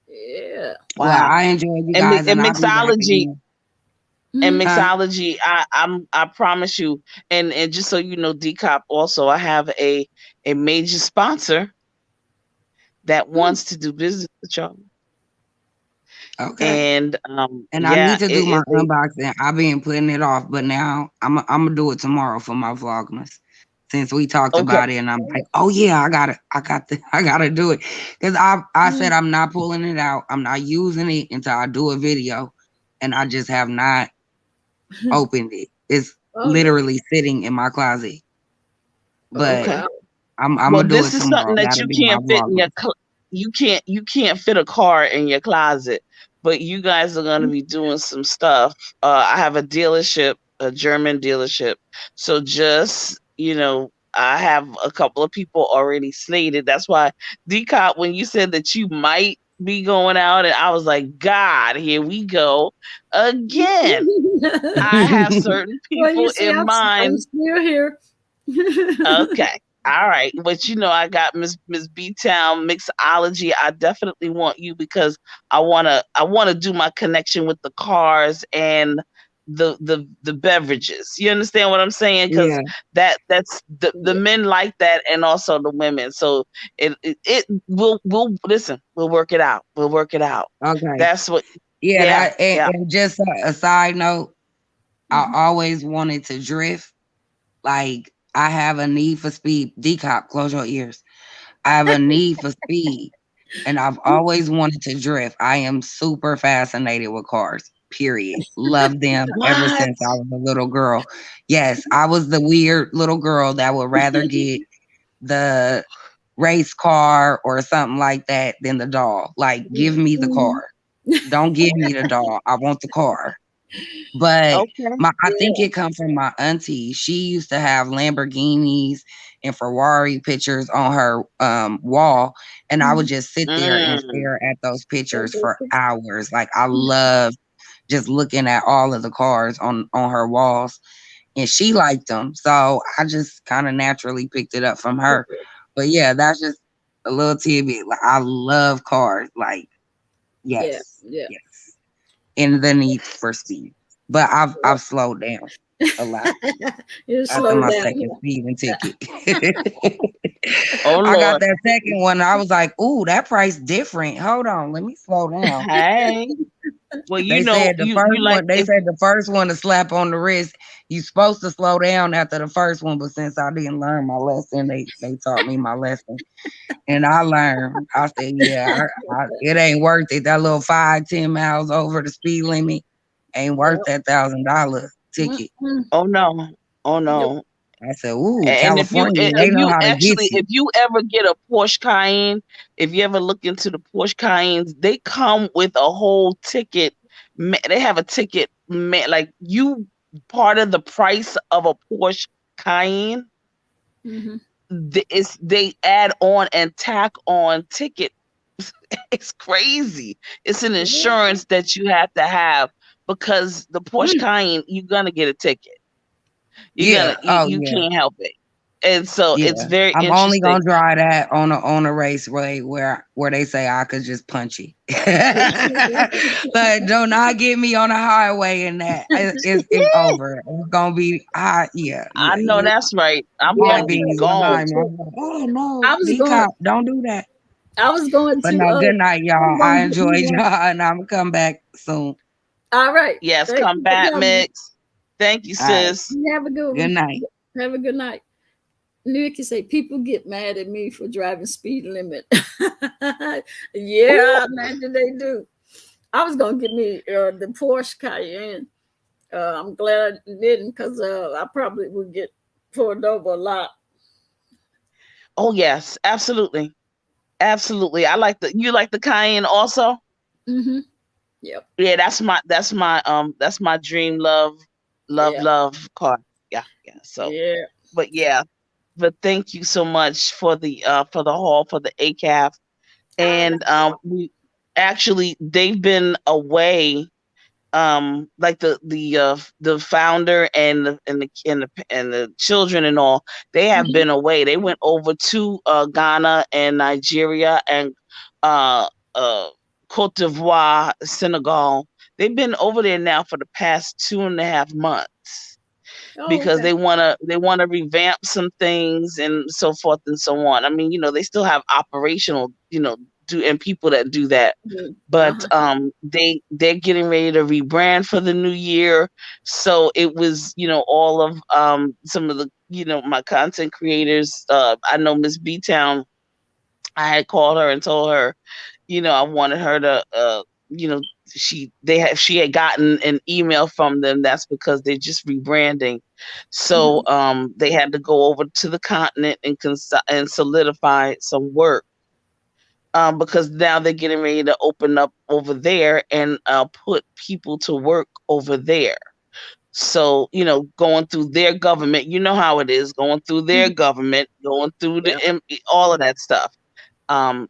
Yeah. Well, Wow. I enjoyed you And guys and I'll be back mixology again. and Mhm. Huh? mixology, I promise you, and just so you know, Decop also, I have a major sponsor that Mm. wants to do business with y'all. Okay. And And I yeah, need to it do my is a unboxing. I've been putting it off, but now I'm gonna do it tomorrow for my vlogmas. Since we talked okay. about it, and I'm like, oh yeah, I gotta do it. Because I said Mm. I'm not pulling it out. I'm not using it until I do a video, and I just have not opened it. It's Oh yeah. literally sitting in my closet. Oh but Okay. wow. I'm Well, gonna do this it is something tomorrow. that That'll you be my can't fit in vlog. you can't fit a car in your closet, but you guys are going to be doing some stuff. I have a dealership, a German dealership. So just, I have a couple of people already slated. That's why Decop, when you said that you might be going out, and I was like, God, here we go again. I have certain Well, you people see, in I'm mind. still here. Okay. All right. But I got Miss B Town mixology. I definitely want you because I wanna do my connection with the cars and the beverages. You understand what I'm saying? Because Yeah. that's the Yeah. men like that and also the women. So it we'll listen, we'll work it out. We'll work it out. Okay. That's what Yeah. yeah, yeah. And just a side note, I Mhm. always wanted to drift. Like I have a need for speed. Decop, close your ears. I have a need for speed, and I've always wanted to drift. I am super fascinated with cars. Period. Love them ever What? since I was a little girl. Yes, I was the weird little girl that would rather get the race car or something like that than the doll. Like, give me the Mhm. car. Don't give me the doll. I want the car. But Okay. I think it comes from my auntie. She used to have Lamborghinis and Ferrari pictures on her wall, and I would Mhm. just sit there and Mm. stare at those pictures for hours. Like I love just looking at all of the cars on her walls, and she liked them, so I just kind of naturally picked it up from her. But yeah, that's just a little tidbit. Like I love cars. Like Yeah, yes, yeah. yes, and the need for speed. But I've slowed down a lot You after slow my down second speeding ticket. Oh I got Lord. that second one. I was like, "Ooh, that price different. Hold on, let me slow down." Hey. Well, They said the you first like one. They if said the first one to slap on the wrist. You supposed to slow down after the first one, but since I didn't learn my lesson, they taught me my lesson, and I learned. I said, "Yeah, it ain't worth it. That little 5, 10 miles over the speed limit ain't worth Yep. that $1,000 ticket." Mm-mm. oh no, oh Nope. no. I said, "Ooh, And California, they know how to get if you." you ever get a Porsche Cayenne, if you ever look into the Porsche Cayennes, they come with a whole ticket. They have a ticket, like you part of the price of a Porsche Cayenne. Mhm. They add on and tack on ticket. It's crazy. It's an insurance that you have to have because the Porsche Mm. Cayenne, you're gonna get a ticket. Yeah. Oh You yeah. can't help it. And so it's Yeah. very I'm only interesting. gonna drive that on a raceway where they say I could just punch it. But do not get me on a highway and that it's over. It's gonna be hot. Yeah, I yeah, know yeah. that's right. I'm Yeah, High gonna be beams gone. behind me. I'm like, oh no, I was D going. cop, don't do that. I was going But to. no, good night, I was y'all. going I to get me enjoyed one. y'all, and I'm gonna come back soon. All right. Yes, Thank come you for back, coming. Mix. Thank you, All right. sis. You have a good Good one. night. Have a good night. Nikki say people get mad at me for driving speed limit. Ooh, Yeah, I imagine they do. I was gonna get me the Porsche Cayenne. I'm glad I didn't because I probably would get pulled over a lot. oh yes, absolutely. Absolutely. I like you like the Cayenne also? Hmm. Yep. Yeah, that's my dream Yeah. love car. Yeah, yeah. So Yeah. but yeah, but thank you so much for the hall for the ACAF. I know. And we actually they've been away, like the founder and the children and all, they have Mhm. been away. They went over to Ghana and Nigeria and uh uh Cote d'Ivoire, Senegal. They've been over there now for the past 2.5 months Oh, because okay. they want to revamp some things and so forth and so on. I mean, they still have operational, do and people that do that, but Uh-huh. they're getting ready to rebrand for the new year. So it was, all of some of the, my content creators. I know Miss B Town. I had called her and told her, I wanted her to she had gotten an email from them. That's because they're just rebranding. So Mhm. they had to go over to the continent and solidify some work, because now they're getting ready to open up over there and put people to work over there. So, going through their government, you know how it is, going through their Mhm. government, going through Yeah. all of that stuff.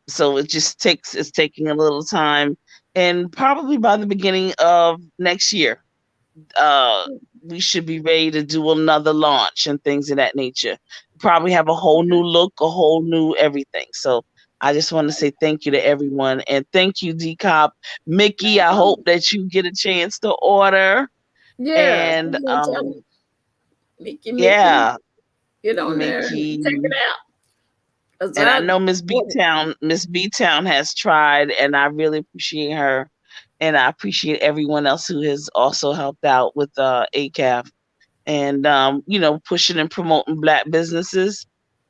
So it's taking a little time, and probably by the beginning of next year, uh, we should be ready to do another launch and things of that nature. Probably have a whole new look, a whole new everything. So I just want to say thank you to everyone, and thank you, D Cop, Mickey. I hope that you get a chance to order, Yeah. and Mickey, yeah, get on there and Mickey. check it out. 'Cause And I I know Miss B Town has tried, and I really appreciate her, and I appreciate everyone else who has also helped out with ACAF, and pushing and promoting Black businesses.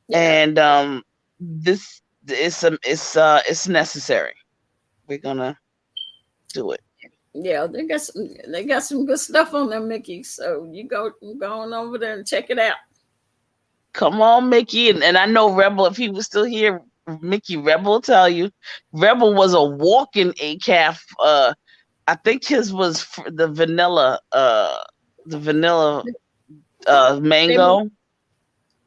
yeah, And this it's necessary. We're gonna do it. yeah, they got some good stuff on there, Mickey. So you go on over there and check it out. Come on, Mickey, and I know Rebel. If he was still here, Mickey Rebel will tell you, Rebel was a walking ACAF. I think his was the vanilla Shea, mango.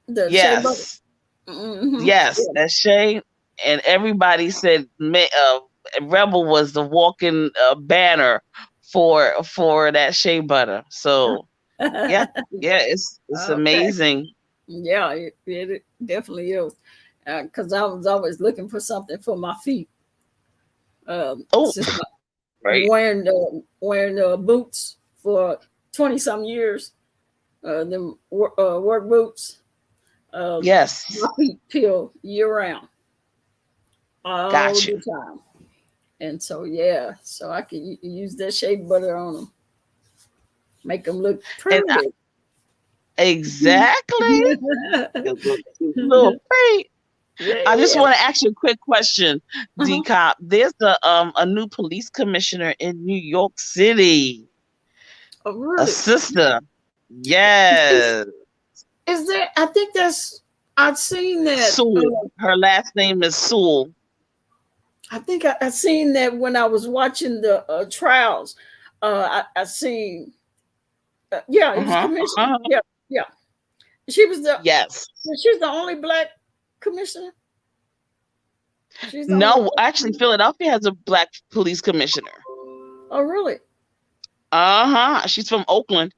the shea butter. Yes, Mm-hmm. yes, Yeah. that's Shay. And everybody said Rebel was the walking banner for that shea butter. So yeah, yeah, it's Okay. amazing. Yeah, it definitely is. Because I was always looking for something for my feet. Oh, Since right. wearing boots for 20 some years, them work boots. My Yes, feet peel year round, all got the you. time. And so yeah, so I can use that shea butter on them, make them look And pretty. exactly, you little freak. I just Yeah. want to ask you a quick question, D Uh-huh. Cop. There's a new police commissioner in New York City. Oh, A really? sister. Is, Yes. is there? I think that's. I've seen that. Sewell. Her last name is Sewell. I think I seen that when I was watching the trials. I seen. Yeah, it was Uh-huh. commissioner. Uh-huh. Yeah, yeah. She was the. Yes. She's the only black commissioner. She's the only. No, actually, Philadelphia has a black police commissioner. Oh, really? Uh-huh. She's from Oakland.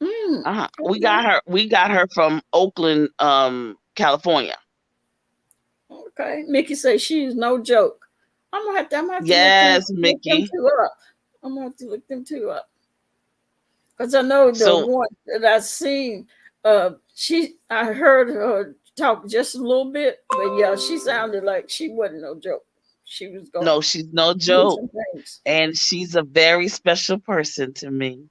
Mm, Uh-huh. okay. We got her from Oakland, California. Okay. Mickey says she's no joke. I'm gonna have to Yes, look them Mickey. two up. I'm gonna have to look them two up. Because I know the So one that I seen, I heard her talk just a little bit, but yeah, she sounded like she wasn't no joke. She was gonna no, she's no do joke. some things. And she's a very special person to me.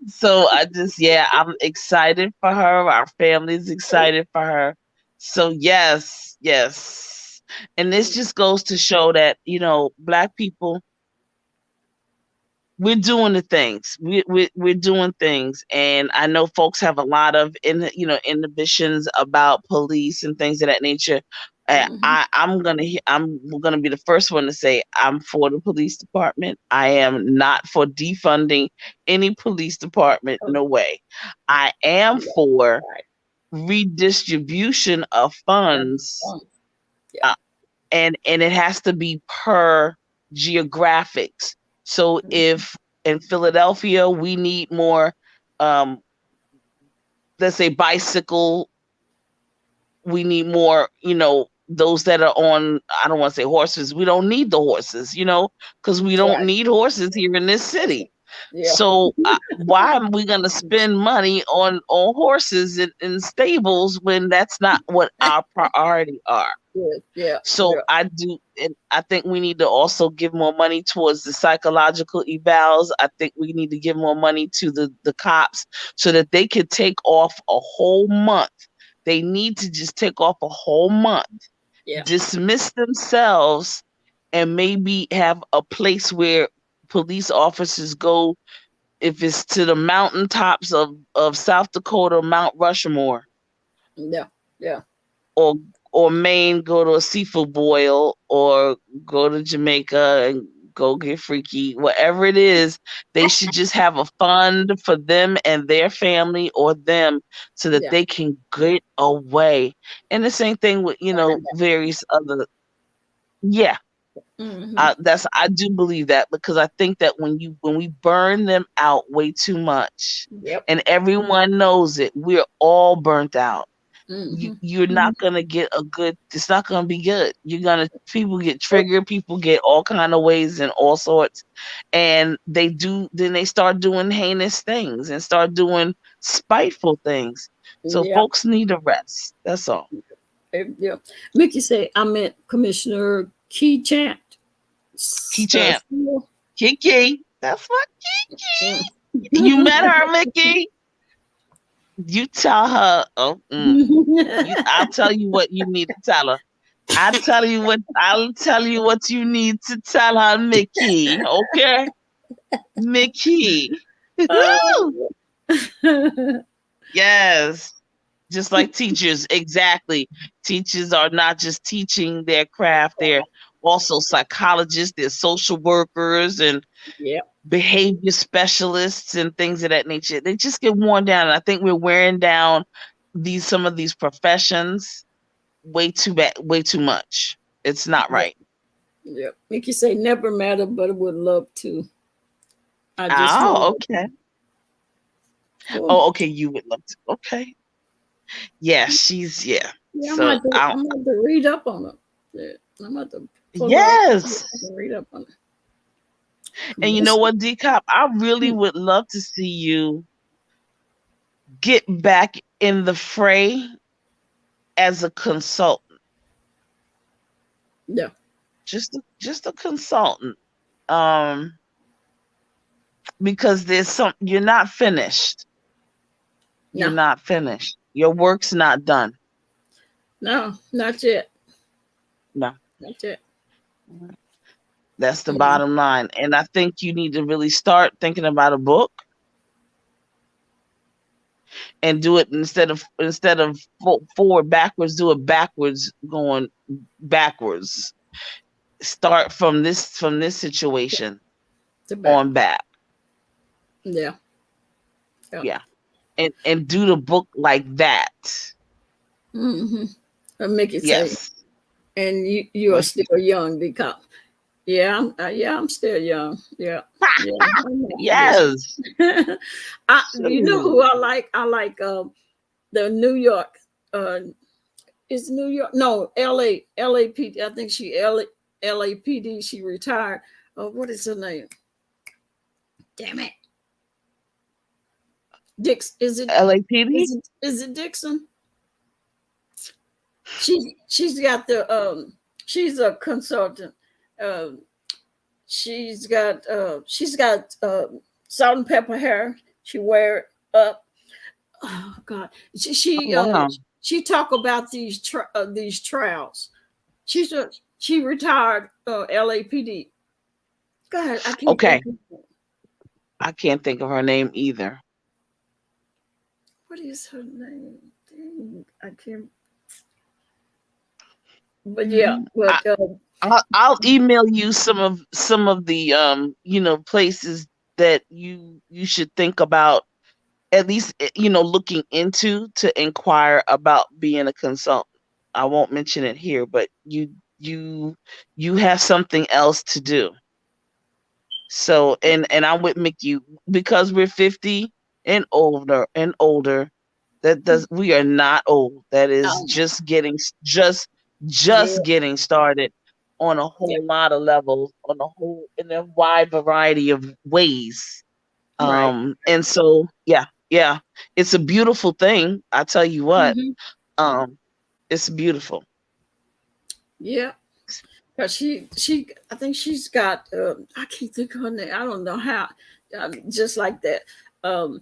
So I'm excited for her. Our family's excited for her. So yes, yes. And this just goes to show that, Black people, we're doing the things. We're doing things. And I know folks have a lot of inhibitions about police and things of that nature. Mm-hmm. I'm gonna be the first one to say I'm for the police department. I am not for defunding any police department. Oh, No way. I am yeah, for right. redistribution of Yeah. funds, Yeah. uh, and it has to be per geographics. So Mm-hmm. if in Philadelphia we need more, um, let's say bicycle, we need more, those that are on, I don't want to say horses. We don't need the horses, because we don't Right. need horses here in this city. Yeah. So why are we going to spend money on horses in stables when that's not what our priority are? Yeah. Yeah. So Yeah. I do, and I think we need to also give more money towards the psychological evals. I think we need to give more money to the cops so that they could take off a whole month. They need to just take off a whole month, Yeah. dismiss themselves, and maybe have a place where police officers go, if it's to the mountaintops of South Dakota, Mount Rushmore, Yeah. Yeah. or or Maine, go to a seafood boil, or go to Jamaica and go get freaky. Whatever it is, they should just have a fund for them and their family, or them, so that Yeah. they can get away. And the same thing with, various other. Yeah, Mm-hmm. I do believe that, because I think that when we burn them out way too much, Yep. and everyone knows it, we're all burnt out. Mm-hmm. You're not gonna get a good. It's not gonna be good. People get triggered. People get all kind of ways and all sorts, and then they start doing heinous things and start doing spiteful things. So Yeah. folks need a rest. That's all. Yeah. Mickey say I meant Commissioner Key Chant. Key champ, Steele. Kiki. That's what. Mm. You met her, Mickey. You tell her. Oh, I'll tell you what you need to tell her. I'll tell you what you need to tell her, Mickey. Okay, Mickey. Oh. Yes, just like teachers, exactly. Teachers are not just teaching their craft; they're also psychologists, they're social workers, and Yeah. behavior specialists and things of that nature. They just get worn down. And I think we're wearing down some of these professions way too much. It's not Yeah. right. Yeah. Mickey say never matter, but would love to. I just Oh, love okay. cool. Oh, okay. You would love to. Okay. Yeah, yeah. Yeah, So I'm going to read up on it. Yeah, I'm going to pull up yes. and read up on it. And you know Commission. what, D Cop? I really would love to see you get back in the fray as a consultant. Yeah. Just a consultant. Um, because you're not finished. You're No. not finished. Your work's not done. No, not yet. No. Not yet. That's the Mm. bottom line. And I think you need to really start thinking about a book, and do it instead of forward backwards, do it backwards, going backwards. Start from this situation The back. on back. Yeah. Yeah. Yeah. And do the book like that. Mm-hmm. I'll make it say, Yes. and you are still young because I'm still young. Yeah. Yeah. Yes. You know who I like? I like the New York. Is New York? No, LAPD. I think she LAPD. She retired. What is her name? Damn it, Dix. LAPD? Is it Dixon? She's got she's a consultant. Um, she's got salt and pepper hair. She wear it up. Oh God, Wow. she talk about these trials. She retired LAPD. God, I can't Okay. think of I can't think of her name either. what is her name. Dang, I can't. But yeah, but I'll email you some of the places that you should think about, at least looking into, to inquire about being a consultant. I won't mention it here, but you have something else to do. So and I'm with Mickey, because we're 50 and older. We are not old. That is um, just yeah, getting started on a yeah, whole lot of levels, in a wide variety of ways. right. And so yeah, it's a beautiful thing. I tell you what, Mm-hmm. it's beautiful. Yeah. Cause I think she's got. I can't think of her name. I don't know how. Just like that. Um,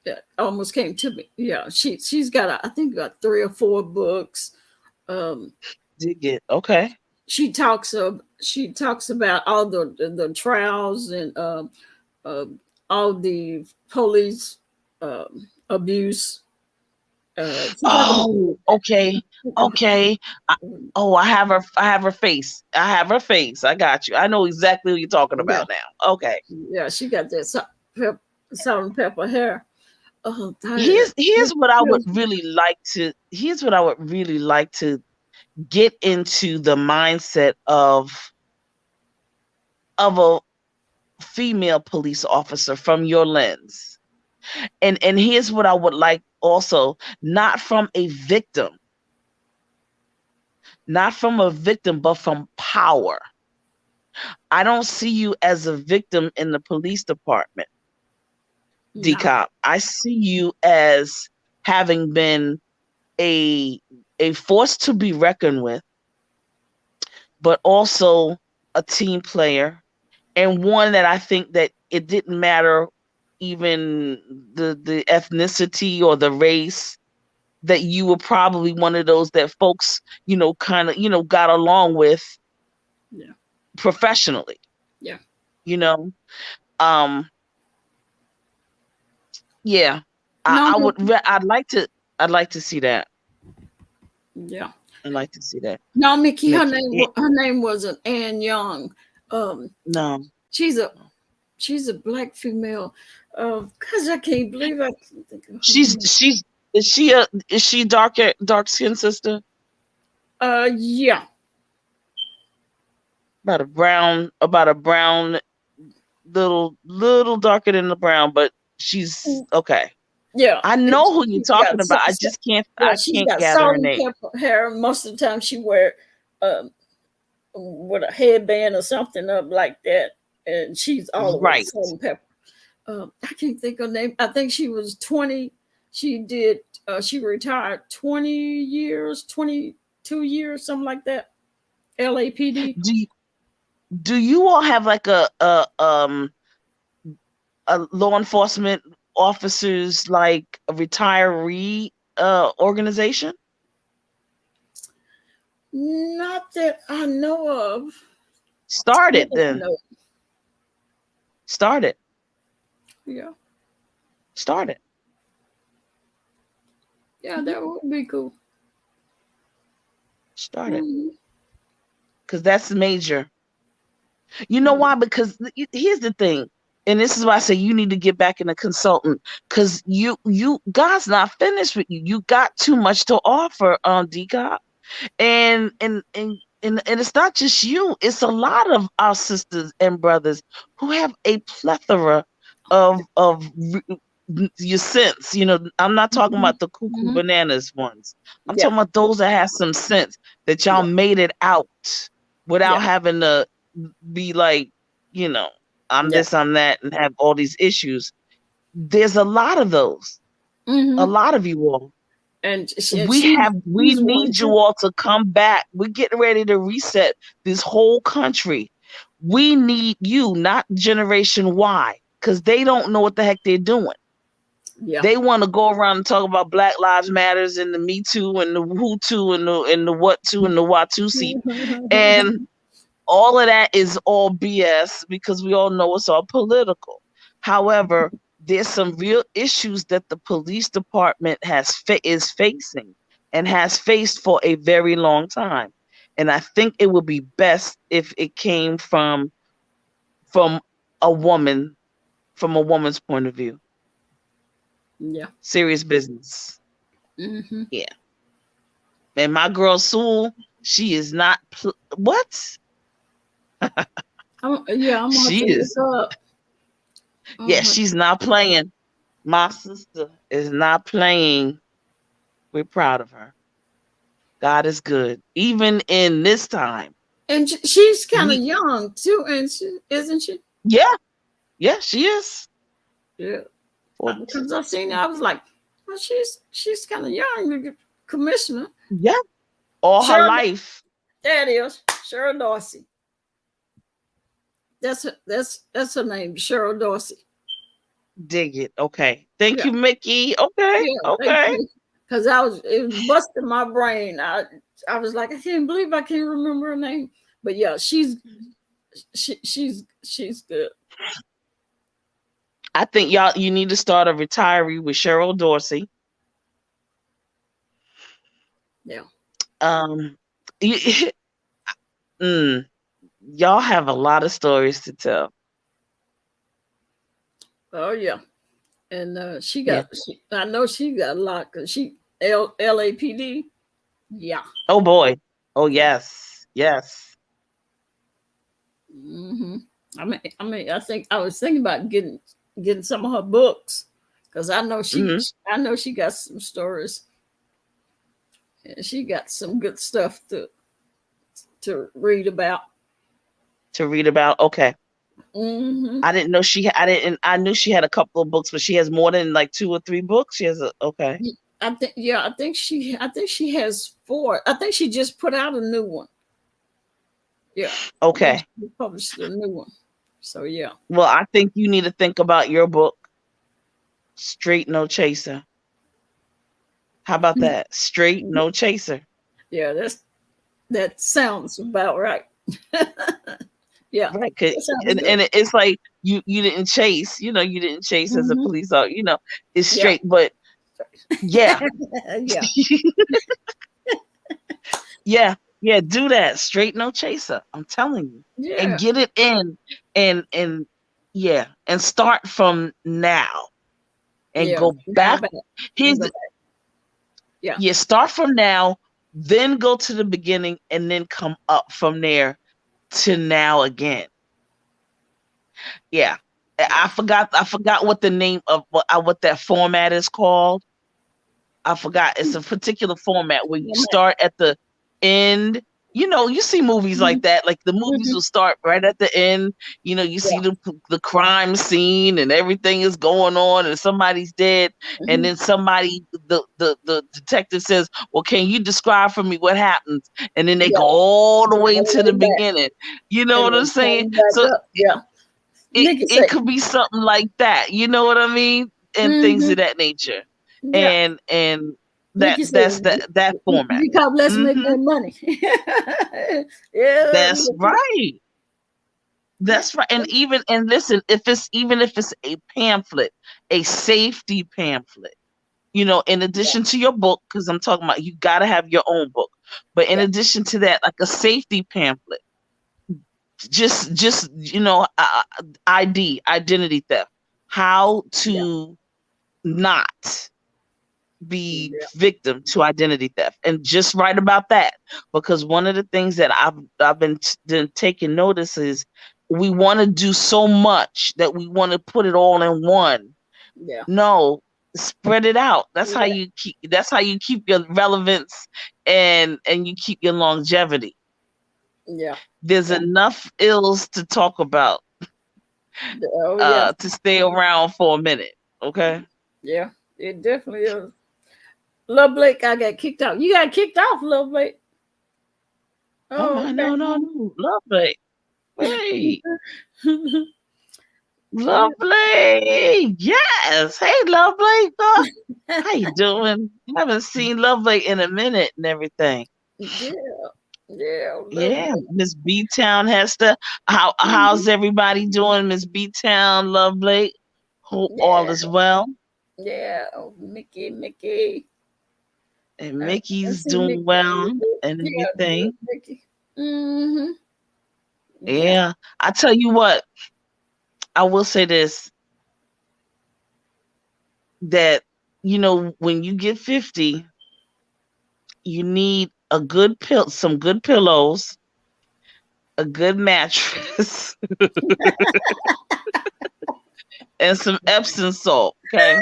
that almost came to me. Yeah, she's got. I think got 3 or 4 books. Um, Dig it. Okay. She talks about all the trials and uh, all the police abuse. She got Oh, okay. Okay. I, oh, I have her face. I have her face. I got you. I know exactly what you're talking yeah, about now. Okay. yeah, she got that salt and pepper hair. Here's what I would really like to here's what I would really like to get into the mindset of a female police officer from your lens. And here's what I would like also, not from a victim, not from a victim, but from power. I don't see you as a victim in the police department, no, Decop. I see you as having been a a force to be reckoned with, but also a team player, and one that I think that it didn't matter even the ethnicity or the race, that you were probably one of those that folks, kind of, got along with yeah, professionally, yeah, you know. Um, yeah, no, I would, I'd like to see that. yeah. I'd like to see that, No, Mickey, Mickey. her name wasn't Ann Young. Um, No, she's a black female. Cause I can't believe I can't think of her she's name. she's is she dark skinned sister? Yeah, About a brown, little darker than the brown, but she's okay. yeah. I And know who you're she's got talking about. yeah, I she's can't got gather salt her and name. pepper hair. Most of the time, she wear um with a headband or something up like that, and she's all the way Right. salt and pepper. I can't think of her name. I think she was 20. She did. She retired 20 years, 22 years, something like that. LAPD. Do do you all have like a law enforcement officers, like a retiree organization? Not that I know of. Start Not it that I then. know. Start it. Yeah, Start it. yeah, that would be cool. Start it. Mhm. Because that's major. You know why? Because here's the thing, and this is why I say you need to get back in a consultant. Because God's not finished with you. You got too much to offer, Decop. And it's not just you, it's a lot of our sisters and brothers who have a plethora of your sense. I'm not talking Mhm. about the cuckoo Mhm. bananas ones. I'm Yeah, talking about those that have some sense, that y'all yeah, made it out without yeah, having to be like, I'm yeah. this, I'm that, and have all these issues. There's a lot of those, a Hmm. lot of you all. And We she's one need you too. all to come back. We're getting ready to reset this whole country. We need you, not Generation Y, because they don't know what the heck they're doing. Yeah. They want to go around and talk about Black Lives Matters and the Me Too and the Who Too and the What Too and the Watusi. And all of that is all BS, because we all know it's all political. However, there's some real issues that the police department is facing and has faced for a very long time. And I think it would be best if it came from a woman, from a woman's point of view. Yeah. Serious business. Hmm. Yeah. And my girl Sewell, she is not what? Yeah, I'm gonna have She to look is. up. Yeah, Uh-huh. she's not playing. My sister is not playing. We're proud of her. God is good. Even in this time. And she's kind of We young too, and isn't she? Yeah, yeah, she is. Yeah. 40. Because I seen her, I was like, well, she's kind of young, commissioner. Yeah. All her Cheryl, life. there it is, Cheryl Dorsey. That's her name, Cheryl Dorsey. Dig it. Okay. Thank Yeah, you, Mickey. Okay. yeah. Thank Okay. you. because it was busting my brain. I was like, I can't believe I can't remember her name. But yeah, she's good. I think you need to start a retiree with Cheryl Dorsey. Yeah. You, y'all have a lot of stories to tell. Oh yeah. And Yeah. I know she got a lot because she LAPD. Yeah. Oh boy. Oh yes. Yes. Hmm. I think I was thinking about getting some of her books because Hmm. I know she got some stories and she got some good stuff to read about. To read about. Okay. Hmm. I didn't know I knew she had a couple of books, but she has more than like 2 or 3 books. She has okay. I think she has 4. I think she just put out a new one. Yeah. I think Okay. she published a new one. So yeah. Well, I think you need to think about your book, Straight No Chaser. How about that? Straight No Chaser. Yeah, that sounds about right. Yeah. Right. That sounds And good. it's like you didn't chase, you didn't chase as a Hmm. police officer, it's Yeah. straight, but yeah. Yeah. Yeah, yeah, do that. Straight no chaser. I'm telling you. And Yeah. get it in and yeah, and start from now and Yeah. go Now back. back Here's and go the, back. Yeah. yeah, start from now, then go to the beginning and then come up from there to now again. Yeah. Yeah. I forgot what the name of what that format is called. I forgot. It's a particular format where you start at the end. You see movies like Mhm. that. Like the movies Mhm. will start right at the end. You see Yeah. the crime scene and everything is going on and somebody's dead, and Mhm. then the detective says, "Well, can you describe for me what happens?" And then they go Yeah. all the way All the to the way back beginning. You know and what I'm then saying? come back So up. Yeah. it Nikki it say. could be something like that. You know what I mean? And things Hmm. of that nature. Yeah. And Nikki that's said that format. because let's make Hmm. more money. Yeah. That's right. Yeah. That's right. And listen, if it's a pamphlet, a safety pamphlet, in Yeah. addition to your book, because I'm talking about you got to have your own book, but in Yeah. addition to that, like a safety pamphlet, just identity theft, how Yeah. to not be Yeah. victim to identity theft, and just write about that, because one of the things that I've been taking notice is we want to do so much that we want to put it all in one. Yeah. No, spread it out. That's how Yeah. you keep your relevance, and you keep your longevity. Yeah. There's enough ills to talk about, Oh yeah. to stay around for a minute. Okay. Yeah. It definitely is. Love Blake, I got kicked out. You got kicked off, Love Blake. Oh Oh, my, no, no, no, lovely. Wait. okay. Lovely. Yes. Hey, Lovely. How you doing? Haven't seen Lovely in a minute and everything. Yeah. Yeah. Love Yeah, Blake. Miss B Town has to. How's Mhm. everybody doing, Miss B Town? Lovely. Hope all Yeah. is well. Yeah. Oh, Mickey. And I Mickey's see Mickey. doing well and Yeah, everything. Mickey. Mm-hmm. Yeah. Yeah. I tell you what, I will say this, that when you get 50, you need some good pillows, a good mattress, and some Epsom salt. Okay,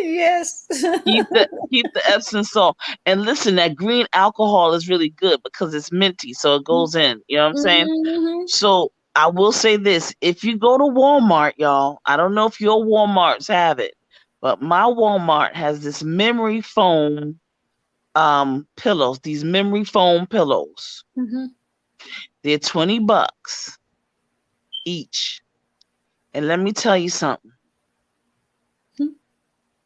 Yes. keep the Epsom salt, and listen, that green alcohol is really good because it's minty, so it goes in. You know what I'm saying? Mm-hmm. So I will say this: if you go to Walmart, y'all, I don't know if your WalMarts have it, but my Walmart has this memory foam pillows. These memory foam pillows. Mm-hmm. They're $20 each. And let me tell you something.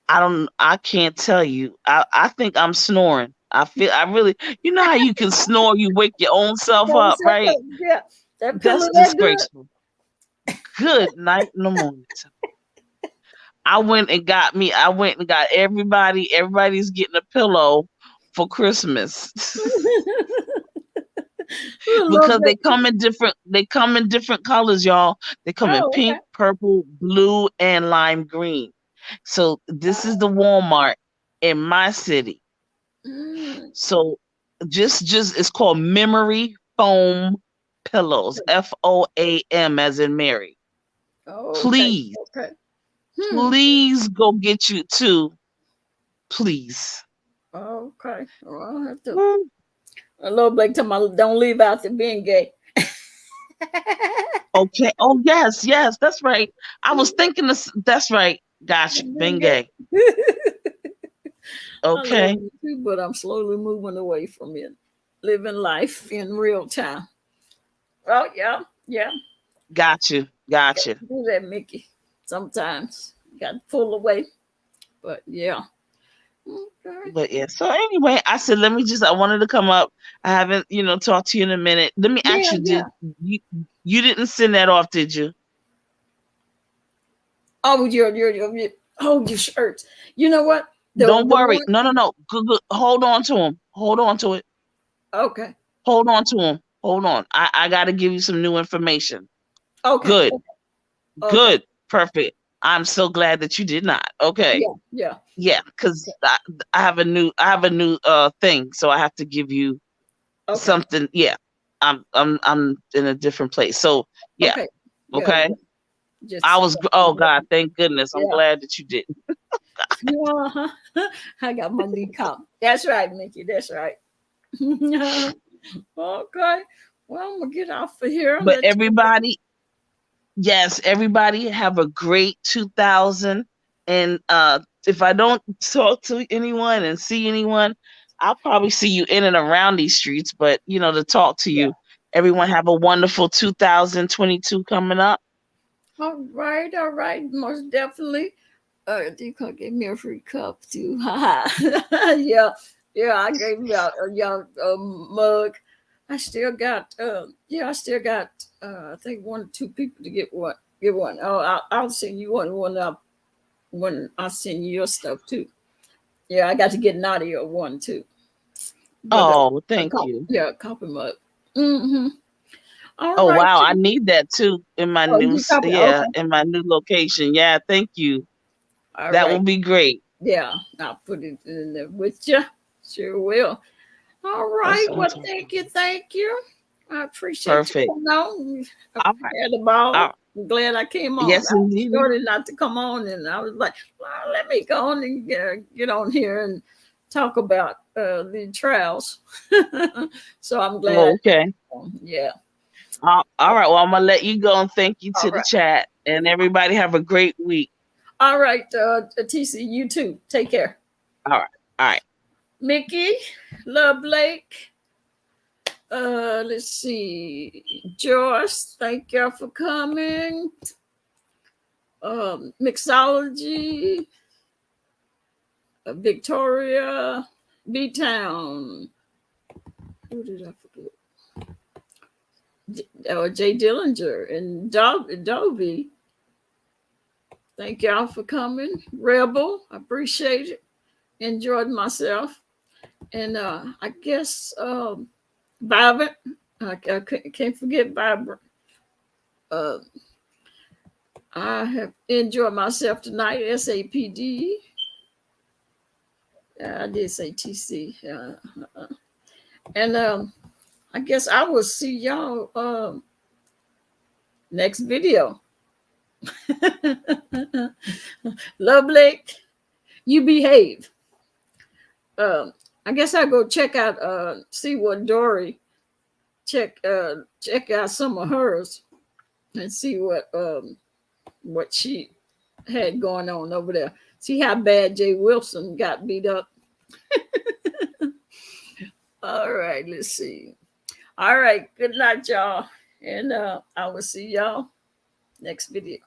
I can't tell you. I think I'm snoring. I really, you know how you can snore, you wake your own self up, right? Yeah, that pillow That's that good. disgraceful. Good night in the morning. I went and got everybody's getting a pillow for Christmas. A little Because bit. they come in different colors, y'all. They come in Oh, okay. pink, purple, blue, and lime green. So this is the Walmart in my city. Mm. So just it's called Memory Foam Pillows. FOAM as in Mary. Okay. Please, Okay. Hmm. please go get you two. Please. Okay. Well, I'll have to. Mm. A little Blake tell me don't leave out the being gay. Okay. Oh yes, yes, that's right. I was thinking this. That's right. Got you. Being gay. Bengay. I love Okay. you too, but I'm slowly moving away from it. Living life in real time. Oh yeah, yeah. Got you. Got you. Do that, Mickey. Sometimes got to pull away, but yeah. Okay. But yeah. So anyway, I said, I wanted to come up. I haven't, talked to you in a minute. Let me ask Yeah, you, yeah. you you didn't send that off, did you? Oh, your shirts. You know what? Don't The worry. one. No, no, no. Good. Hold on to him. Hold on to it. Okay. Hold on to him. Hold on. I got to give you some new information. Okay. Good. Okay. Good. Perfect. I'm so glad that you did not. Okay. Yeah. Yeah. Yeah, because I have a new thing, so I have to give you Okay. something. Yeah. I'm in a different place. So yeah. Okay. Yeah. Okay. Just. Oh God, thank goodness. I'm Yeah. glad that you did. Yeah. I got my new comp. That's right, Mickey. That's right. Okay. Well, I'm gonna get off of here. But Let you. everybody, yes, everybody have a great 2000. And if I don't talk to anyone and see anyone, I'll probably see you in and around these streets. But to talk to Yeah. you, everyone have a wonderful 2022 coming up. All right. All right. Most definitely. You could give me a free cup too. Yeah. Yeah. I gave you a young mug. I still got. Yeah. I still got. I think 1 or 2 people to get one. Get one. Oh, I'll send you one when I send you your stuff too. Yeah, I got to get Nadia one too. But Oh, thank you. yeah, copy mug. Mm-hmm. All Oh right. wow, I need that too in my Oh, you copy. yeah, Okay. in my new location. Yeah, thank you. All That right. will be great. Yeah, I'll put it in there with you. Sure will. All That's right. what I'm Well, talking thank about. you. Thank you. I appreciate you Perfect. coming on. I All right. had a ball. Uh, I'm glad I came on. yes, I indeed. started not to come on, and I was like, well, let me go on and get on here and talk about the trials. So I'm glad. Oh, okay. Yeah. All right. Well, I'm gonna let you go and thank you All to the right. chat and everybody have a great week. All right. TC, you too. Take care. All right. All right. Mickey, Love Blake. Let's see. Joyce, thank y'all for coming. Mixology, Victoria, B Town. Who did I forget? Jay Dillinger and Dovey. Thank y'all for coming. Rebel, I appreciate it. Enjoyed myself. And I guess Vibrant, I can't forget Vibrant. Uh, I have enjoyed myself tonight. SAPD. I did say TC. And I guess I will see y'all next video. Love Lake, you behave. I guess I'll go check out see what Dory check out some of hers and see what she had going on over there. See how bad Jay Wilson got beat up. All right, let's see. All right, good night, y'all. And I will see y'all next video.